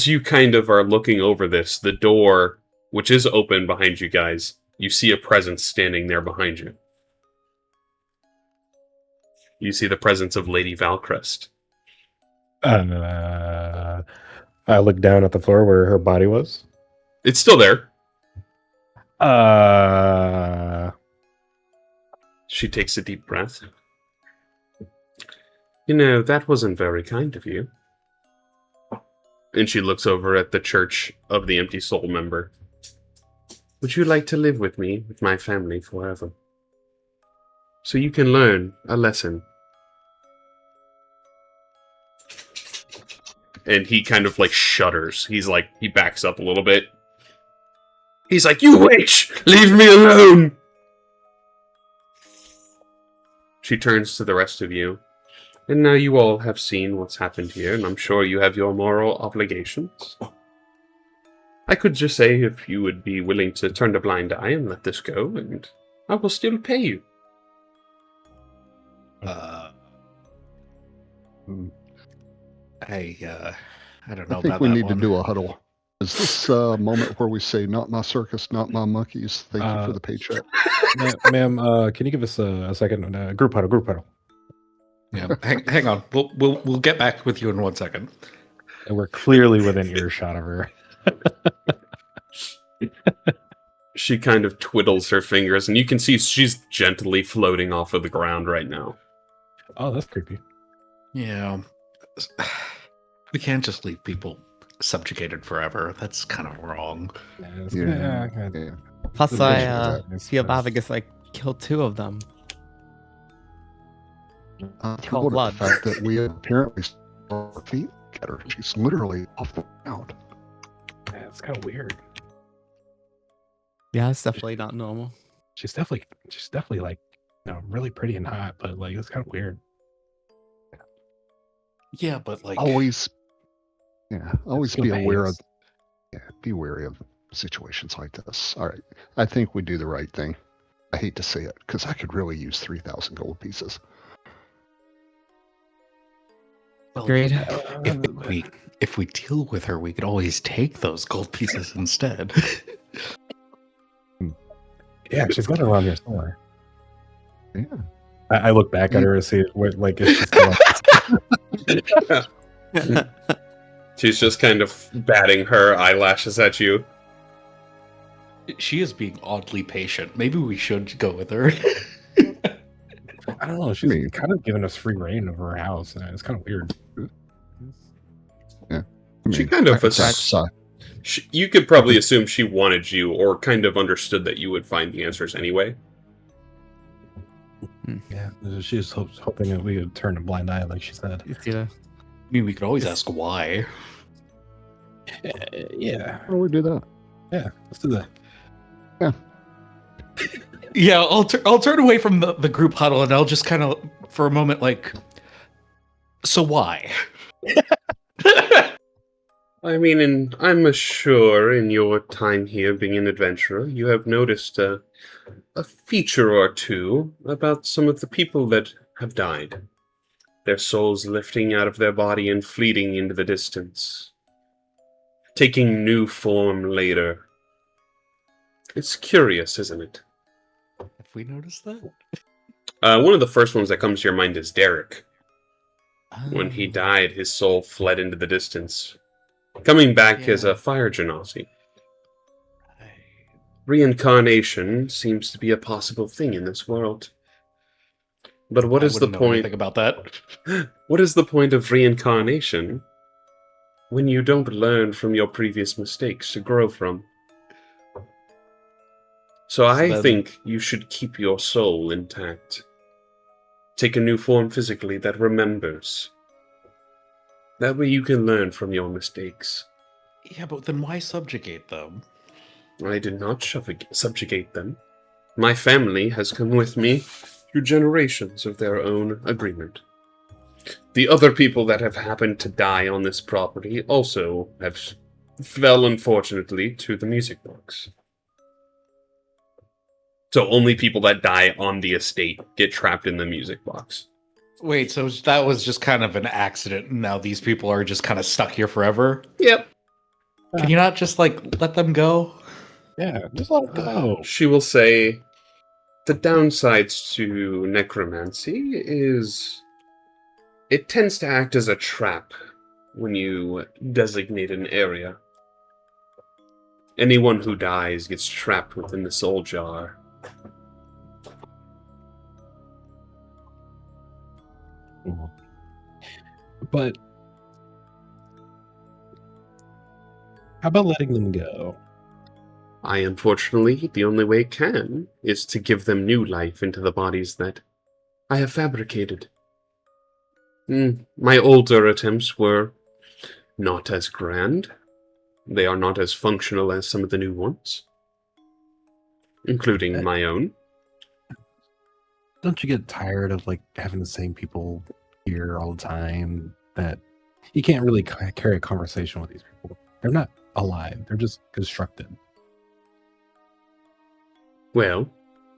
you kind of are looking over this, the door, which is open behind you guys, you see a presence standing there behind you. You see the presence of Lady Valcrest. I look down at the floor where her body was. It's still there. She takes a deep breath. You know, that wasn't very kind of you. And she looks over at the Church of the Empty Soul member. Would you like to live with me, with my family, forever? So you can learn a lesson. And he kind of, like, shudders. He backs up a little bit. He's like, you witch! Leave me alone! She turns to the rest of you. And now you all have seen what's happened here, and I'm sure you have your moral obligations. I could just say if you would be willing to turn a blind eye and let this go, and I will still pay you. I don't know I think about we that need one. to do a huddle. Is this a moment where we say, not my circus, not my monkeys? Thank you for the paycheck. Ma'am, can you give us a second? Group huddle. Yeah, hang on. We'll get back with you in 1 second. And we're clearly within earshot of her. She kind of twiddles her fingers, and you can see she's gently floating off of the ground right now. Oh, that's creepy. Yeah. We can't just leave people subjugated forever. That's kind of wrong. Yeah. Plus, The I vision, feel bad because I killed 2 of them. Cold blood. The fact that we apparently saw her feet get her. She's literally off the ground. Yeah, it's kind of weird. Yeah, it's definitely not normal. She's definitely like, really pretty and hot, but like it's kind of weird. Yeah, but like Always be aware of. Spontaneous. Yeah, be wary of situations like this. All right, I think we do the right thing. I hate to say it because I could really use 3,000 gold pieces. well, Agreed. if we deal with her, we could always take those gold pieces instead. Yeah, she's got it around here somewhere. Yeah. I look back at her to see what, like, if she's still She's just kind of batting her eyelashes at you. She is being oddly patient. Maybe we should go with her. I don't know. She's kind of giving us free reign over her house. And it's kind of weird. Yeah. She kind of that's you could probably assume she wanted you, or kind of understood that you would find the answers anyway. Yeah, she was hoping that we would turn a blind eye, like she said. I mean, we could always ask why. Yeah. Why don't we do that? Yeah, let's do that. Yeah. Yeah, I'll turn away from the group huddle and I'll just kind of, for a moment, like, so why? I mean, I'm sure in your time here being an adventurer, you have noticed a feature or two about some of the people that have died. Their souls lifting out of their body and fleeting into the distance, taking new form later. It's curious, isn't it? Have we noticed that? One of the first ones that comes to your mind is Derek. When he Oh, died, his soul fled into the distance, coming back as Yeah. a fire genasi. right. Reincarnation seems to be a possible thing in this world. But what I is the wouldn't know point? anything about that. What is the point of reincarnation when you don't learn from your previous mistakes to grow from? So I then- think you should keep your soul intact. Take a new form physically that remembers. That way you can learn from your mistakes. Yeah, but then why subjugate them? I did not subjugate them. My family has come with me through generations of their own agreement. The other people that have happened to die on this property also have fell, unfortunately, to the music box. So only people that die on the estate get trapped in the music box. Wait, so that was just kind of an accident, and now these people are just kind of stuck here forever? Yep. Can you not just, like, let them go? Yeah, just let it go. She will say, the downsides to necromancy is it tends to act as a trap when you designate an area. Anyone who dies gets trapped within the soul jar. But how about letting them go? Unfortunately, the only way it can is to give them new life into the bodies that I have fabricated. My older attempts were not as grand. They are not as functional as some of the new ones, including my own. Don't you get tired of like having the same people here all the time? That you can't really carry a conversation with these people. They're not alive. They're just constructed. Well,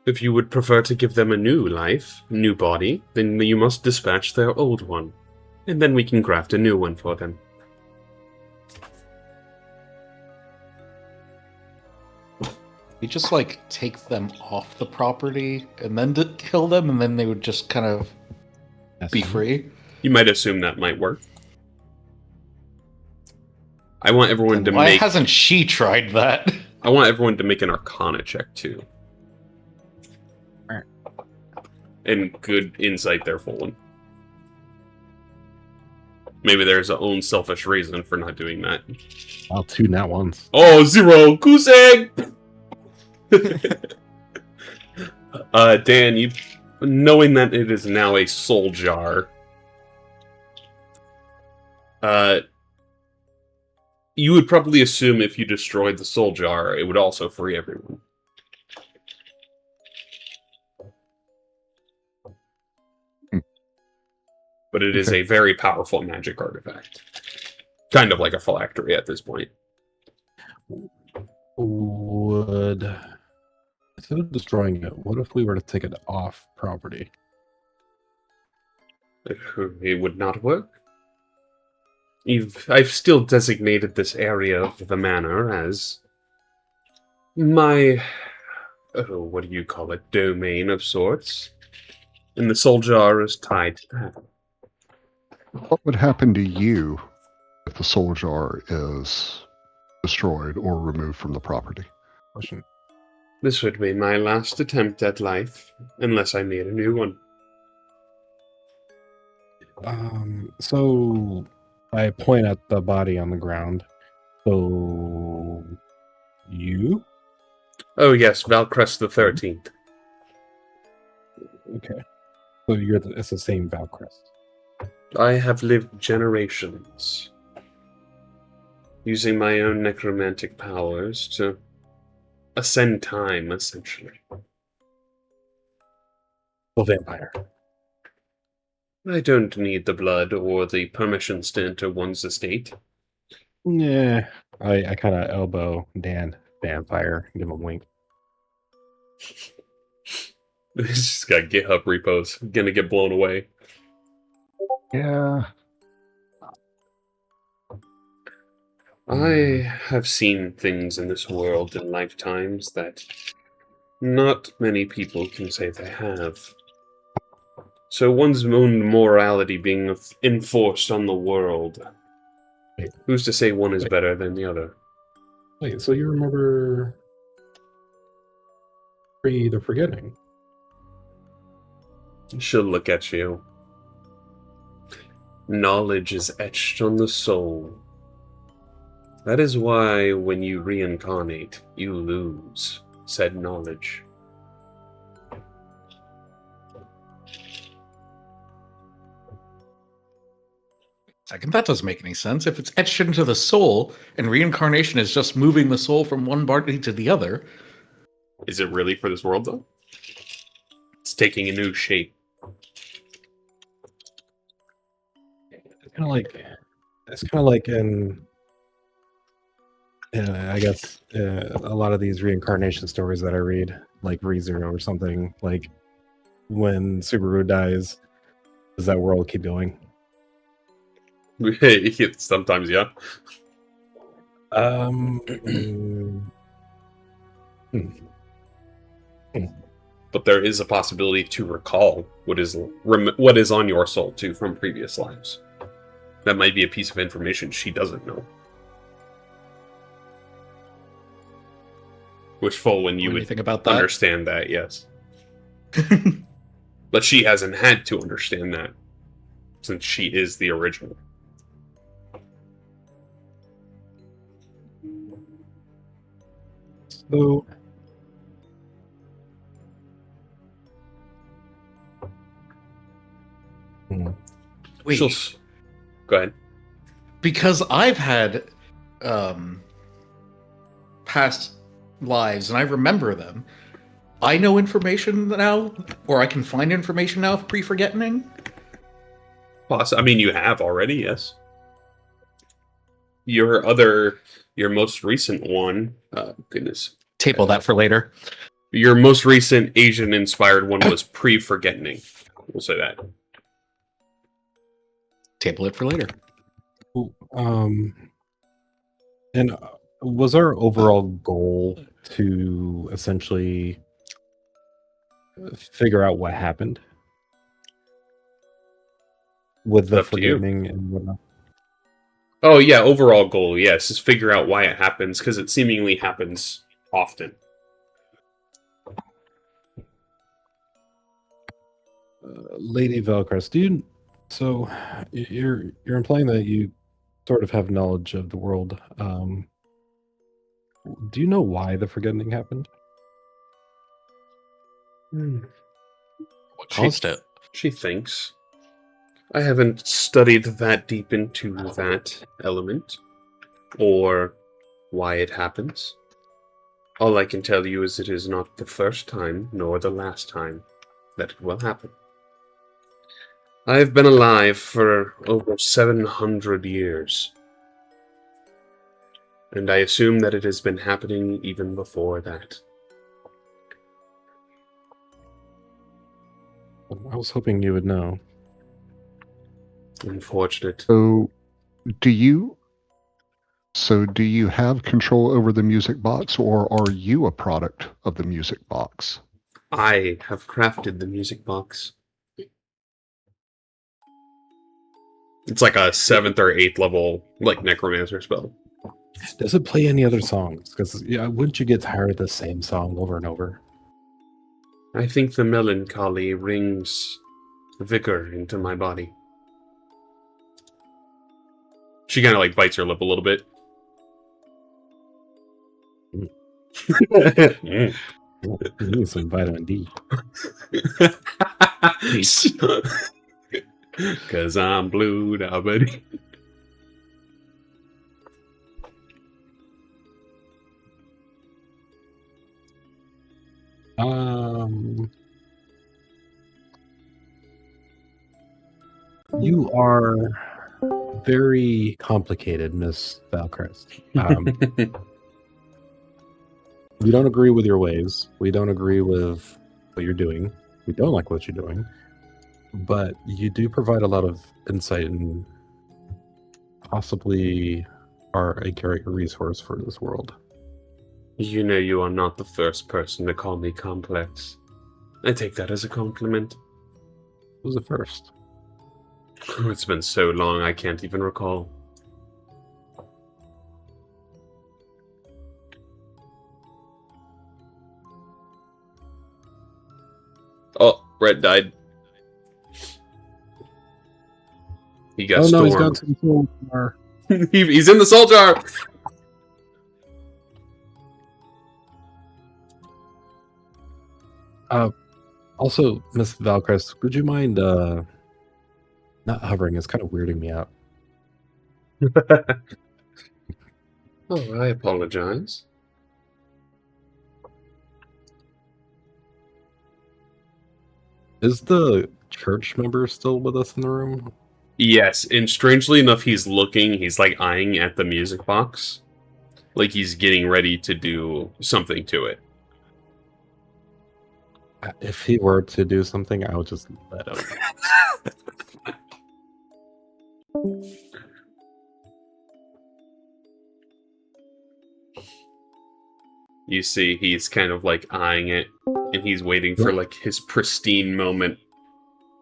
if you would prefer to give them a new life, new body, then you must dispatch their old one, and then we can craft a new one for them. We just, like, take them off the property and then kill them, and then they would just kind of That's be fine. free? You might assume that might work. I want everyone to Then why make. hasn't she tried that? I want everyone to make an Arcana check too. Alright. And good insight there, Fulton. Maybe there's a own selfish reason for not doing that. I'll tune that once. Oh, 0! Goose egg! Dan, knowing that it is now a soul jar, you would probably assume if you destroyed the soul jar, it would also free everyone. But it is Okay. a very powerful magic artifact. Kind of like a phylactery at this point. Would instead of destroying it, what if we were to take it off property? It would not work. I've still designated this area of the manor as my, what do you call it, domain of sorts. And the soul jar is tied to that. What would happen to you if the soul jar is destroyed or removed from the property? Question. This would be my last attempt at life, unless I made a new one. So I point at the body on the ground. So you? Oh yes, Valcrest the 13th. Okay. So it's the same Valcrest. I have lived generations, using my own necromantic powers to ascend time, essentially. The vampire. I don't need the blood or the permissions to enter one's estate. Yeah. I kind of elbow Dan Vampire, give him a wink. This just got GitHub repos. Gonna get blown away. Yeah. I have seen things in this world in lifetimes that not many people can say they have. So one's own morality being enforced on the world. Wait. Who's to say one is Wait. better than the other? Wait, so you remember the Forgetting? She'll look at you. Knowledge is etched on the soul. That is why when you reincarnate, you lose said knowledge. Second, that doesn't make any sense. If it's etched into the soul, and reincarnation is just moving the soul from one body to the other. Is it really for this world, though? It's taking a new shape. It's kind of like in, I guess, a lot of these reincarnation stories that I read, like ReZero or something. Like when Subaru dies, does that world keep going? Sometimes, yeah. But there is a possibility to recall what is on your soul too from previous lives. That might be a piece of information she doesn't know. Wishful when you would think about that? understand that, yes. But she hasn't had to understand that since she is the original. So, Wait, Go ahead. because I've had past lives and I remember them, I know information now, or I can find information now of pre-forgetting. I mean, you have already, yes. Your most recent one, goodness. Table that for later. Your most recent Asian-inspired one was pre-forgetting. We'll say that. Table it for later. And was our overall goal to essentially figure out what happened with the Up to you. forgetting and whatnot? Oh yeah, overall goal, yes, is figure out why it happens, because it seemingly happens often. Lady Valcrest, so you're implying that you sort of have knowledge of the world. Do you know why the forgetting happened? What caused it? She thinks. I haven't studied that deep into that element, or why it happens. All I can tell you is it is not the first time, nor the last time, that it will happen. I have been alive for over 700 years, and I assume that it has been happening even before that. I was hoping you would know. Unfortunate. So do you have control over the music box, or are you a product of the music box? I have crafted the music box. It's like a 7th or 8th level, like, necromancer spell. Does it play any other songs? Because wouldn't you get tired of the same song over and over? I think the melancholy brings vigor into my body. She kind of like bites her lip a little bit. You need some vitamin D. Cause I'm blue now, buddy. You are very complicated, Miss Valcrest. We don't agree with your ways. We don't agree with what you're doing. We don't like what you're doing. But you do provide a lot of insight and possibly are a great resource for this world. You know you are not the first person to call me complex. I take that as a compliment. Who's the first? It's been so long I can't even recall. Oh, Red died. He got stormed. He's gone to the soul jar. He's in the soul jar! Also, Miss Valcrest, would you mind not hovering? It's kind of weirding me out. Oh, I apologize. Is the church member still with us in the room? Yes, and strangely enough, he's like eyeing at the music box. Like he's getting ready to do something to it. If he were to do something, I would just let him. You see, he's kind of like eyeing it, and he's waiting for like his pristine moment.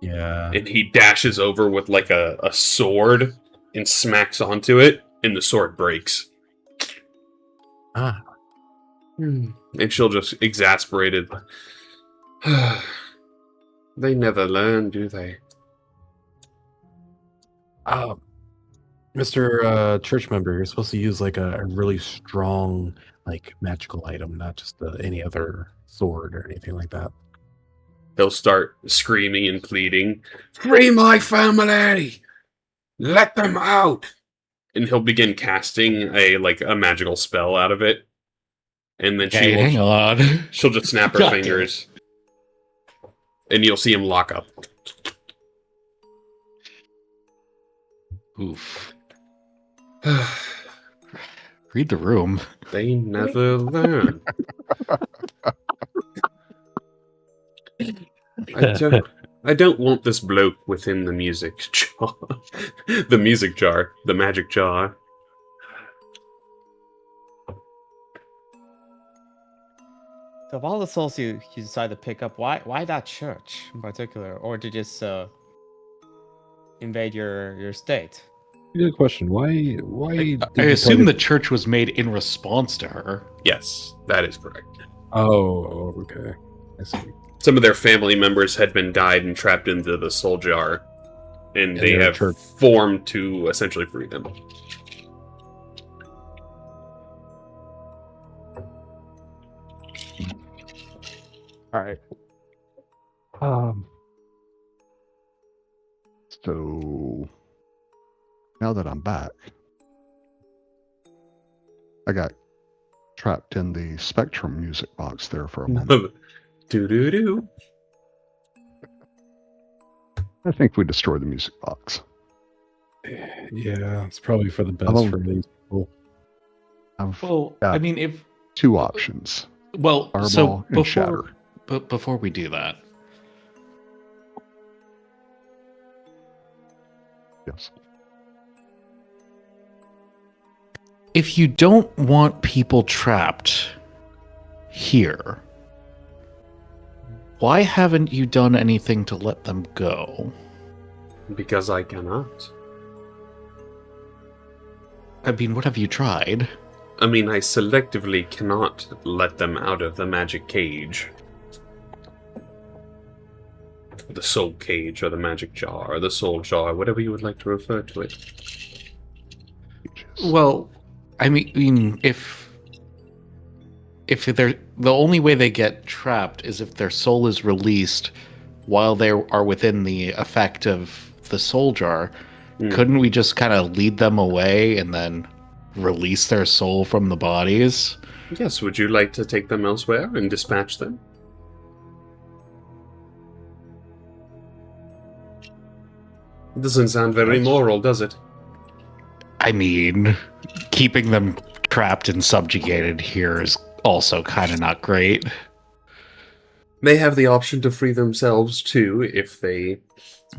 Yeah. And he dashes over with like a sword and smacks onto it, and the sword breaks. Ah. And she'll just exasperated. They never learn, do they? Mr. Church member, you're supposed to use like a really strong, like magical item, not just any other sword or anything like that. He'll start screaming and pleading, "Free my family! Let them out!" And he'll begin casting a magical spell out of it. And then Hang on. she'll just snap her God fingers. And you'll see him lock up. Oof. Read the room. They never learn. I don't want this bloke within the music jar. The music jar. The magic jar. So of all the souls you decide to pick up, why that church in particular, or to just invade your state? Good question. Why? I assume the church was made in response to her. Yes, that is correct. Oh, okay. I see. Some of their family members had been died and trapped into the soul jar, and they have formed to essentially free them. All right. So now that I'm back, I got trapped in the Spectrum music box there for a moment. Do. I think we destroyed the music box. Yeah, it's probably for the best for these people. Well, I mean, if two options. Well, Fireball so and shatter. before we do that, Yes. if you don't want people trapped here, why haven't you done anything to let them go? Because I cannot. I mean, what have you tried? I mean, I selectively cannot let them out of the magic cage. The soul cage, or the magic jar, or the soul jar, whatever you would like to refer to it. Well, I mean, if they're the only way they get trapped is if their soul is released while they are within the effect of the soul jar, couldn't we just kind of lead them away and then release their soul from the bodies? Yes, would you like to take them elsewhere and dispatch them? It doesn't sound very moral, does it? I mean, keeping them trapped and subjugated here is also kind of not great. They have the option to free themselves too if they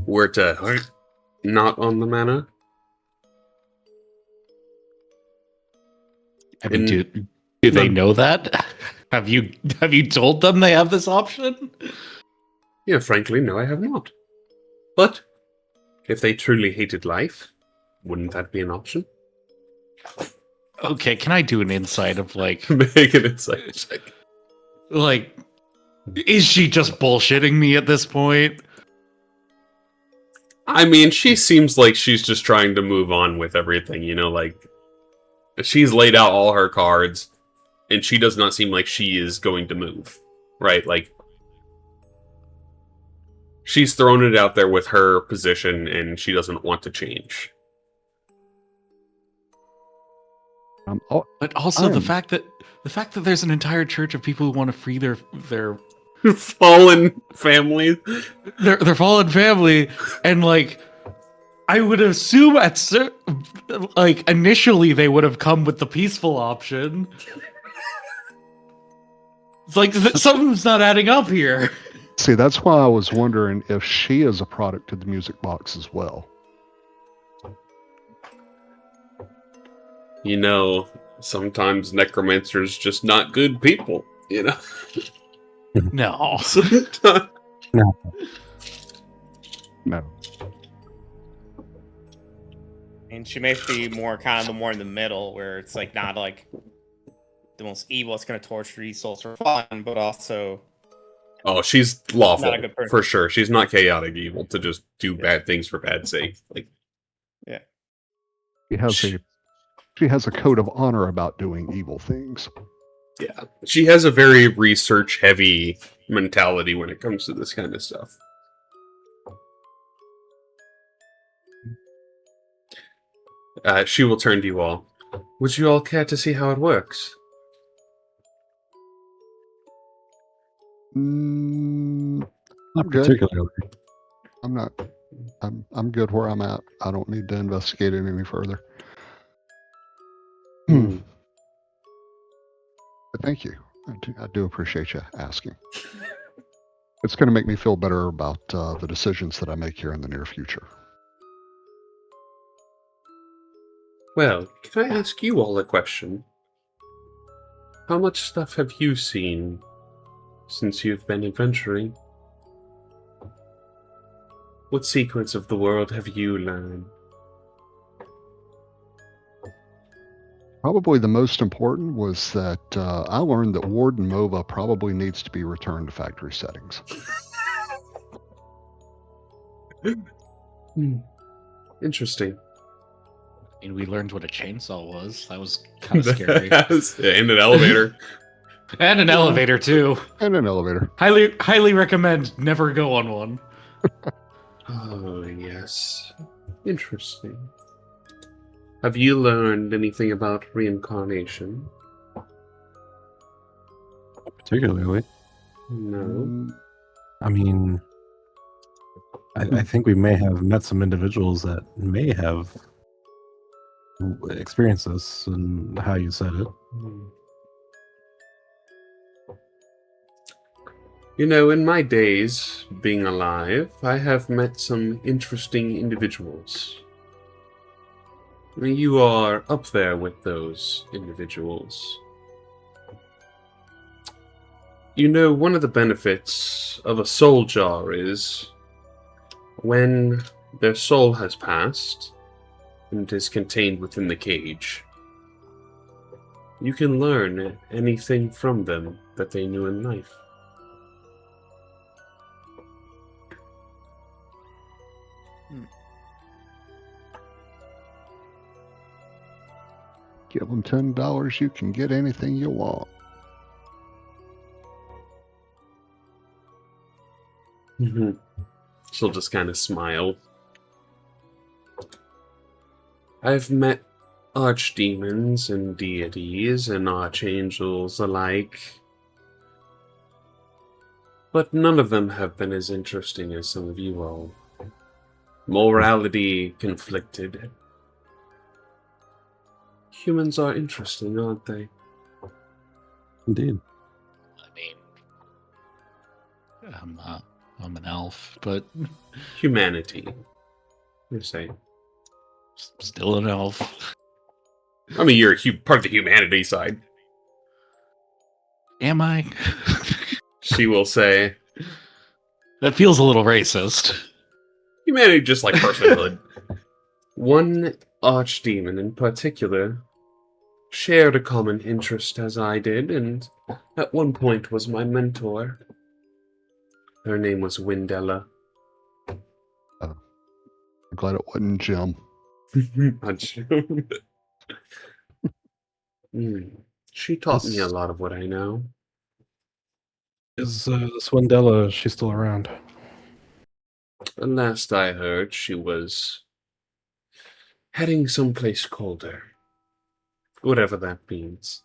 were to not on the mana. I mean, do they know that? Have you told them they have this option? Yeah, frankly, no, I have not. But if they truly hated life, wouldn't that be an option? Okay, can I do an insight of like Make an insight check. like is she just bullshitting me at this point? I mean, she seems like she's just trying to move on with everything, you know, like she's laid out all her cards and she does not seem like she is going to move, right? Like she's thrown it out there with her position and she doesn't want to change. But also the fact that there's an entire church of people who want to free their fallen family, their fallen family, and like I would assume like initially they would have come with the peaceful option. It's like something's not adding up here. See, that's why I was wondering if she is a product of the music box as well. You know, sometimes necromancers just not good people, you know? No. No. And she may be more more in the middle, where it's like not like the most evil. It's going to torture these souls for fun, but also. Oh, she's lawful Not a good person. for sure. She's not chaotic evil to just do bad things for bad sake. Like, yeah, She has a code of honor about doing evil things. yeah, she has a very research-heavy mentality when it comes to this kind of stuff. She will turn to you all. Would you all care to see how it works? I'm Not good. particularly. I'm not. I'm good where I'm at. I don't need to investigate it any further. But thank you. I do appreciate you asking. It's going to make me feel better about the decisions that I make here in the near future. Well, can I ask you all a question? How much stuff have you seen since you've been adventuring? What secrets of the world have you learned? Probably the most important was that I learned that Warden Mova probably needs to be returned to factory settings. Interesting. And we learned what a chainsaw was. That was kind of scary. In an elevator. And an elevator too. And an elevator. Highly recommend never go on one. Oh, yes. Interesting. Have you learned anything about reincarnation? Particularly. No. I mean, I think we may have met some individuals that may have experienced this and how you said it. You know, in my days being alive, I have met some interesting individuals. I mean, you are up there with those individuals. You know, one of the benefits of a soul jar is when their soul has passed and is contained within the cage, you can learn anything from them that they knew in life. Give them $10, you can get anything you want. She'll just kind of smile. I've met archdemons and deities and archangels alike, but none of them have been as interesting as some of you all. Morality conflicted. Humans are interesting, aren't they? Indeed. I mean, I'm an elf, but Humanity, you say. still an elf. I mean, you're part of the humanity side. Am I? She will say, That feels a little racist. humanity just like personhood. One archdemon in particular shared a common interest as I did, and at one point was my mentor. Her name was Windella. I'm glad it wasn't Jim. She taught me a lot of what I know. Is this Wendella, she's still around? And last I heard, she was heading someplace colder. Whatever that means.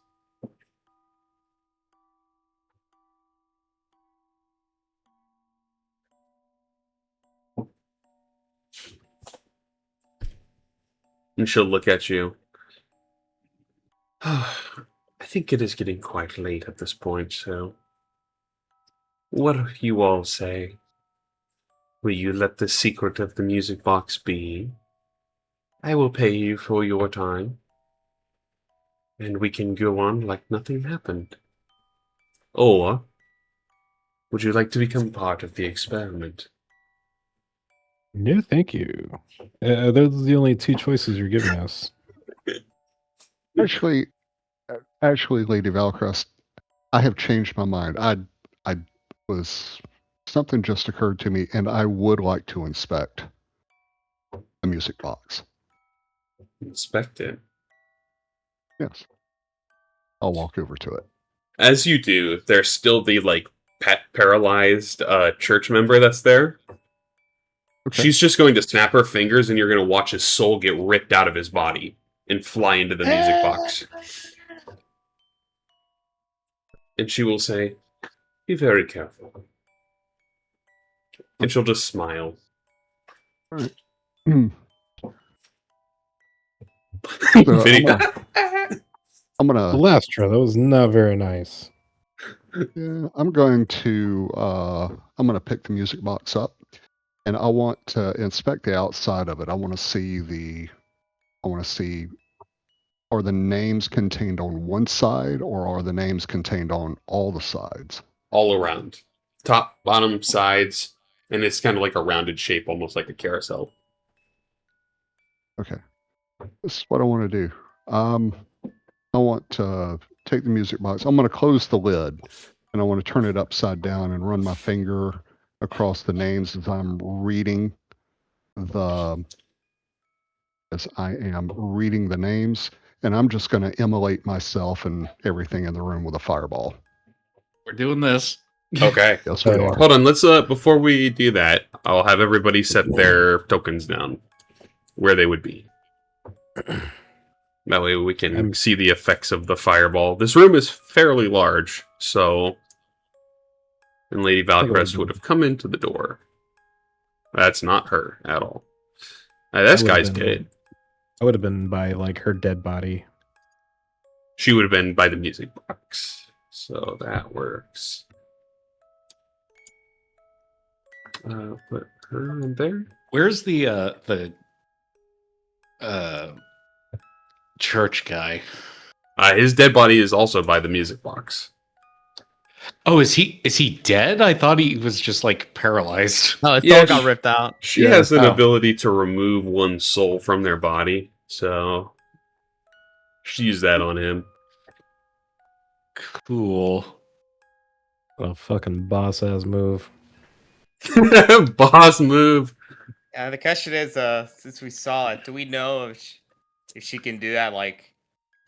And she'll look at you. I think it is getting quite late at this point, so what do you all say? Will you let the secret of the music box be? I will pay you for your time, and we can go on like nothing happened. Or would you like to become part of the experiment? No, thank you. Those are the only two choices you're giving us. Actually, Lady Valcrest, I have changed my mind. I was something just occurred to me, and I would like to inspect the music box. Inspect it. Yes, I'll walk over to it. As you do, there's still the paralyzed church member that's there. Okay. She's just going to snap her fingers, and you're going to watch his soul get ripped out of his body and fly into the music box. And she will say, "Be very careful." And she'll just smile. All right. So I'm gonna. Lastra, that was not very nice. Yeah, I'm going to pick the music box up, and I want to inspect the outside of it. I want to see are the names contained on one side, or are the names contained on all the sides? All around. Top, bottom, sides, and it's kind of like a rounded shape, almost like a carousel. Okay. This is what I want to do. I want to take the music box. I'm going to close the lid, and I want to turn it upside down and run my finger across the names as I'm reading the names, and I'm just going to immolate myself and everything in the room with a fireball. We're doing this. Okay. Yes, we are. Hold on, let's before we do that, I'll have everybody set their tokens down where they would be. That way we can see the effects of the fireball. This room is fairly large, so and Lady Valcrest would have come into the door. That's not her at all. This guy's dead. I would have been by like her dead body. She would have been by the music box. So that works. Put her in there. Where's the church guy? His dead body is also by the music box. Oh, is he dead? I thought he was just like paralyzed. Oh, his soul got ripped out. She has an ability to remove one's soul from their body, so she used that on him. Cool. What a fucking boss ass move. Boss move. The question is, since we saw it, do we know if she can do that like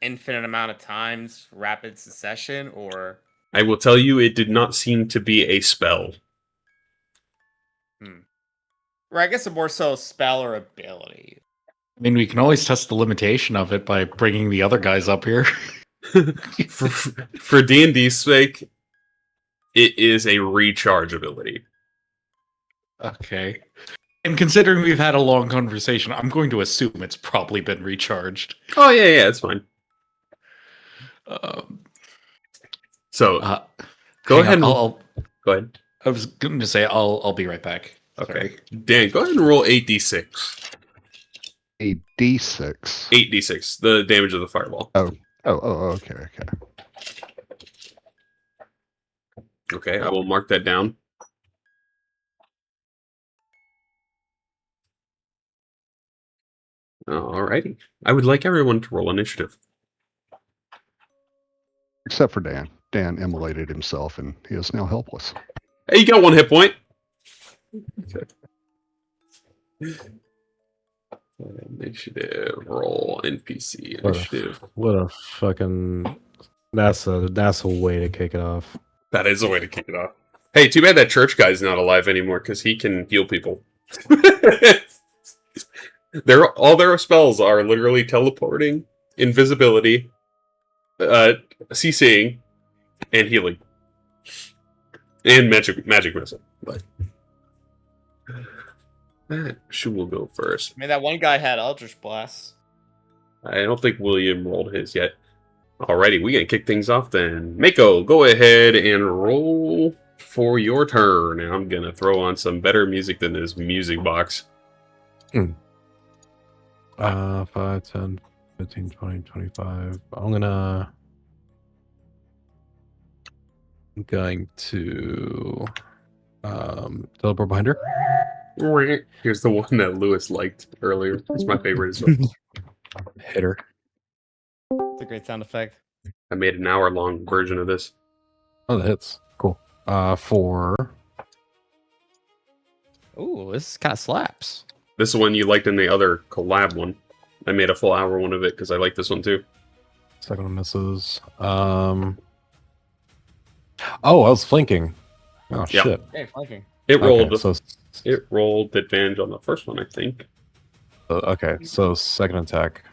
infinite amount of times, rapid succession, or? I will tell you, it did not seem to be a spell. Or I guess a more so spell or ability. I mean, we can always test the limitation of it by bringing the other guys up here. For D&D's sake, it is a recharge ability. Okay. And considering we've had a long conversation, I'm going to assume it's probably been recharged. Oh, yeah, it's fine. So Uh, go hang ahead. on, And, I'll, go ahead. I was going to say I'll be right back. Okay. Sorry. Dan, go ahead and roll 8d6. A D6. 8d6, the damage of the fireball. Oh, okay. Okay, I will mark that down. Alrighty. I would like everyone to roll initiative. Except for Dan. Dan immolated himself, and he is now helpless. Hey, you got 1 hit point. Okay. Initiative, roll, NPC, initiative. What a fucking... That's a way to kick it off. That is a way to kick it off. Hey, too bad that church guy's not alive anymore, because he can heal people. All their spells are literally teleporting, invisibility, CCing, and healing. And magic missile. But that will go first. I mean, that one guy had Eldritch Blast. I don't think William rolled his yet. Alrighty, we gonna kick things off then. Mako, go ahead and roll for your turn. And I'm gonna throw on some better music than this music box. 5, 10, 15, 20, 25. I'm going to teleport behind her. Here's the one that Lewis liked earlier. It's my favorite as well. Hit her. It's a great sound effect. I made an hour-long version of this. Oh, that hits. Cool. 4. Ooh, this kind of slaps. This is one you liked in the other collab one. I made a full hour one of it because I like this one too. Second one misses. Oh, I was flanking. Oh, Yeah. shit. Hey, flanking. It rolled. Okay, It rolled advantage on the first one, I think. so second attack.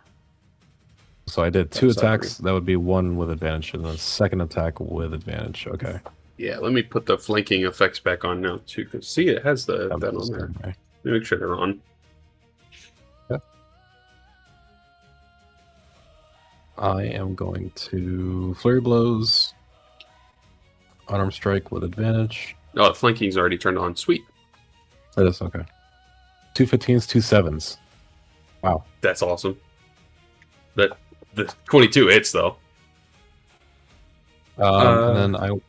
So I did 2 That's attacks. That would be 1 with advantage, and then second attack with advantage. Okay. Yeah, let me put the flanking effects back on now too. Cause see, it has that on there. Okay. Let me make sure they're on. I am going to flurry blows, unarmed strike with advantage. Oh, the flanking's already turned on. Sweet. That is okay. 2 15s, 2 7s. Wow. That's awesome. The 22 hits though. And then I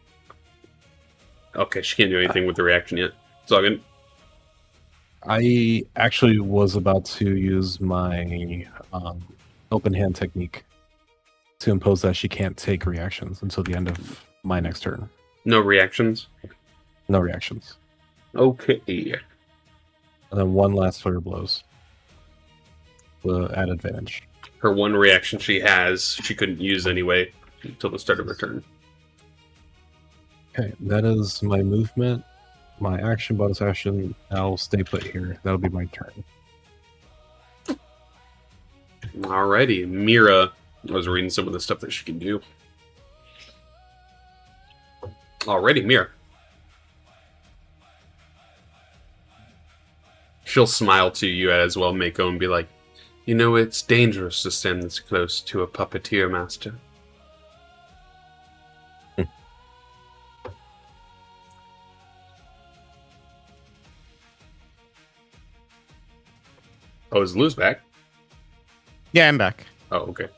Okay, she can't do anything with the reaction yet. It's all good. I actually was about to use my open hand technique to impose that she can't take reactions until the end of my next turn. No reactions. No reactions. Okay. And then 1 last flurry blows. At advantage. Her one reaction she has, she couldn't use anyway until the start of her turn. Okay, that is my movement. My action, bonus action. I'll stay put here. That'll be my turn. Alrighty, Mira. I was reading some of the stuff that she can do. Alrighty, Mira. She'll smile to you as well, Mako, and be like, you know, it's dangerous to stand this close to a puppeteer master. Oh, is Lou's back? Yeah, I'm back. Oh, okay.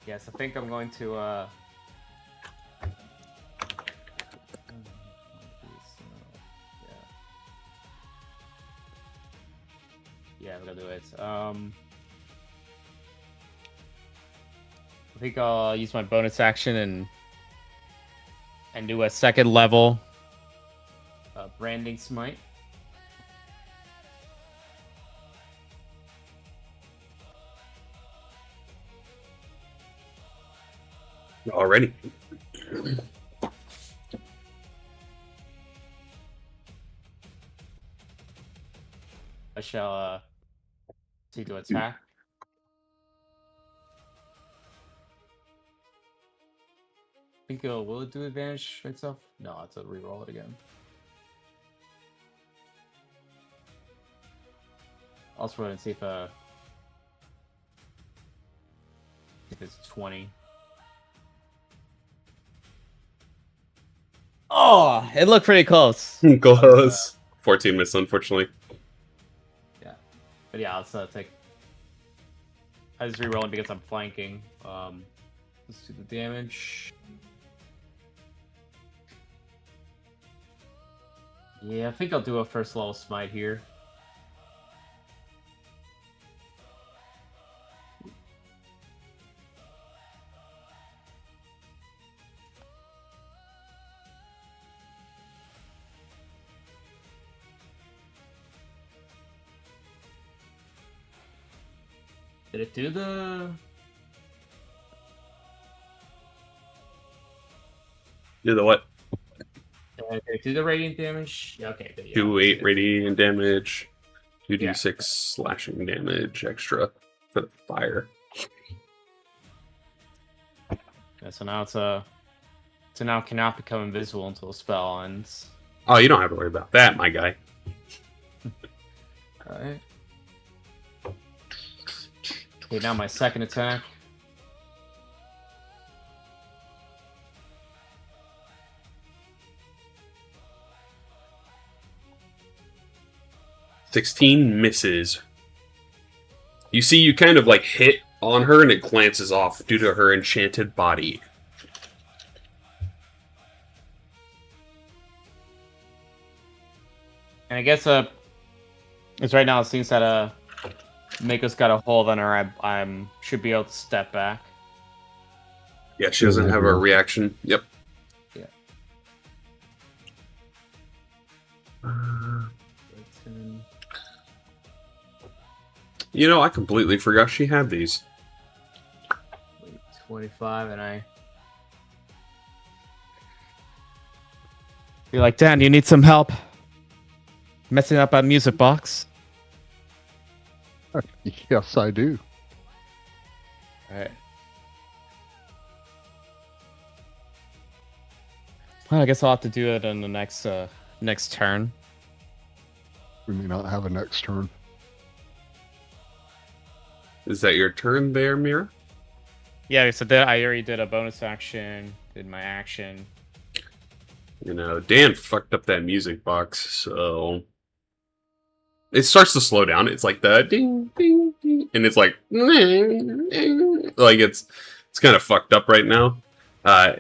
Yes, I think I'm going to. Yeah, I'm gonna do it. I think I'll use my bonus action and do a second level branding smite. Already. I shall see to attack. I think will it do advantage itself? No, I have to reroll it again. I'll throw it and see if if it's 20. Oh, it looked pretty close. Close. 14 missed, unfortunately. Yeah. But yeah, let's take... I just rerolling because I'm flanking. Let's do the damage. Yeah, I think I'll do a first level smite here. Did it do the... Do the what? Did it do the radiant damage? Yeah, okay. But yeah, 2 radiant damage, 2d6 Yeah. slashing damage extra for the fire. Yeah, so now it's so now it cannot become invisible until a spell ends. Oh, you don't have to worry about that, my guy. Alright. Okay, now my second attack. $16 misses. You see, you kind of like hit on her and it glances off due to her enchanted body. And I guess it's right now it seems that Mako's got a hold on her. I should be able to step back. Yeah, she doesn't have a reaction. Yep. Yeah. You know, I completely forgot she had these. 25, and you're like, Dan, you need some help messing up our music box? Yes, I do. Alright. Well, I guess I'll have to do it in the next turn. We may not have a next turn. Is that your turn there, Mira? Yeah, so I already did a bonus action, did my action. You know, Dan fucked up that music box, so... It starts to slow down. It's like the ding, ding, ding, and it's like... Like, it's kind of fucked up right now.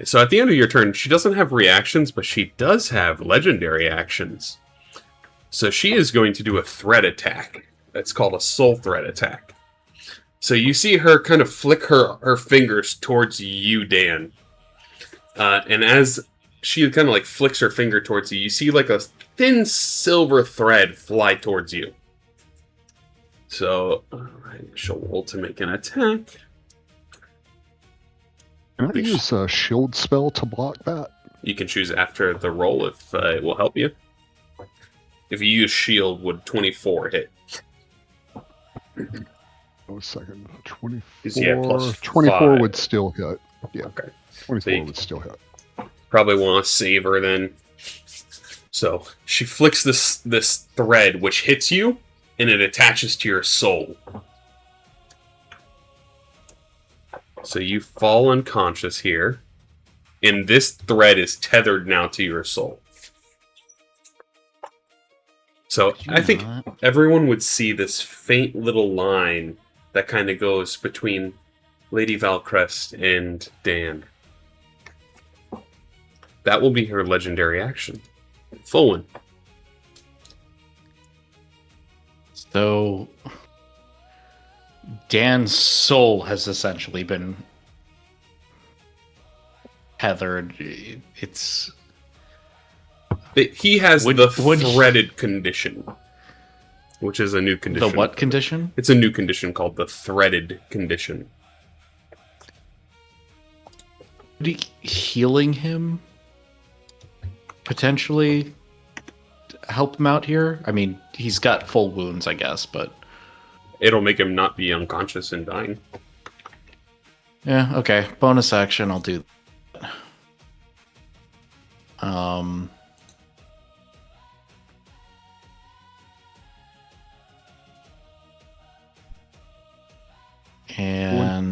So at the end of your turn, she doesn't have reactions, but she does have legendary actions. So she is going to do a threat attack. It's called a soul threat attack. So you see her kind of flick her fingers towards you, Dan. And as she kind of like flicks her finger towards you, you see like a thin silver thread fly towards you. So, alright, she'll roll to make an attack. Can I use a shield spell to block that? You can choose after the roll if it will help you. If you use shield, would 24 hit? Oh, a second. 24. Yeah, plus 24 5. would still hit. Yeah. Okay. 24 So would still hit. Probably want to save her then. So she flicks this thread, which hits you, and it attaches to your soul. So you fall unconscious here, and this thread is tethered now to your soul. So I think everyone would see this faint little line that kind of goes between Lady Valcrest and Dan. That will be her legendary action. Full one. So Dan's soul has essentially been tethered. It's He has Would- the would he- threaded condition, which is a new condition. the what condition? It's a new condition called the threaded condition. Would healing him potentially help him out here? I mean, he's got full wounds, I guess, but It'll make him not be unconscious and dying. yeah, okay. Bonus action, I'll do that.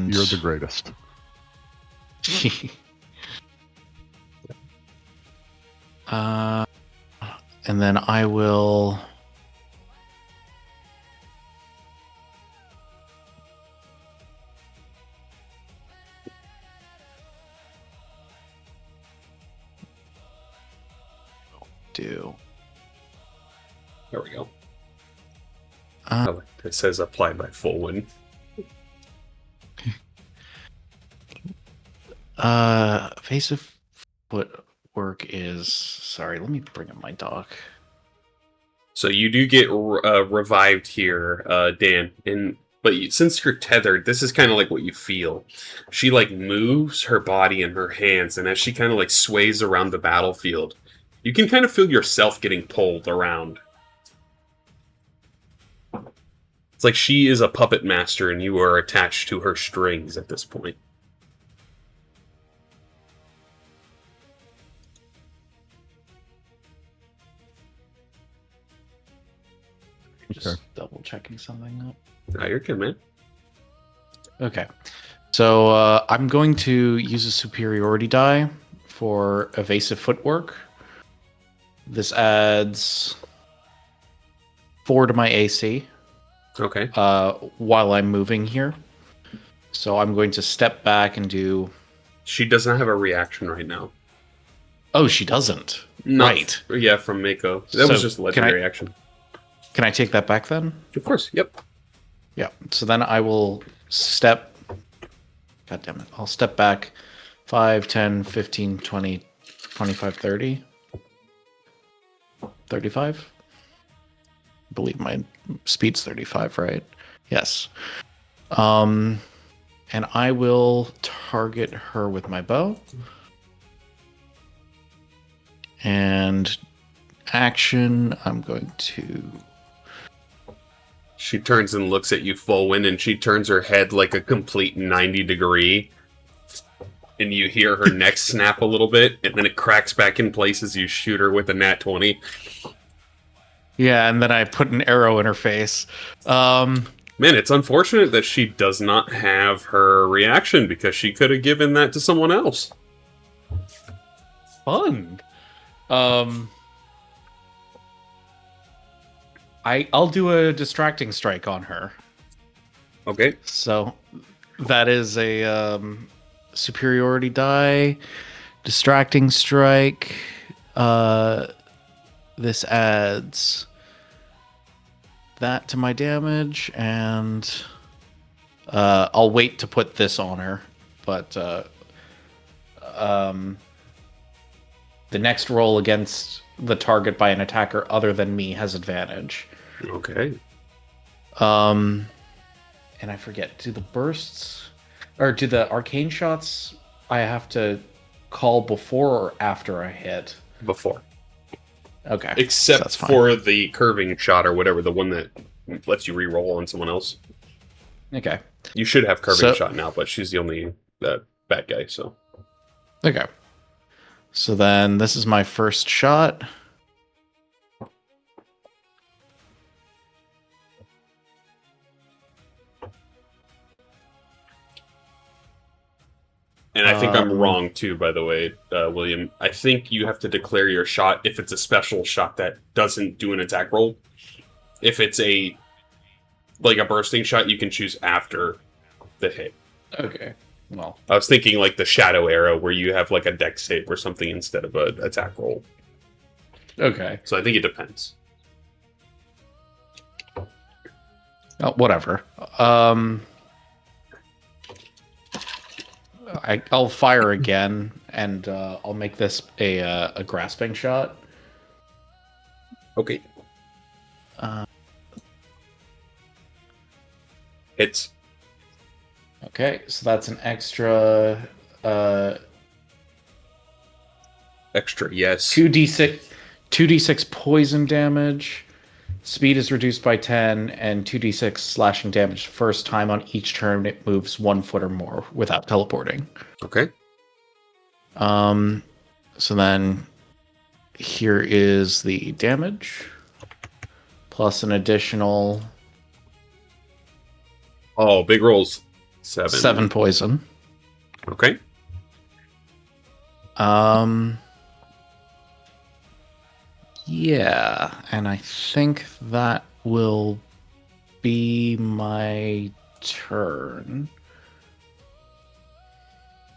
You're the greatest. And then I will. Do. There we go. Oh, it says applied by full wind. Evasive footwork is. Sorry, let me bring up my doc. So you do get revived here, Dan. But since you're tethered, this is kind of like what you feel. She like moves her body and her hands, and as she kind of like sways around the battlefield, you can kind of feel yourself getting pulled around. It's like she is a puppet master, and you are attached to her strings at this point. Just double checking something up. Oh, you're good, man. Okay. So I'm going to use a superiority die for evasive footwork. This adds 4 to my AC Okay. while I'm moving here. So I'm going to step back and do... She does not have a reaction right now. Oh, she doesn't. Right. Yeah, from Mako. That was So just a legendary action. Can I take that back then? Of course, yep. Yeah. So then I will step... God damn it. I'll step back 5, 10, 15, 20, 25, 30. 35? I believe my speed's 35, right? Yes. And I will target her with my bow. And action, I'm going to... She turns and looks at you full wind, and she turns her head like a complete 90 degree. And you hear her neck snap a little bit, and then it cracks back in place as you shoot her with a nat 20. Yeah, and then I put an arrow in her face. Man, it's unfortunate that she does not have her reaction, because she could have given that to someone else. Fun. I'll do a distracting strike on her. Okay. So that is a superiority die, distracting strike. This adds that to my damage, and I'll wait to put this on her. But the next roll against the target by an attacker other than me has advantage. Okay. And I forget, do the bursts or do the arcane shots I have to call before or after I hit? Before. Okay. Except that's fine. for the curving shot or whatever, the one that lets you re-roll on someone else. Okay. You should have curving So- shot now, but she's the only bad guy, so. Okay. So then this is my first shot. And I think I'm wrong too, by the way, William. I think you have to declare your shot if it's a special shot that doesn't do an attack roll. If it's a bursting shot, you can choose after the hit. Okay. Well, I was thinking like the shadow arrow where you have like a dex save or something instead of an attack roll. okay. So I think it depends. Oh, whatever. I'll fire again, and I'll make this a grasping shot. Okay. Hits. Okay, so that's an extra Extra, yes. 2d6 poison damage. Speed is reduced by 10, and 2d6 slashing damage first time on each turn it moves 1 foot or more without teleporting. Okay. So then here is the damage plus an additional Oh, big rolls. 7 poison. Okay. Yeah, and I think that will be my turn.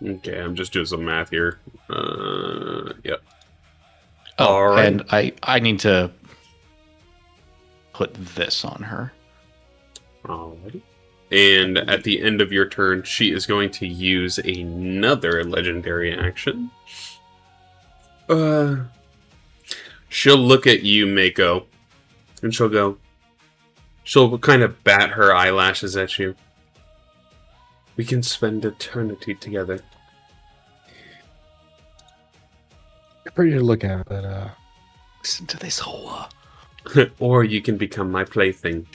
Okay, I'm just doing some math here. Yep. Oh, All right. and I need to put this on her. Alrighty. And at the end of your turn, she is going to use another legendary action. She'll look at you, Mako, and she'll kind of bat her eyelashes at you. We can spend eternity together. Pretty to look at, but Listen to this whore. Or you can become my plaything.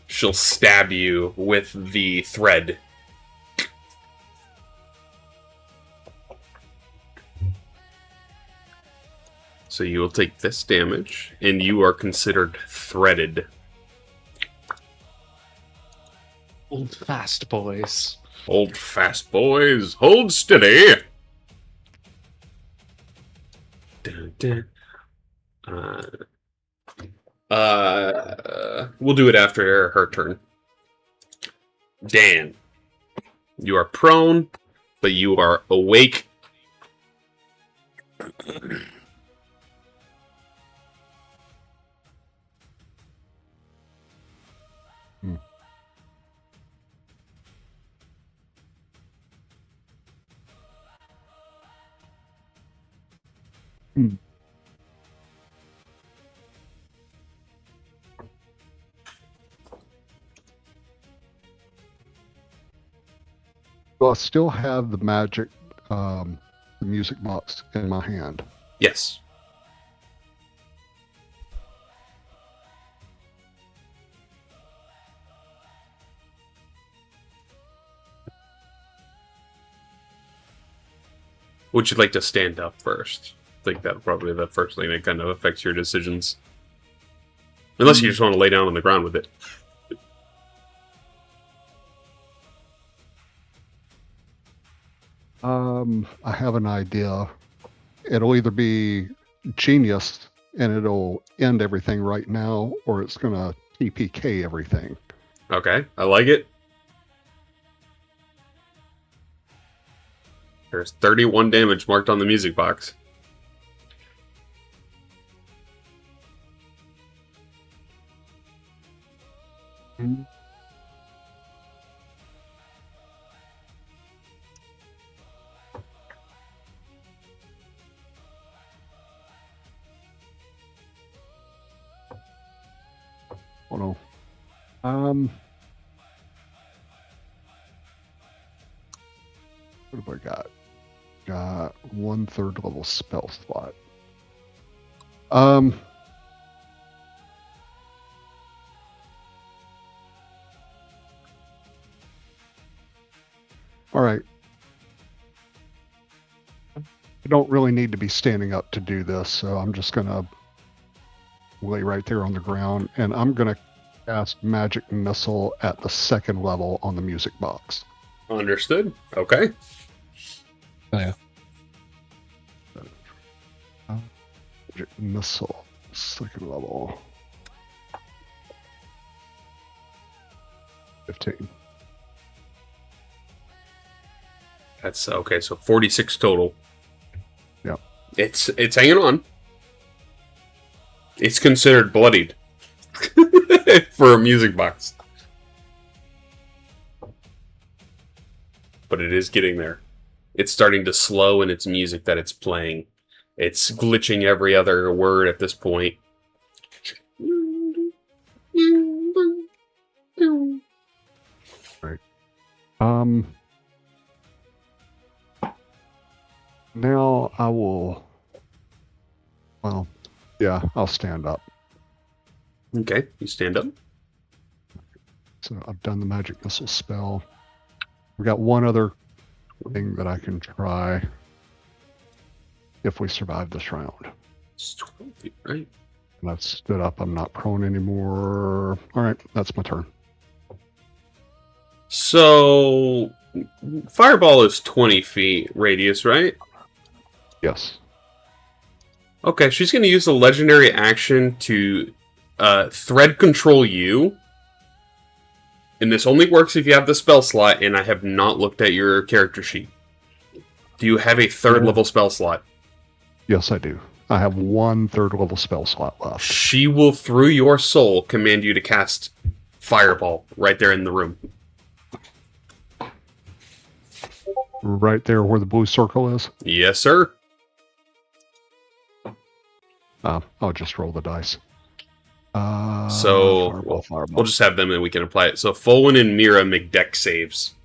She'll stab you with the thread. So you will take this damage, and you are considered threaded. Hold fast, boys. Hold fast, boys. Hold steady. Dun, dun. We'll do it after her turn. Dan, you are prone, but you are awake. Do I still have the magic, the music box in my hand? Yes. Would you like to stand up first? I think that's probably the first thing that kind of affects your decisions. Unless you just want to lay down on the ground with it. I have an idea. It'll either be genius and it'll end everything right now, or it's going to TPK everything. Okay, I like it. There's 31 damage marked on the music box. Hold on. What have I got? Got 1/3 level spell slot. All right. I don't really need to be standing up to do this, so I'm just gonna lay right there on the ground, and I'm gonna cast Magic Missile at the 2nd level on the music box. Understood. Okay. oh yeah. Magic Missile, 2nd level. 15. That's okay, so 46 total. Yep. It's hanging on. It's considered bloodied for a music box. But it is getting there. It's starting to slow in its music that it's playing. It's glitching every other word at this point. Right. Now I will. Well, yeah, I'll stand up. Okay, you stand up. So I've done the magic missile spell. We've got one other thing that I can try if we survive this round. It's 12 feet, right? And I've stood up. I'm not prone anymore. All right, that's my turn. So, fireball is 20 feet radius, right? Yes. Okay, she's going to use a legendary action to thread control you. And this only works if you have the spell slot, and I have not looked at your character sheet. Do you have a third level spell slot? Yes, I do. I have 1 third level spell slot left. She will, through your soul, command you to cast Fireball right there in the room. Right there where the blue circle is? Yes, sir. I'll just roll the dice. So, fireball. we'll just have them and we can apply it. So, Folwyn and Mira make deck saves.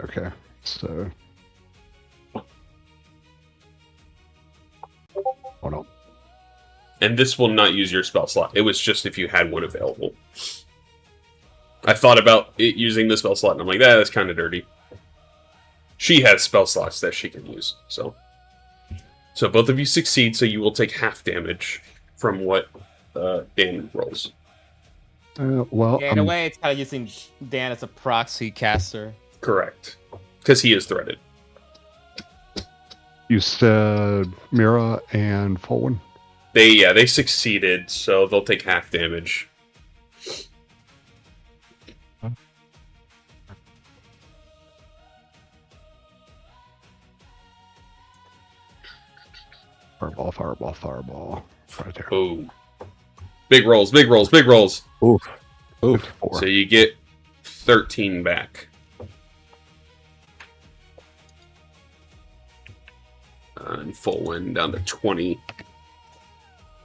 Okay, so... Oh, no. And this will not use your spell slot. It was just if you had one available. I thought about it using the spell slot, and I'm like, that's kind of dirty. She has spell slots that she can use, so... So both of you succeed, so you will take half damage from what Dan rolls. Well, Yeah, in a way, it's kind of using Dan as a proxy caster. Correct. Because he is threaded. you said Mira and Folwyn? They succeeded, so they'll take half damage. Fireball. Right there. Boom. Big rolls. Oof. Oof. 54. So you get 13 back. And Folwyn down to 20.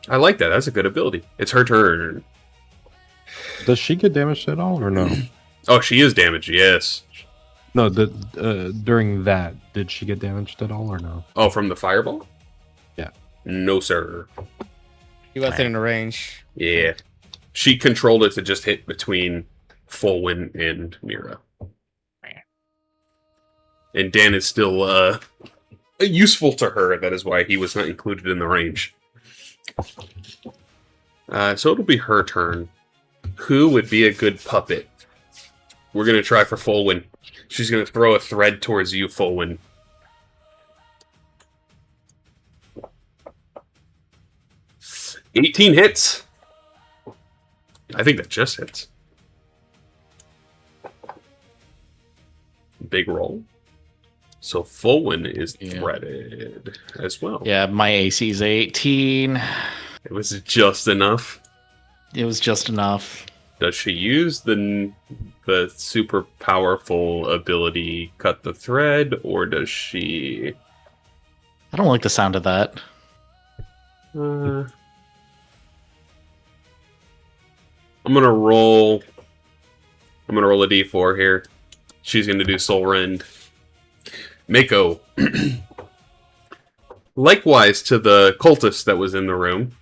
I like that. That's a good ability. It's her turn. Does she get damaged at all or no? Oh, she is damaged, yes. No, during that, did she get damaged at all or no? Oh, from the fireball? Yeah. No, sir. He wasn't in range. Yeah. She controlled it to just hit between Folwyn and Mira. And Dan is still useful to her. That is why he was not included in the range. So it'll be her turn. Who would be a good puppet? We're going to try for Folwyn. She's going to throw a thread towards you, Folwyn. $18 hits. I think that just hits. Big roll. So Folwyn is threaded as well. Yeah, my AC is 18. It was just enough. It was just enough. Does she use the super powerful ability cut the thread, or does she... I don't like the sound of that. I'm gonna roll a d4 here. She's gonna do Soul Rend. Mako. Likewise to the cultist that was in the room,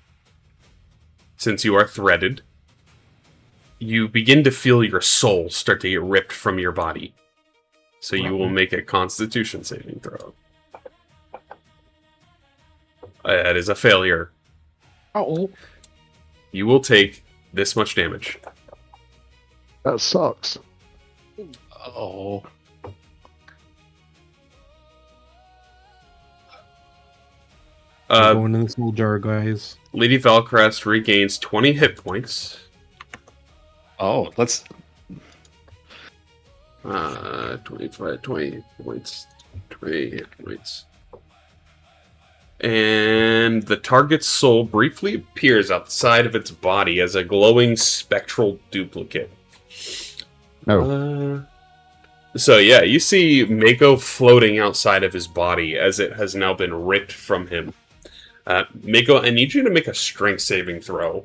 since you are threaded, you begin to feel your soul start to get ripped from your body. So you will make a Constitution saving throw. That is a failure. Oh. You will take this much damage. That sucks. Oh. Going in this little jar, guys. Lady Valcrest regains 20 hit points. Oh, let's... 20 points. 20 hit points. And the target's soul briefly appears outside of its body as a glowing spectral duplicate. No. So yeah, you see Mako floating outside of his body as it has now been ripped from him. Mako, I need you to make a strength saving throw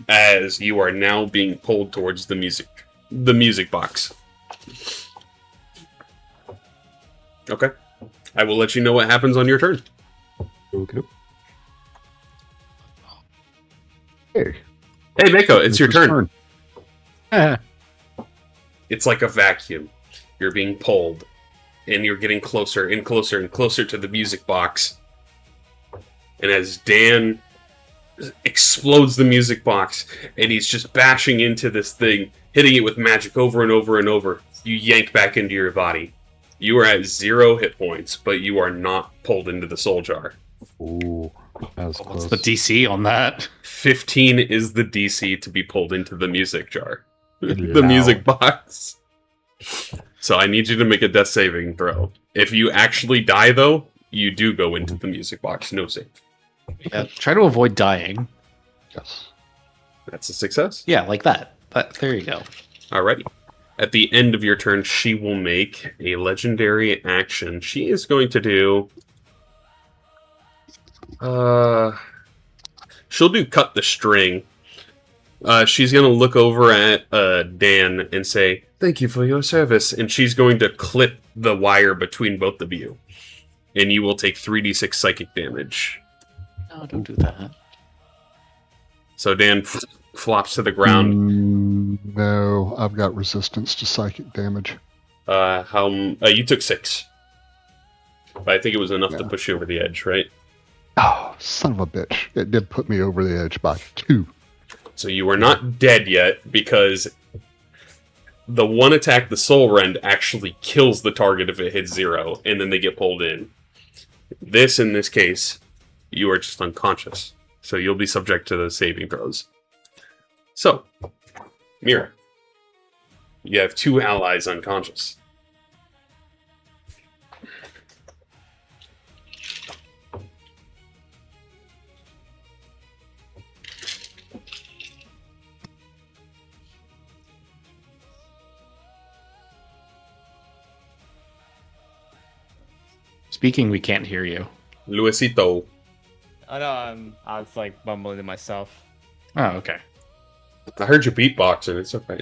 as you are now being pulled towards the music box. Okay. I will let you know what happens on your turn. Okay. Hey. Hey, Mako, it's your turn. Ah. It's like a vacuum. You're being pulled, and you're getting closer and closer and closer to the music box. And as Dan explodes the music box, and he's just bashing into this thing, hitting it with magic over and over and over. You yank back into your body. You are at 0 hit points, but you are not pulled into the soul jar. Ooh, that was What's close. the DC on that? 15 is the DC to be pulled into the music jar. The Loud. music box. So I need you to make a death saving throw. If you actually die, though, you do go into the music box. No save. Yeah, try to avoid dying. Yes. That's a success. Yeah, like that. But there you go. Alrighty. At the end of your turn, she will make a legendary action. She is going to do... she'll do cut the string. She's going to look over at Dan and say, "Thank you for your service." And she's going to clip the wire between both of you. And you will take 3d6 psychic damage. No, don't do that. So Dan flops to the ground. No, I've got resistance to psychic damage. You took 6. But I think it was enough to Yeah. push you over the edge, right? Oh, son of a bitch. It did put me over the edge by 2. So you are not dead yet, because the one attack, the Soul Rend, actually kills the target if it hits 0, and then they get pulled in. In this case, you are just unconscious. So you'll be subject to those saving throws. So, Mira, you have 2 allies unconscious. Speaking, we can't hear you. Luisito. Oh no, I was like mumbling to myself. Oh, okay. I heard you beatboxing, it's okay.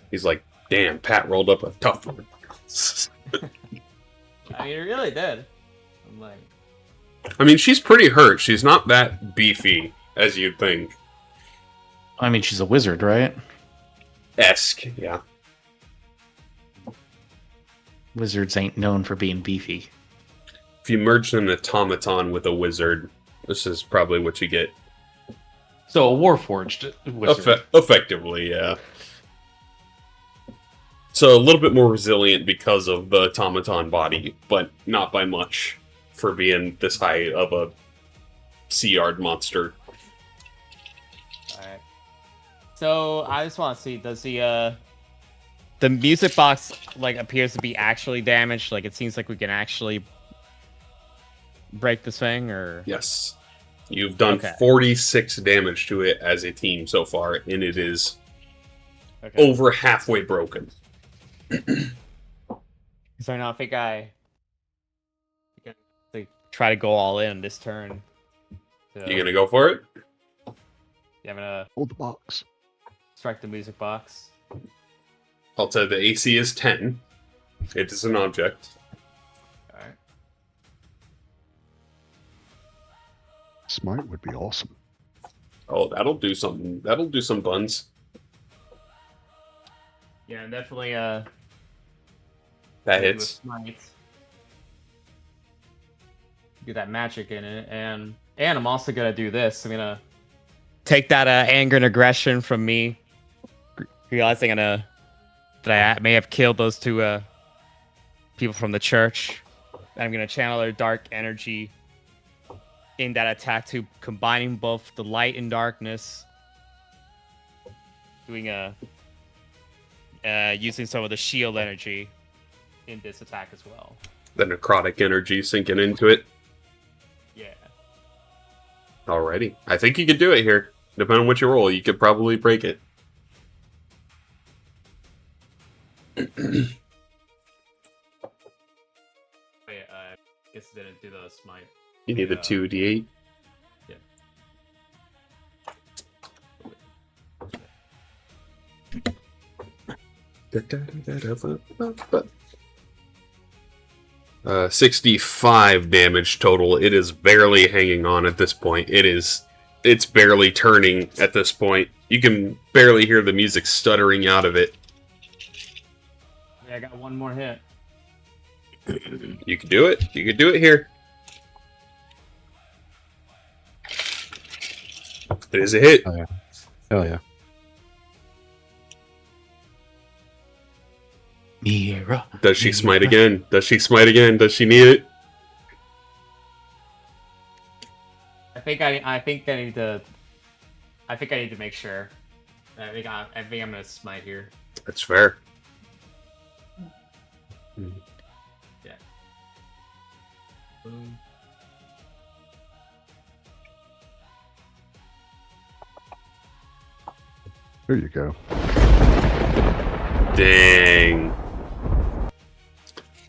He's like, "Damn, Pat rolled up a tough one." I mean, it really did. I'm like, I mean, she's pretty hurt. She's not that beefy as you'd think. I mean, she's a wizard, right? Esque, yeah. Wizards ain't known for being beefy. If you merge an automaton with a wizard, this is probably what you get. So a warforged wizard. Effectively, yeah. So a little bit more resilient because of the automaton body, but not by much for being this high of a sea yard monster. alright. So I just want to see, does the music box like appears to be actually damaged? Like it seems like we can actually break this thing, or Yes. You've done Okay. 46 damage to it as a team so far, and it is okay. over halfway broken. So now I think I like, try to go all in this turn. So, You gonna go for it? yeah, I'm gonna Hold the box. strike the music box. I'll tell you the AC is 10. It is an object. Alright. Smite would be awesome. Oh, that'll do something. That'll do some buns. Yeah, and definitely That do a hits. smite. Get that magic in it, and I'm also gonna do this. I'm gonna take that anger and aggression from me, realizing that I may have killed those 2 people from the church. And I'm gonna channel their dark energy in that attack to combining both the light and darkness, doing using some of the shield energy in this attack as well. The necrotic energy sinking into it. Yeah. Alrighty. I think you could do it here. Depending on what you roll, you could probably break it. Wait, I guess it didn't do the smite. You need the 2d8. Yeah. 65 damage total. It is barely hanging on at this point. It's barely turning at this point. You can barely hear the music stuttering out of it. Yeah, I got one more hit. You can do it. You can do it here. It is a hit. Oh, yeah. Hell yeah. Mira. Does she smite again? Does she smite again? Does she need it? I think I need to make sure. I think I'm gonna smite here. That's fair. Yeah. Boom. There you go. Dang.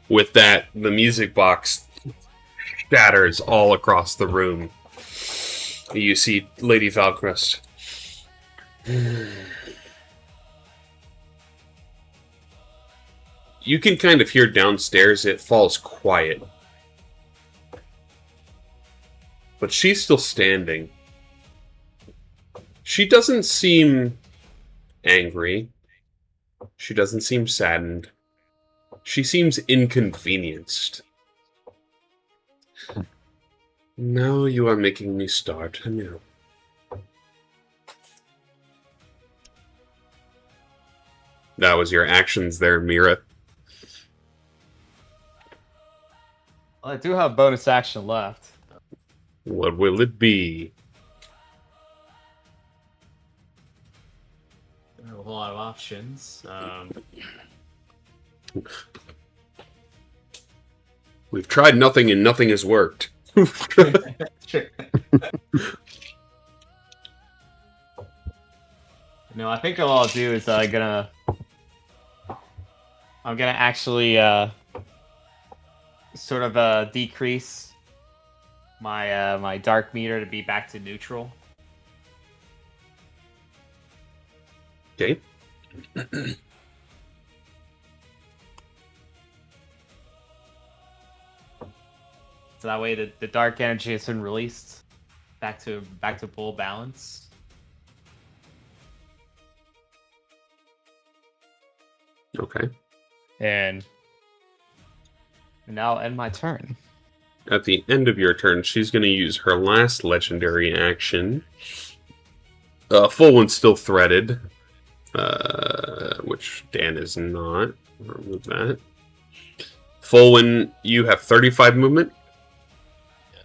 With that, the music box shatters all across the room. You see Lady Valcrest. You can kind of hear downstairs, it falls quiet. But she's still standing. She doesn't seem angry. She doesn't seem saddened. She seems inconvenienced. Now you are making me start anew. That was your actions there, Mira. Well, I do have bonus action left. What will it be? There are a lot of options. We've tried nothing and nothing has worked. Sure. No, I think all I'll do is I'm gonna actually sort of decrease my my dark meter to be back to neutral. Okay. So that way the dark energy has been released back to full balance. Okay. And now I'll end my turn. At the end of your turn, she's going to use her last legendary action. Full one's still threaded, which Dan is not. I'll remove that. Full one, you have 35 movement.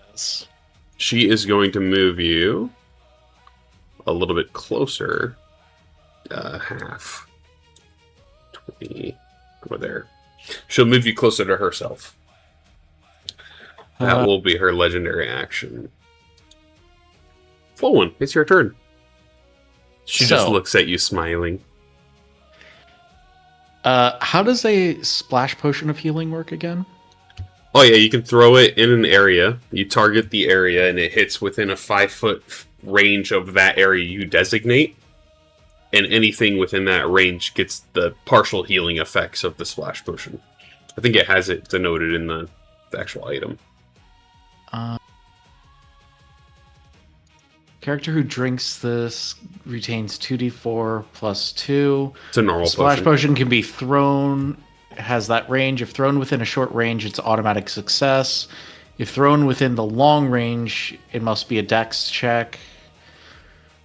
Yes. She is going to move you a little bit closer. Half. 20. Over there. She'll move you closer to herself. That will be her legendary action. Full one, it's your turn. She just looks at you smiling. How does a splash potion of healing work again? Oh yeah, you can throw it in an area. You target the area and it hits within a 5-foot range of that area you designate. And anything within that range gets the partial healing effects of the splash potion. I think it has it denoted in the actual item. Character who drinks this retains 2d4 plus 2. It's a normal Splash potion. potion can be thrown, has that range. If thrown within a short range, it's automatic success. If thrown within the long range, it must be a dex check.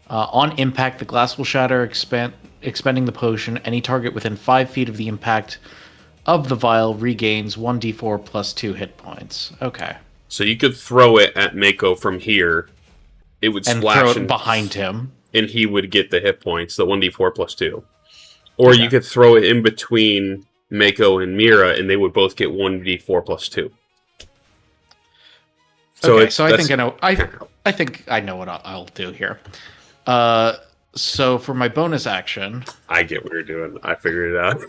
On impact, the glass will shatter, expending the potion. Any target within 5 feet of the impact of the vial regains 1d4 plus 2 hit points. Okay. So you could throw it at Mako from here. It would And splash throw it behind him. and he would get the hit points, the 1d4 plus 2. Or Okay. you could throw it in between Mako and Mira, and they would both get 1d4 plus 2. Okay, so I think I know. I think I know what I'll do here. So for my bonus action, I get what you're doing. I figured it out.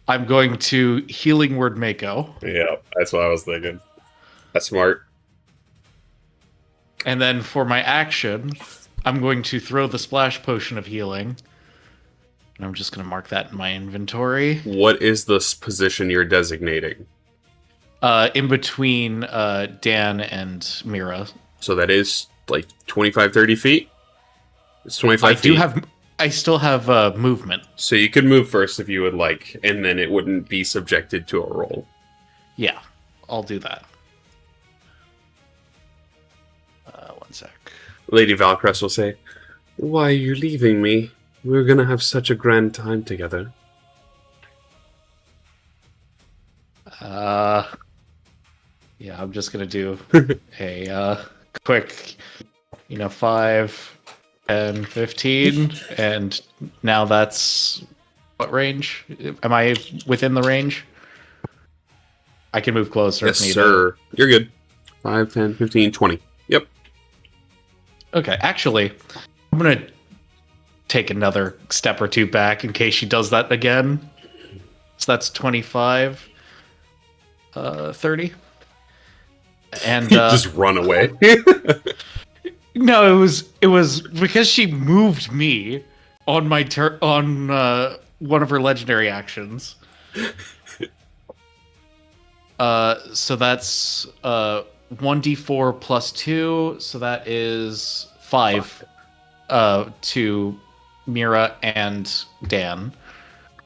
I'm going to Healing Word Mako. Yeah, that's what I was thinking. That's smart. And then for my action, I'm going to throw the Splash Potion of Healing. And I'm just going to mark that in my inventory. What is this position you're designating? In between Dan and Mira. So that is like 25, 30 feet? It's 25 feet. I still have movement. So you could move first if you would like, and then it wouldn't be subjected to a roll. Yeah, I'll do that. One sec. Lady Valcrest will say, "Why are you leaving me? We're gonna have such a grand time together." Yeah, I'm just gonna do a quick, 5, 10, 15, and now that's what range? Am I within the range? I can move closer Yes, if needed. sir. You're good. 5, 10, 15, 20. Yep. Okay, actually, I'm gonna take another step or two back in case she does that again. So that's 25, 30. And Just run away. no, it was because she moved me on my on one of her legendary actions. So that's 1d4 plus 2, so that is 5 to Mira and Dan.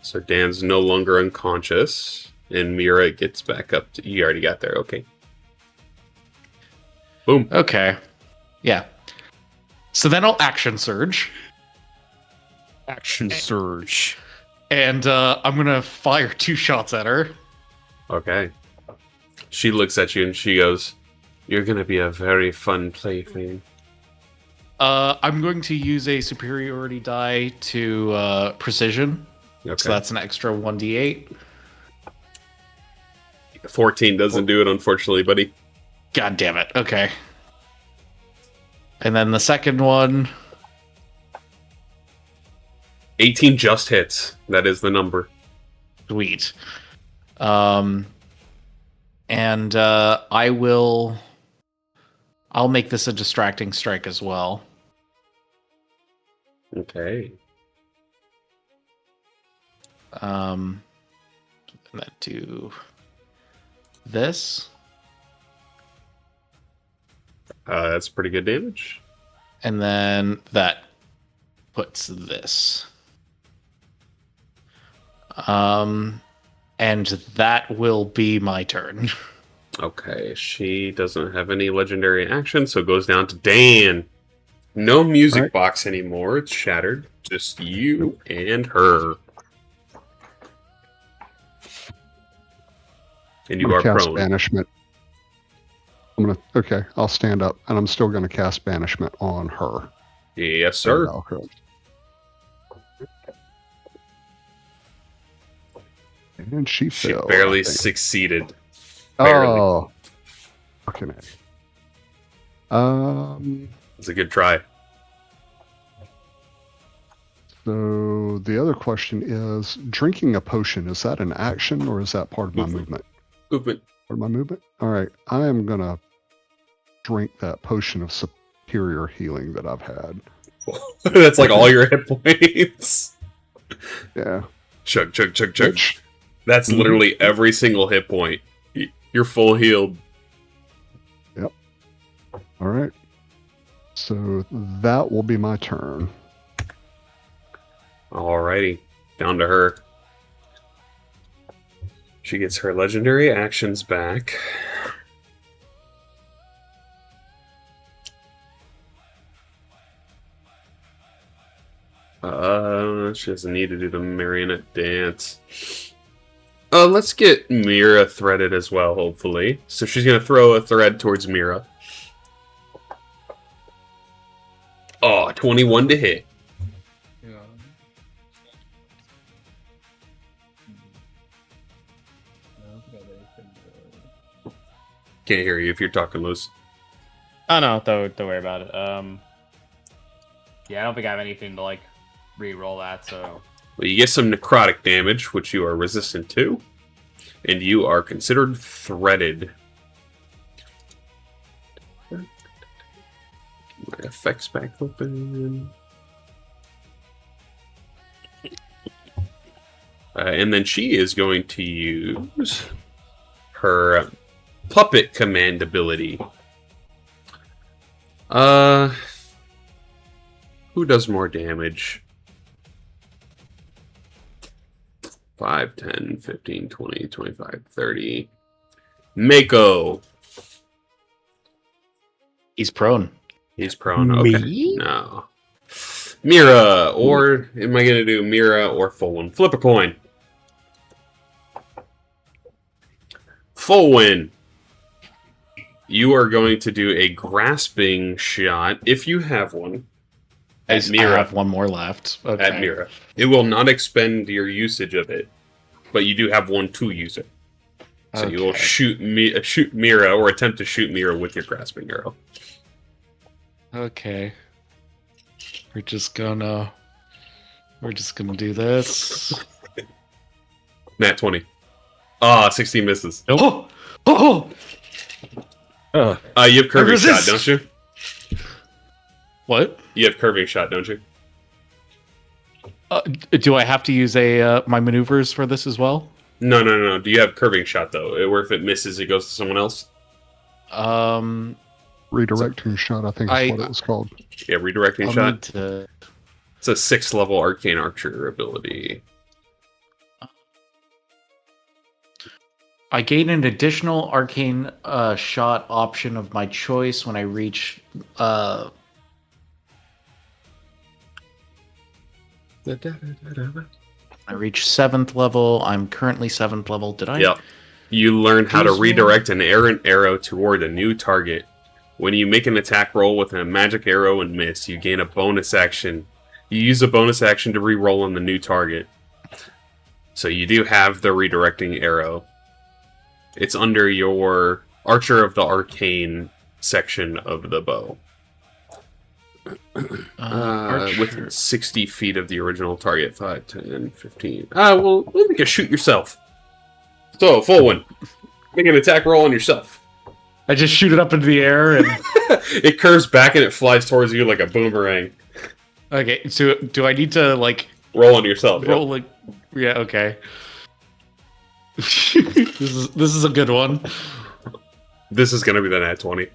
So Dan's no longer unconscious, and Mira gets back up to... You already got there, okay. Boom. Okay. Yeah. So then I'll action surge. Action surge. And I'm going to fire 2 shots at her. Okay. She looks at you and she goes, "You're gonna be a very fun plaything." I'm going to use a superiority die to precision. Okay. So that's an extra 1d8. 14 doesn't do it, unfortunately, buddy. God damn it. Okay. And then the second one. 18 just hits. That is the number. Sweet. And I'll make this a distracting strike as well. Okay. And then do this. That's pretty good damage. And then that puts this. And that will be my turn. Okay, she doesn't have any legendary action, so it goes down to Dan. No music Right. box anymore. It's shattered. Just you and her. And you I'm are gonna cast prone. banishment. Okay, I'll stand up, and I'm still gonna cast banishment on her. Yes, sir. Valcrest. And she She failed. barely I think. succeeded. barely. Oh, fucking A. It's a good try. So the other question is, drinking a potion, is that an action or is that part of my movement? Movement. Part of my movement? All right, I am gonna drink that potion of superior healing that I've had. That's like all your hit points. Yeah. Chug, chug, chug, chug. Which- That's literally every single hit point. You're full healed. All right. So that will be my turn. Alrighty. Down to her. She gets her legendary actions back. She doesn't need to do the marionette dance. Let's get Mira threaded as well, hopefully. So she's gonna throw a thread towards Mira. Oh, 21 to hit. Can't hear you if you're talking loose. Oh no, don't worry about it. Yeah, I don't think I have anything to like re-roll that. So Well, you get some necrotic damage, which you are resistant to, and you are considered threaded. My effects back open. And then she is going to use her puppet command ability. Who does more damage? 5, 10, 15, 20, 25, 30. Mako. He's prone. He's prone. Okay. Me? No. Mira, or am I going to do Mira or Fulwin? Flip a coin. Fulwin, you are going to do a grasping shot, if you have one, at I Mira. have one more left. Okay. At Mira. It will not expend your usage of it, but you do have one to use it. So you will Okay. shoot Mira, or attempt to shoot Mira with your grasping arrow. Okay. We're just gonna do this. Nat 20. Ah, 16 misses. Oh! Oh! Oh, You have curving shot, resist. don't you? What? You have curving shot, don't you? Do I have to use my maneuvers for this as well? No. Do you have curving shot, though? Where if it misses, it goes to someone else? Redirecting shot, I think is what it was called. Yeah, redirecting I'll shot. need to... It's a 6th level arcane archer ability. I gain an additional arcane shot option of my choice when I reach I reach 7th level. I'm currently 7th level. Did I? Yep. You learn how to Choose one. redirect an errant arrow toward a new target. When you make an attack roll with a magic arrow and miss, you gain a bonus action. You use a bonus action to re-roll on the new target. So you do have the redirecting arrow. It's under your Archer of the Arcane section of the bow. Within 60 feet of the original target. 5, 10, 15. Well, make a shoot yourself. So, full one. Make an attack roll on yourself. I just shoot it up into the air and... It curves back and it flies towards you like a boomerang. Okay, so do I need to, like... Roll on yourself. Roll, like... Yeah, okay. This is a good one. This is going to be the nat 20.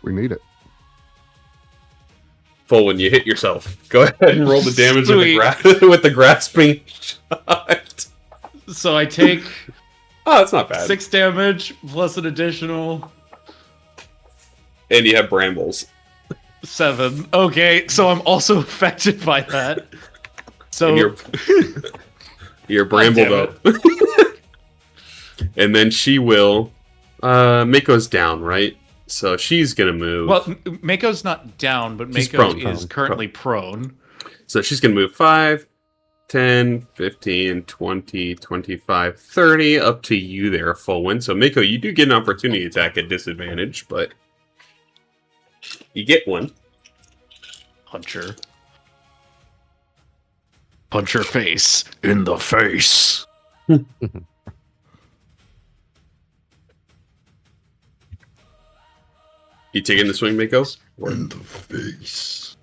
We need it. Full when you hit yourself. Go ahead and roll the damage with with the grasping shot. So I take... Oh, that's not bad. 6 damage plus an additional... And you have brambles. 7. Okay, so I'm also affected by that. So... And you're brambled up. And then she will... Mako's down, right? So she's going to move. Well, Mako's not down, but She's Mako prone. is currently prone. So she's going to move 5, 10, 15, 20, 25, 30, up to you there, full win. So Mako, you do get an opportunity attack at disadvantage, but you get one. Punch her face in the face. You taking the swing, Mako? In the face.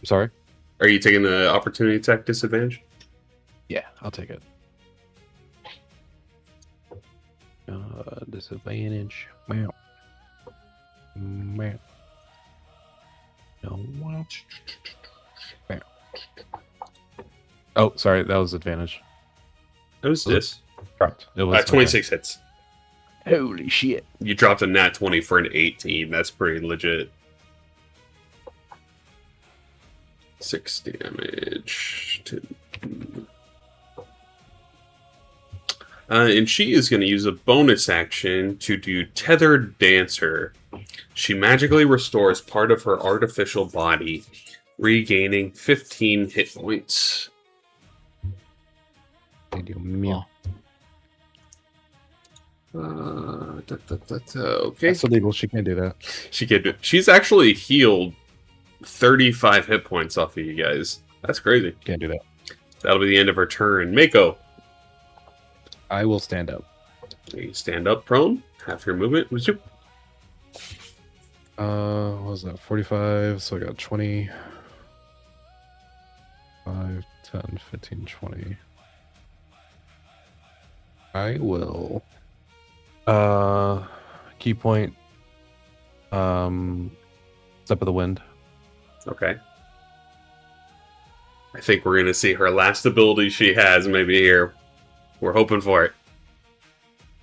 sorry. Are you taking the opportunity attack disadvantage? Yeah, I'll take it. Disadvantage. Meow. Meow. No. Meow. Oh, sorry, that was advantage. What is this? Correct. It was 26 hits. Holy shit. You dropped a nat 20 for an 18. That's pretty legit. 6 damage. 10. And she is going to use a bonus action to do Tethered Dancer. She magically restores part of her artificial body, regaining 15 hit points. Meow. Okay. That's illegal. She can't do that. She could do. She's actually healed 35 hit points off of you guys. That's crazy. Can't do that. That'll be the end of her turn. Mako, I will stand up. you stand up prone. Half your movement. Was you? What was that? 45. So I got 20. 5, 10, 15, 20. I will. Key point. Step of the wind. Okay. I think we're going to see her last ability she has maybe here. We're hoping for it.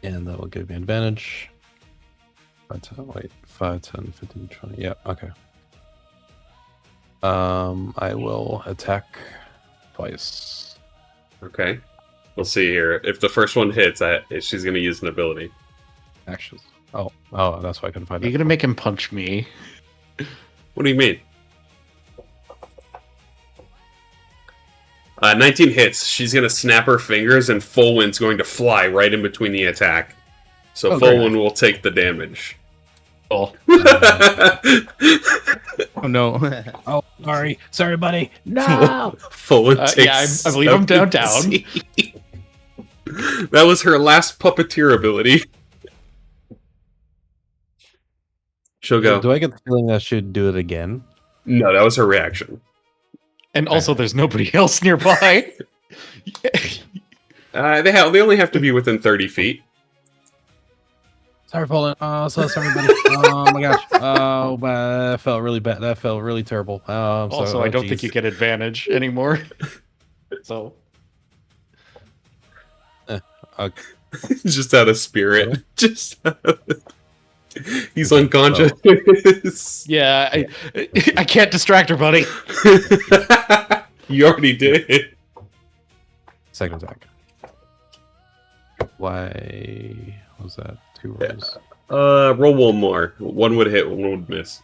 And that will give me advantage. 5, 10, wait, 5, 10, 15, 20. Yeah, okay. I will attack twice. Okay. We'll see here. If the first one hits, she's going to use an ability. Actions. Oh, that's why I couldn't find Are you it. gonna make him punch me? What do you mean? 19 hits. She's going to snap her fingers, and Full Wind's going to fly right in between the attack. So Full Wind will take the damage. Oh, Oh no. Oh, sorry, buddy. No. Full Wind yeah, takes. I believe I'm down. That was her last puppeteer ability. She'll go. Do I get the feeling I should do it again? No, that was her reaction. And also, there's nobody else nearby. They only have to be within 30 feet. Sorry, Poland. So sorry, buddy. Oh my gosh. Oh, that felt really bad. That felt really terrible. Also, I don't think you get advantage anymore. So, Just out of spirit. He's unconscious. yeah, I can't distract her, buddy. You already did. Second attack. Why was that 2 rolls? Roll one more. One would hit, one would miss.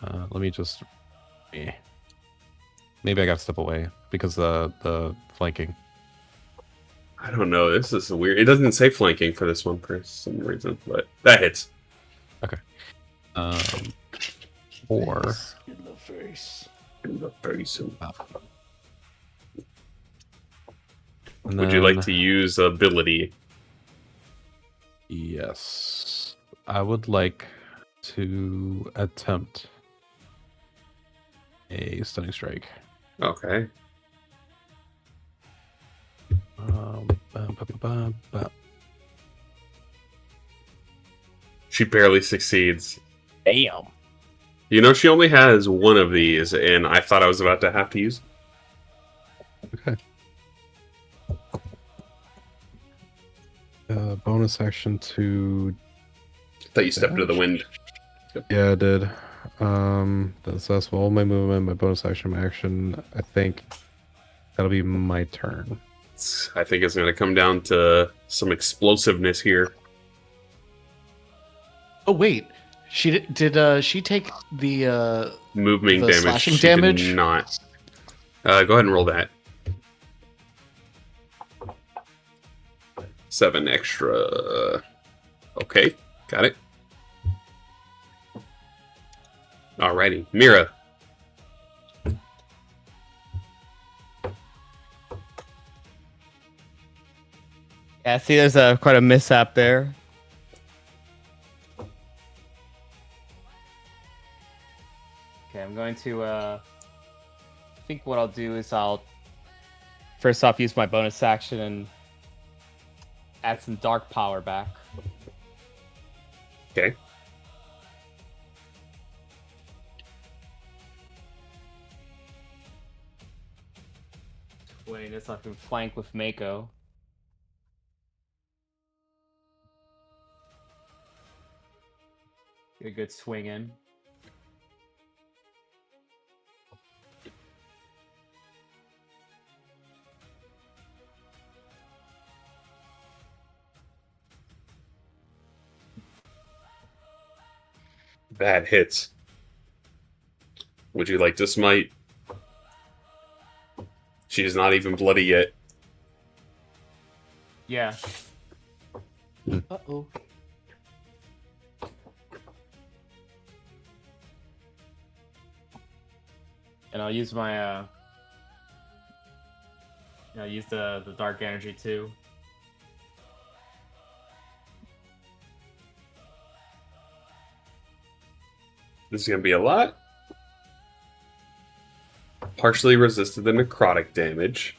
Let me just. Maybe I got to step away because the flanking. I don't know. This is weird. It doesn't say flanking for this one for some reason, but that hits. Okay. 4. In the face. In the face. And Would you like then- to use ability? Yes. I would like to attempt a stunning strike. Okay. She barely succeeds. Damn. You know, she only has one of these, and I thought I was about to have to use. Okay. Bonus action to. I thought you stepped into the wind. Yeah, I did. That's all my movement, my bonus action, my action. I think that'll be my turn. I think it's going to come down to some explosiveness here. Oh wait, did she take the Movement The damage. slashing She did damage? not. Go ahead and roll that. 7 extra. Okay, got it. Alrighty, Mira. Yeah, see, there's quite a mishap there. Okay, I'm going to, I think what I'll do is I'll first off use my bonus action and add some dark power back. Okay. Winning this, I can flank with Mako. Get a good swing in. That hits. Would you like to smite? She's not even bloody yet. Yeah. Uh-oh. And I'll use my use the dark energy too. This is going to be a lot. Partially resisted the necrotic damage.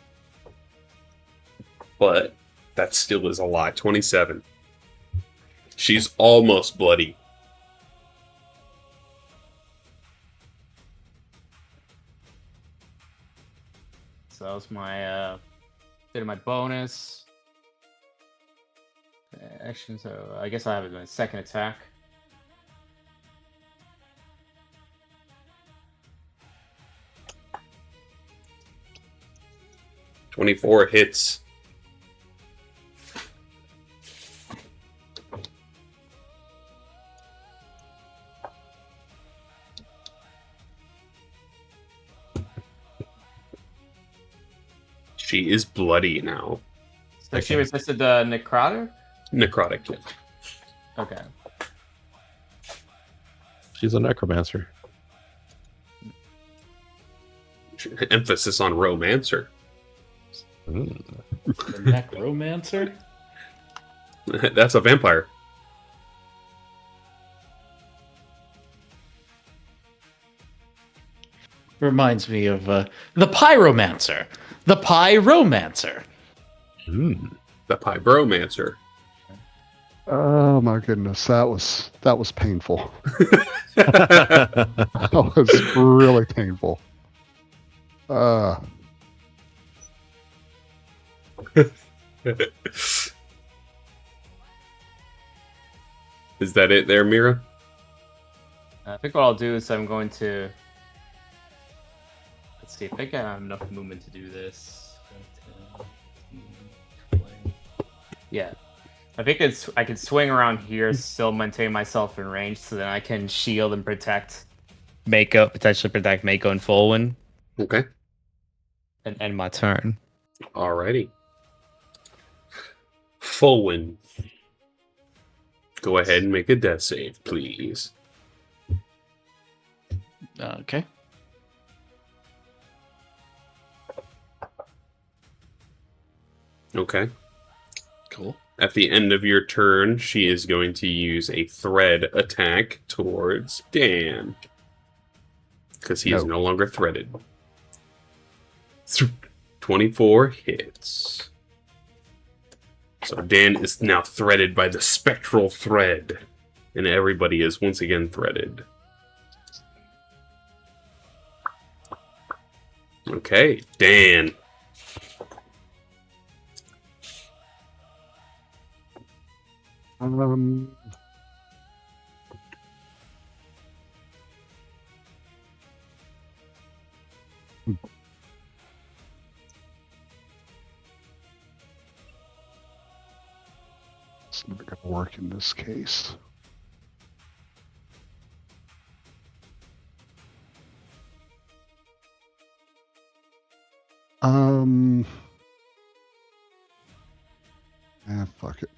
But that still is a lot. 27. She's almost bloody. So that was my did my bonus. action, so I guess I have a second attack. $24 hits. She is bloody now. So she resisted the necrotic? Necrotic, yes. Okay. She's a necromancer. Emphasis on romancer. The necromancer? That's a vampire. Reminds me of the pyromancer. The pyromancer. The Pybromancer. Oh my goodness, that was painful. That was really painful. Is that it there, Mira? I think what I'll do is I'm going to... Let's see, I think I have enough movement to do this. 10, 20. Yeah. I think I can swing around here, still maintain myself in range, so then I can shield and protect Mako, potentially protect Mako and Folwyn. Okay. And end my turn. Alrighty. Folwyn. Go ahead and make a death save, please. Okay. Okay. Cool. At the end of your turn, she is going to use a thread attack towards Dan. Because he is no longer threaded. 24 hits. So Dan is now threaded by the spectral thread. And everybody is once again threaded. Okay, Dan. It's not going to work in this case. Fuck it.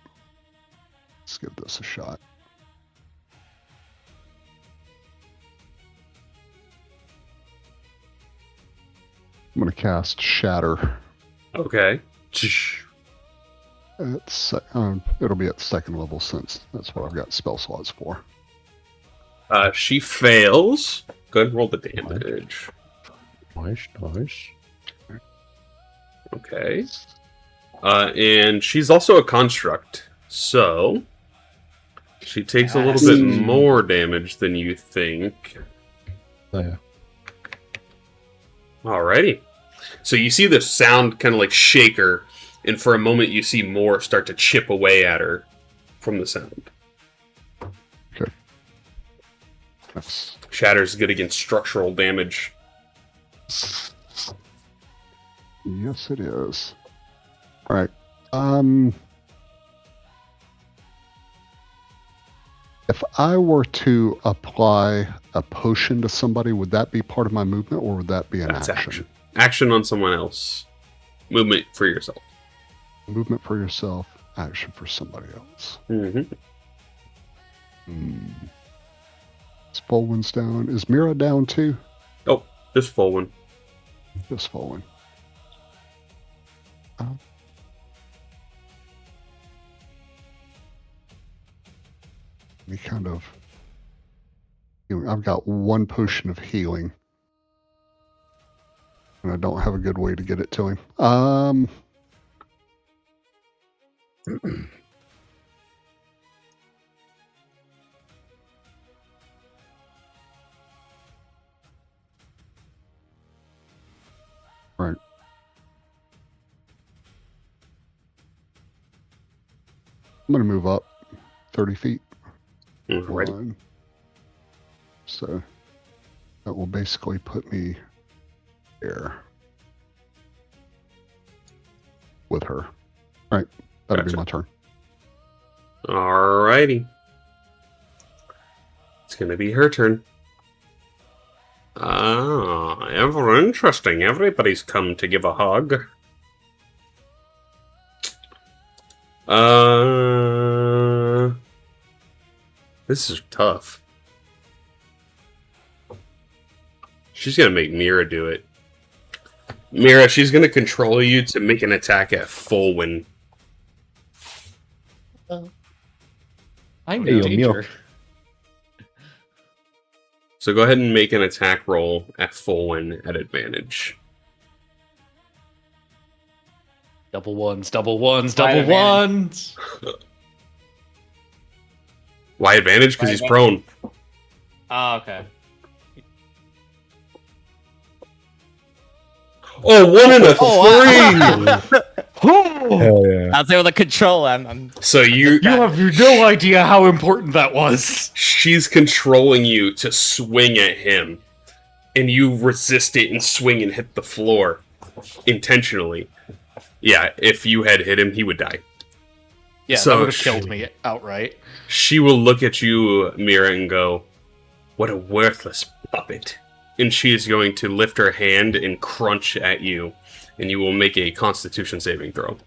Let's give this a shot. I'm going to cast Shatter. Okay. It'll be at second level since that's what I've got spell slots for. She fails. Go ahead and roll the damage. Nice. Okay. And she's also a construct, so she takes a little bit more damage than you think. Oh, yeah. Alrighty. So you see the sound kind of like shake her, and for a moment you see more start to chip away at her from the sound. Okay. That's... Shatter's good against structural damage. Yes, it is. All right. If I were to apply a potion to somebody, would that be part of my movement, or would that be an action? Action on someone else. Movement for yourself. Movement for yourself, action for somebody else. Mm-hmm. It's Folwyn's down. Is Mira down too? Oh, just full one. Just Folwyn. Me kind of... I've got one potion of healing. And I don't have a good way to get it to him. Right. I'm going to move up 30 feet. Alrighty. Run. So that will basically put me there with her. All right, that'll Gotcha. be my turn. Alrighty. It's gonna be her turn. Ah, ever interesting. Everybody's come to give a hug. This is tough. She's gonna make Mira do it. Mira, she's gonna control you to make an attack at full wind. I'm Hey, in yo, danger. So go ahead and make an attack roll at full wind at advantage. Double ones, double ones, Why double advantage? ones. Why advantage? Because Why he's advantage? prone. Oh, okay. Oh, 1 and a 3! Hell yeah. I'll say with a control. I'm So You have no idea how important that was. she's controlling you to swing at him, and you resist it and swing and hit the floor intentionally. Yeah, if you had hit him, he would die. Yeah, So that would have she- killed me outright. She will look at you, Mira, and go, "What a worthless puppet." And she is going to lift her hand and crunch at you, and you will make a Constitution saving throw.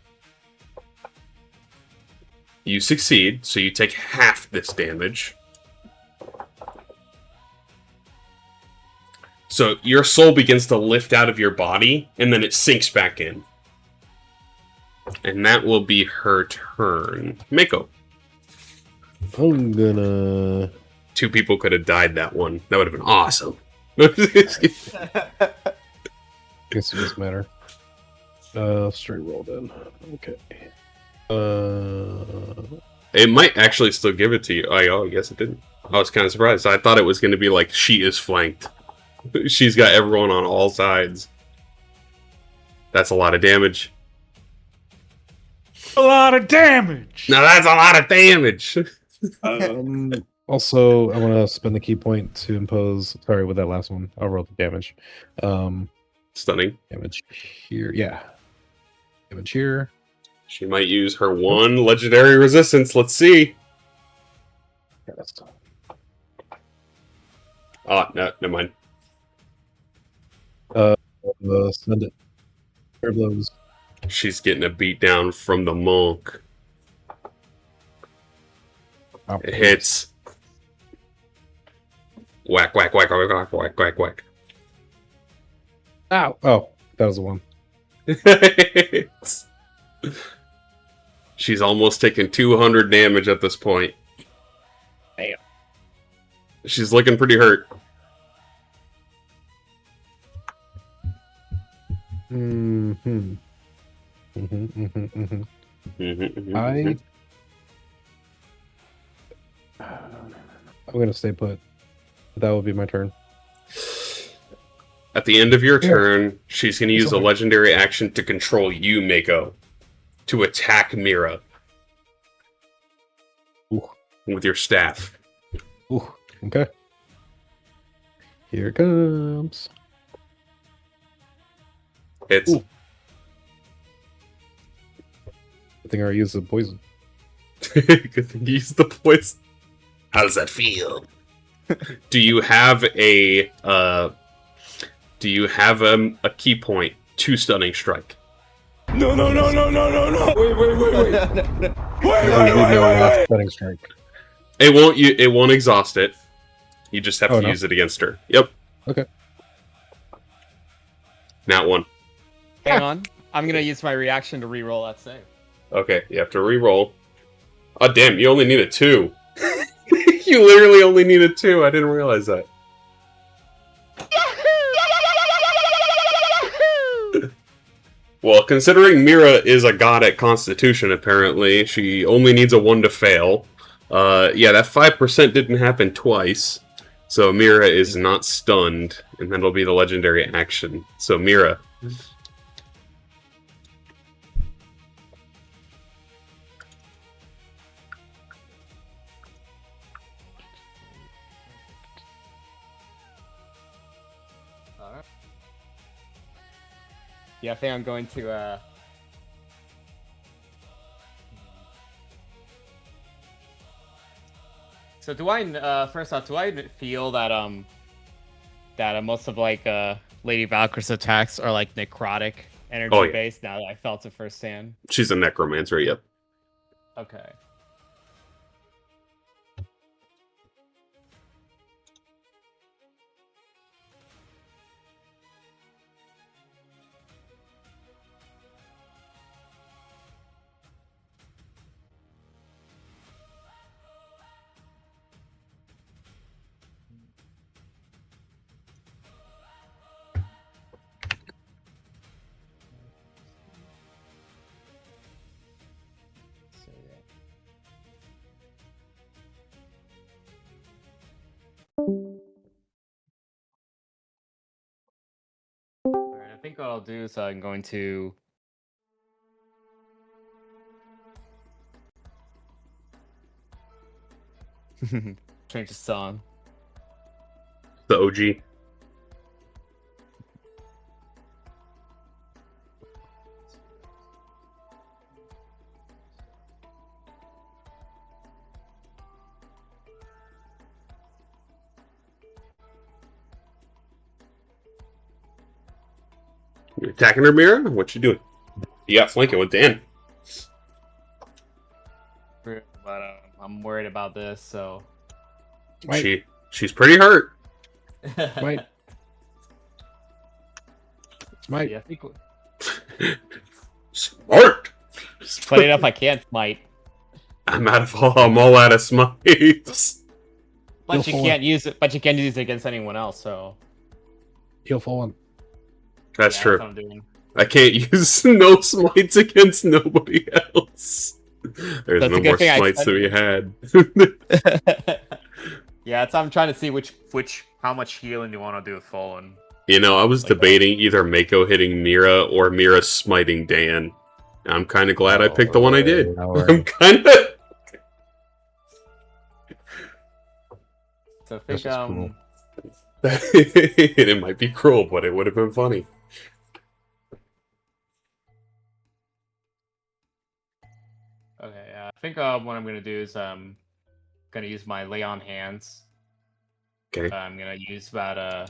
You succeed, so you take half this damage. So your soul begins to lift out of your body, and then it sinks back in. And that will be her turn. Mako. I'm gonna. 2 people could have died that one. That would have been awesome. Guess it doesn't matter. Straight roll then. Okay. It might actually still give it to you. Oh, I guess it didn't. I was kind of surprised. I thought it was going to be like she is flanked. She's got everyone on all sides. That's a lot of damage. A lot of damage. Now that's a lot of damage. Also, I want to spend the key point to impose. Sorry, with that last one, I'll roll the damage. Stunning. Damage here. Yeah. Damage here. She might use her 1 legendary resistance. Let's see. Yeah, that's tough. Oh, no, never mind. Send it. Air blows. She's getting a beat down from the monk. It hits. Whack, whack, whack, whack, whack, whack, whack, whack. Ow! Oh, that was the one. She's almost taken 200 damage at this point. Damn. She's looking pretty hurt. Mm-hmm. I'm gonna stay put. That will be my turn. At the end of your Yeah. turn, she's going to use a okay. legendary action to control you, Mako, to attack Mira Ooh. with your staff. Ooh, okay. Here it comes. It's Ooh. I think I used the poison. good thing you used the poison. How does that feel? Do you have a key point to stunning strike? No, no, no, no, no, no, no. Wait, wait, wait, wait. That Wait, would wait, be wait, my wait, last wait. stunning strike. It won't exhaust it. You just have Oh, to no? use it against her. Yep. Okay. Not one. hang on. I'm gonna use my reaction to re-roll that save. Okay, you have to re-roll. Oh damn, you only need a 2. You literally only need a 2. I didn't realize that. Well, considering Mira is a god at Constitution, apparently, she only needs a 1 to fail. Yeah, that 5% didn't happen twice. So Mira is not stunned, and that'll be the legendary action. So Mira. Yeah, I think I'm going to. So do I? First off, do I feel that that most of like Lady Valcrest's attacks are like necrotic energy Oh, yeah. based? Now that I felt it firsthand. She's a necromancer, yep. Okay. So, yeah. Alright, I think what I'll do is I'm going to. Change the song. The OG. You attacking her, Mira? What you doing? You got flanking with Dan. But I'm worried about this, so. She's pretty hurt. Might. Smite. Yeah, I think. Smart. Funny enough, I can't smite. I'm all out of smites. But Heal you can't use it. But you can't use it against anyone else. So. Heal full one. That's Yeah, true. That's what I'm doing. I can't use no smites against nobody else. There's That's no a good more thing I smites to said- be had. Yeah, it's I'm trying to see how much healing you want to do with Fallen. You know, I was Like debating either Mako hitting Mira or Mira smiting Dan. I'm kind of glad I picked the one I did. I'm kind of. So I think That's just cool. It might be cruel, but it would have been funny. Okay, I think what I'm gonna do is gonna use my lay on hands. Okay. I'm gonna use about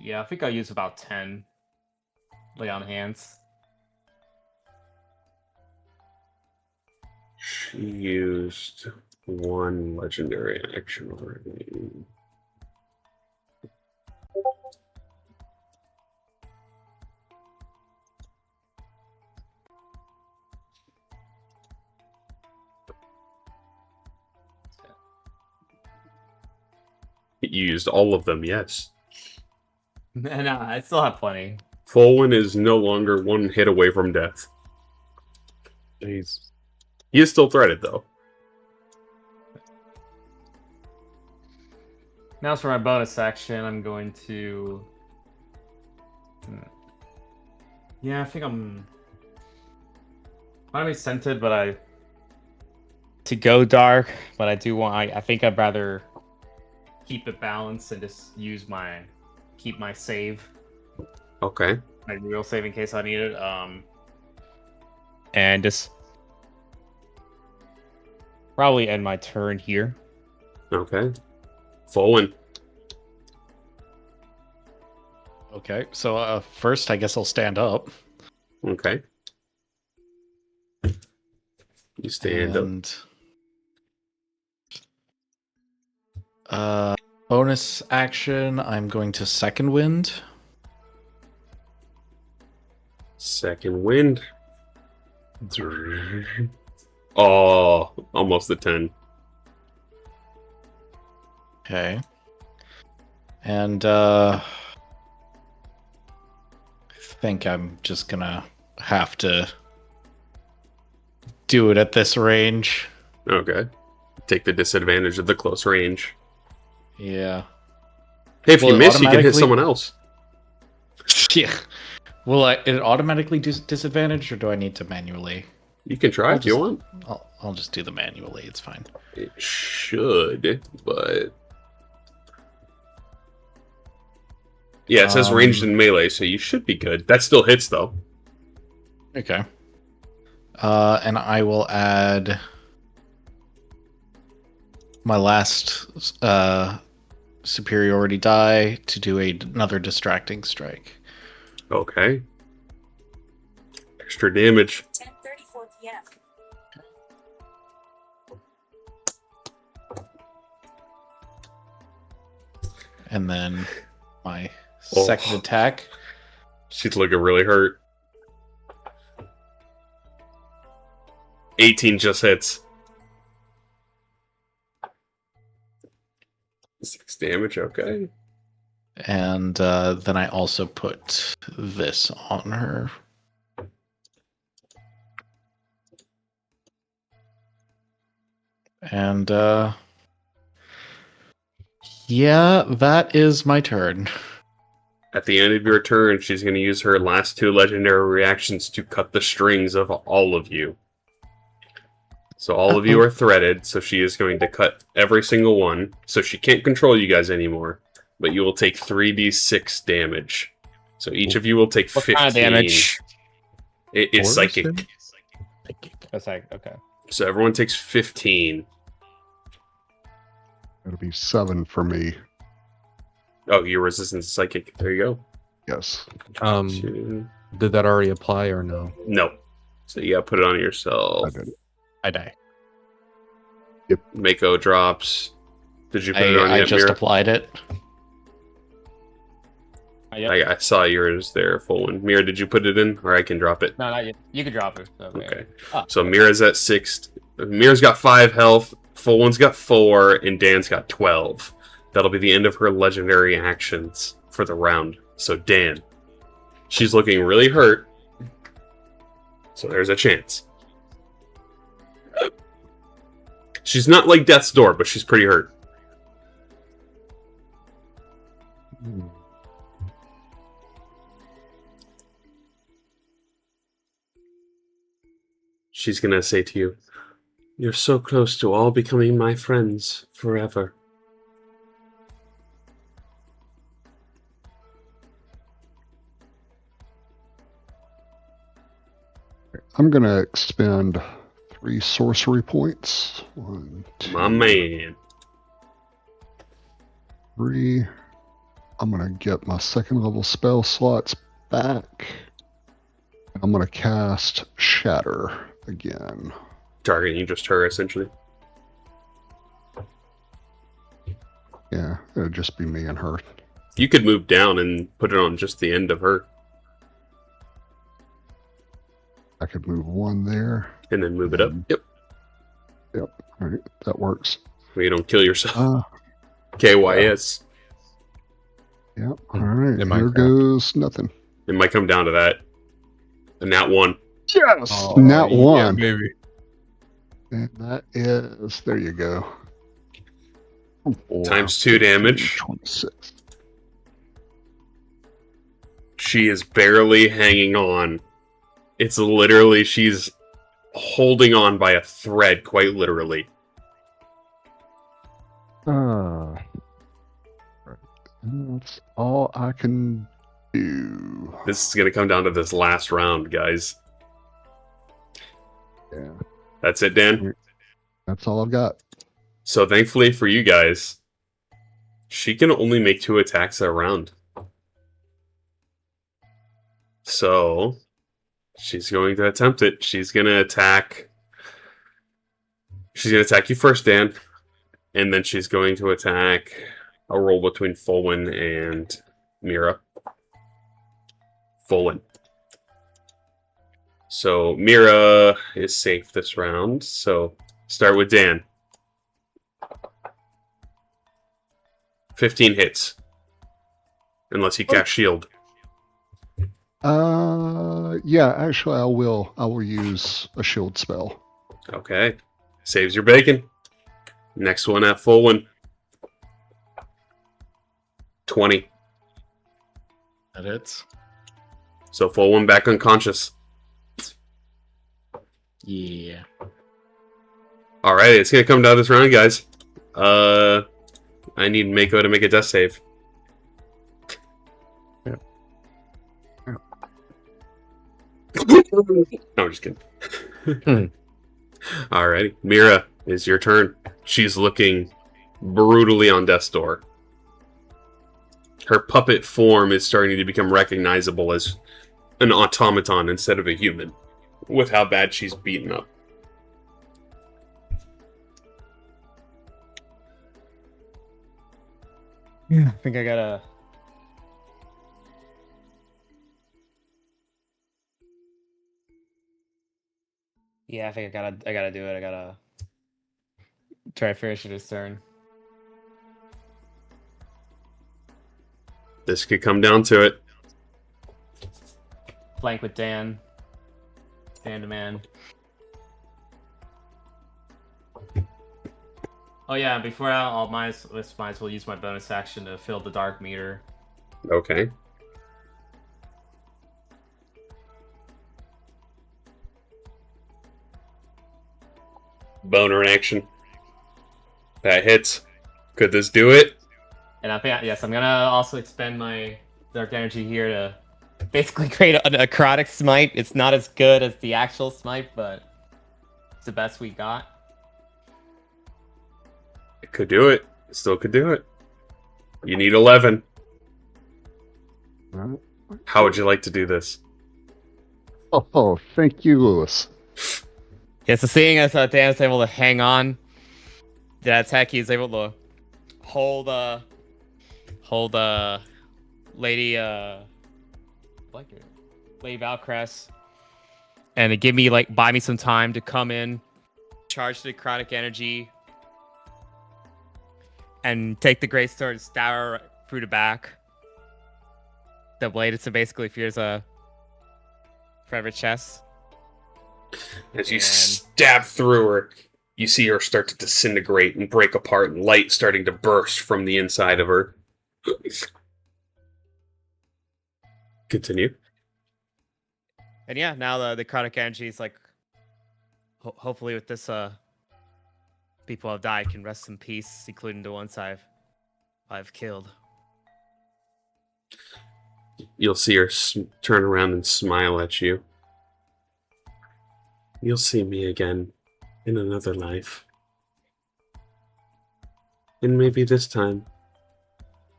yeah, I think I'll use about 10 lay on hands. She used one legendary action already. You used all of them, yes. No, I still have plenty. Folwyn is no longer one hit away from death. Jeez. He is still threatened, though. Now for my bonus action, I'm going to. Yeah, I think I'm. Might be scented, but I. To go dark, but I do want. I think I'd rather keep it balanced and just keep my save, Okay. my real save in case I need it. And just probably end my turn here. Okay. Folwyn. Okay, so first I guess I'll stand up. Okay. You stand up. And bonus action, I'm going to second wind. Second wind. Oh, almost a 10. Okay. And I think I'm just gonna have to do it at this range. Okay. Take the disadvantage of the close range. Yeah. Hey, if Will you it miss, you can hit automatically- someone else. Yeah. Will it automatically do disadvantage, or do I need to manually? You can try I'll if you just- want. I'll just do the manually. It's fine. It should, but yeah, it says ranged and melee, so you should be good. That still hits though. Okay. And I will add my last superiority die to do another distracting strike. Okay. Extra damage. 10:34 p.m. And then my second attack. She's looking really hurt. 18 just hits. 6 damage, okay. And then I also put this on her. And yeah, that is my turn. At the end of your turn, she's going to use her last 2 legendary reactions to cut the strings of all of you. So all of you are threaded, so she is going to cut every single one. So she can't control you guys anymore, but you will take 3d6 damage. So each of you will take 15. What kind of damage? It is psychic. That's like, okay. So everyone takes 15. It'll be 7 for me. Oh, your resistance is psychic. There you go. Yes. 2. Did that already apply or no? No. So you gotta put it on yourself. I did. I die. Mako drops. Did you put it on I yet, just Mira? applied it. Yep. I saw yours there, full one. Mira, did you put it in? Or I can drop it? No, not yet. You can drop it. Okay. Ah. So Mira's at 6. Mira's got 5 health. Full one's got 4. And Dan's got 12. That'll be the end of her legendary actions for the round. So Dan. She's looking really hurt. So there's a chance. She's not like death's door, but she's pretty hurt. She's gonna say to you, "You're so close to all becoming my friends forever." I'm going to expend 3 sorcery points. 1, 2, My man. 3. I'm going to get my 2nd level spell slots back. I'm going to cast Shatter again. Targeting just her, essentially. Yeah, it'll just be me and her. You could move down and put it on just the end of her, I could move 1 there. and then move it up. Yep. All right, that works. So you don't kill yourself. Uh, KYS. Yep. All right, In here Minecraft. goes nothing. It might come down to that. And that one. Yes, Oh, nat yeah, 1. baby. And that is, there you go. Times 2 damage. 26. She is barely hanging on. It's literally, she's holding on by a thread, quite literally. That's all I can do. This is going to come down to this last round, guys. Yeah, That's it, Dan? that's all I've got. So thankfully for you guys, she can only make 2 attacks a round. So she's going to attempt it. She's going to attack you first, Dan. And then she's going to attack a roll between Fulwin and Mira. Fulwin. So Mira is safe this round. So start with Dan. 15 hits. Unless you cast shield. Yeah, actually I will use a shield spell. Okay. Saves your bacon. Next one at Fulwin. 20. That hits. So Fulwin back unconscious. Yeah. All right, it's gonna come down this round, guys. I need Mako to make a death save. Yeah. No, I'm just kidding. Hmm. Alrighty, Mira, it's your turn. She's looking brutally on death's door. Her puppet form is starting to become recognizable as an automaton instead of a human, with how bad she's beaten up. Yeah, I think I gotta. Yeah, I think I gotta do it. I gotta try to finish it this turn. This could come down to it. Flank with Dan. Stand to man. Oh yeah, before I might as well use my bonus action to fill the dark meter. Okay. Boner in action. That hits. Could this do it? And I think, yes, I'm gonna also expend my dark energy here to basically create a necrotic smite. It's not as good as the actual smite, but it's the best we got. It could do it. It still could do it. You need 11. Right. How would you like to do this? Oh, thank you, Lewis. Yeah, so seeing as Dan's able to hang on, that attack he's able to hold Lady Lady Valcrest, and to give me buy me some time to come in, charge the necrotic energy, and take the great sword and stab her through the back. The blade, so basically fears a forever chest. As you And- stab through her, you see her start to disintegrate and break apart, and light starting to burst from the inside of her. Continue. And yeah, now the necrotic energy is hopefully with this people have died can rest in peace, including the ones I've killed. You'll see her turn around and smile at you. You'll see me again in another life. And maybe this time,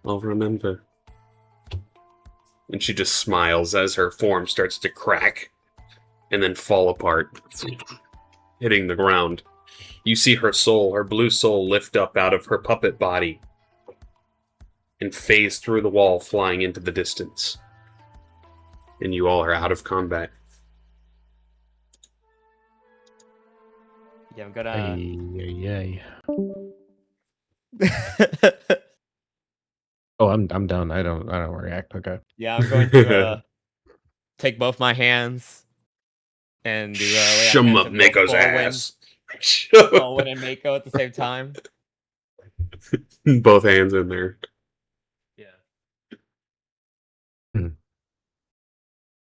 I'll remember. And she just smiles as her form starts to crack and then fall apart, hitting the ground. You see her soul, her blue soul, lift up out of her puppet body and phase through the wall, flying into the distance. And you all are out of combat. Yeah, I'm gonna. Ay. Oh, I'm done. I don't react. Okay. Yeah, I'm going to take both my hands and do Shum up Mako's ass. Baldwin and Mako at the same time. Both hands in there. Yeah. Hmm.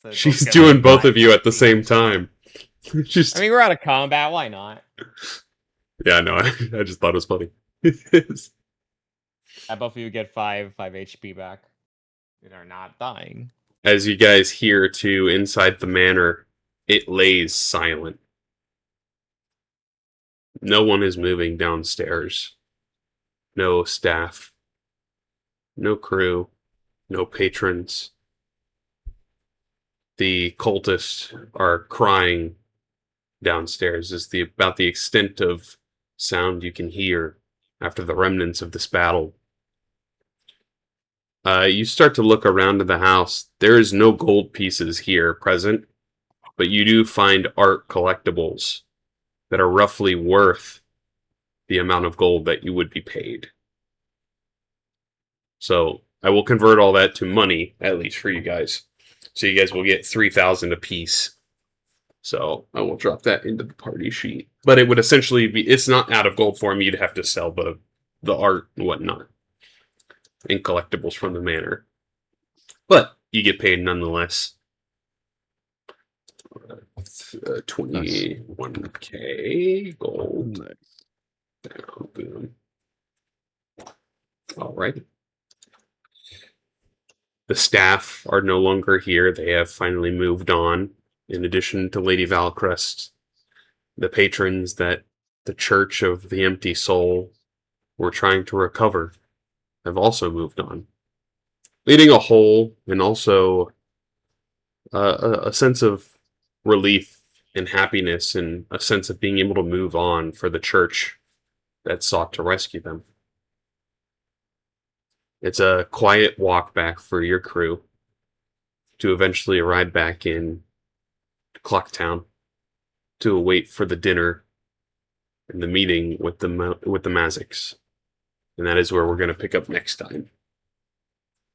So She's both doing get both of 5 you at the HP. same time. Just, I mean, we're out of combat. Why not? yeah, no, I just thought it was funny. Both of you get 5 HP back. And are not dying. As you guys hear too, inside the manor, it lays silent. No one is moving downstairs. No staff. No crew. No patrons. The cultists are crying downstairs is about the extent of sound you can hear after the remnants of this battle. You start to look around the house. There is no gold pieces here present, but you do find art collectibles that are roughly worth the amount of gold that you would be paid. So I will convert all that to money, at least for you guys. So you guys will get 3,000 apiece. So I will drop that into the party sheet. But it would essentially be, it's not out of gold form. You'd have to sell the art and whatnot and collectibles from the manor. But you get paid nonetheless. with 21k gold. Nice. Down, boom. All right. The staff are no longer here. They have finally moved on. In addition to Lady Valcrest, the patrons that the Church of the Empty Soul were trying to recover have also moved on, leading a hole and also a sense of relief and happiness and a sense of being able to move on for the church that sought to rescue them. It's a quiet walk back for your crew to eventually ride back in Clocktown to await for the dinner and the meeting with the Mazics. And that is where we're going to pick up next time.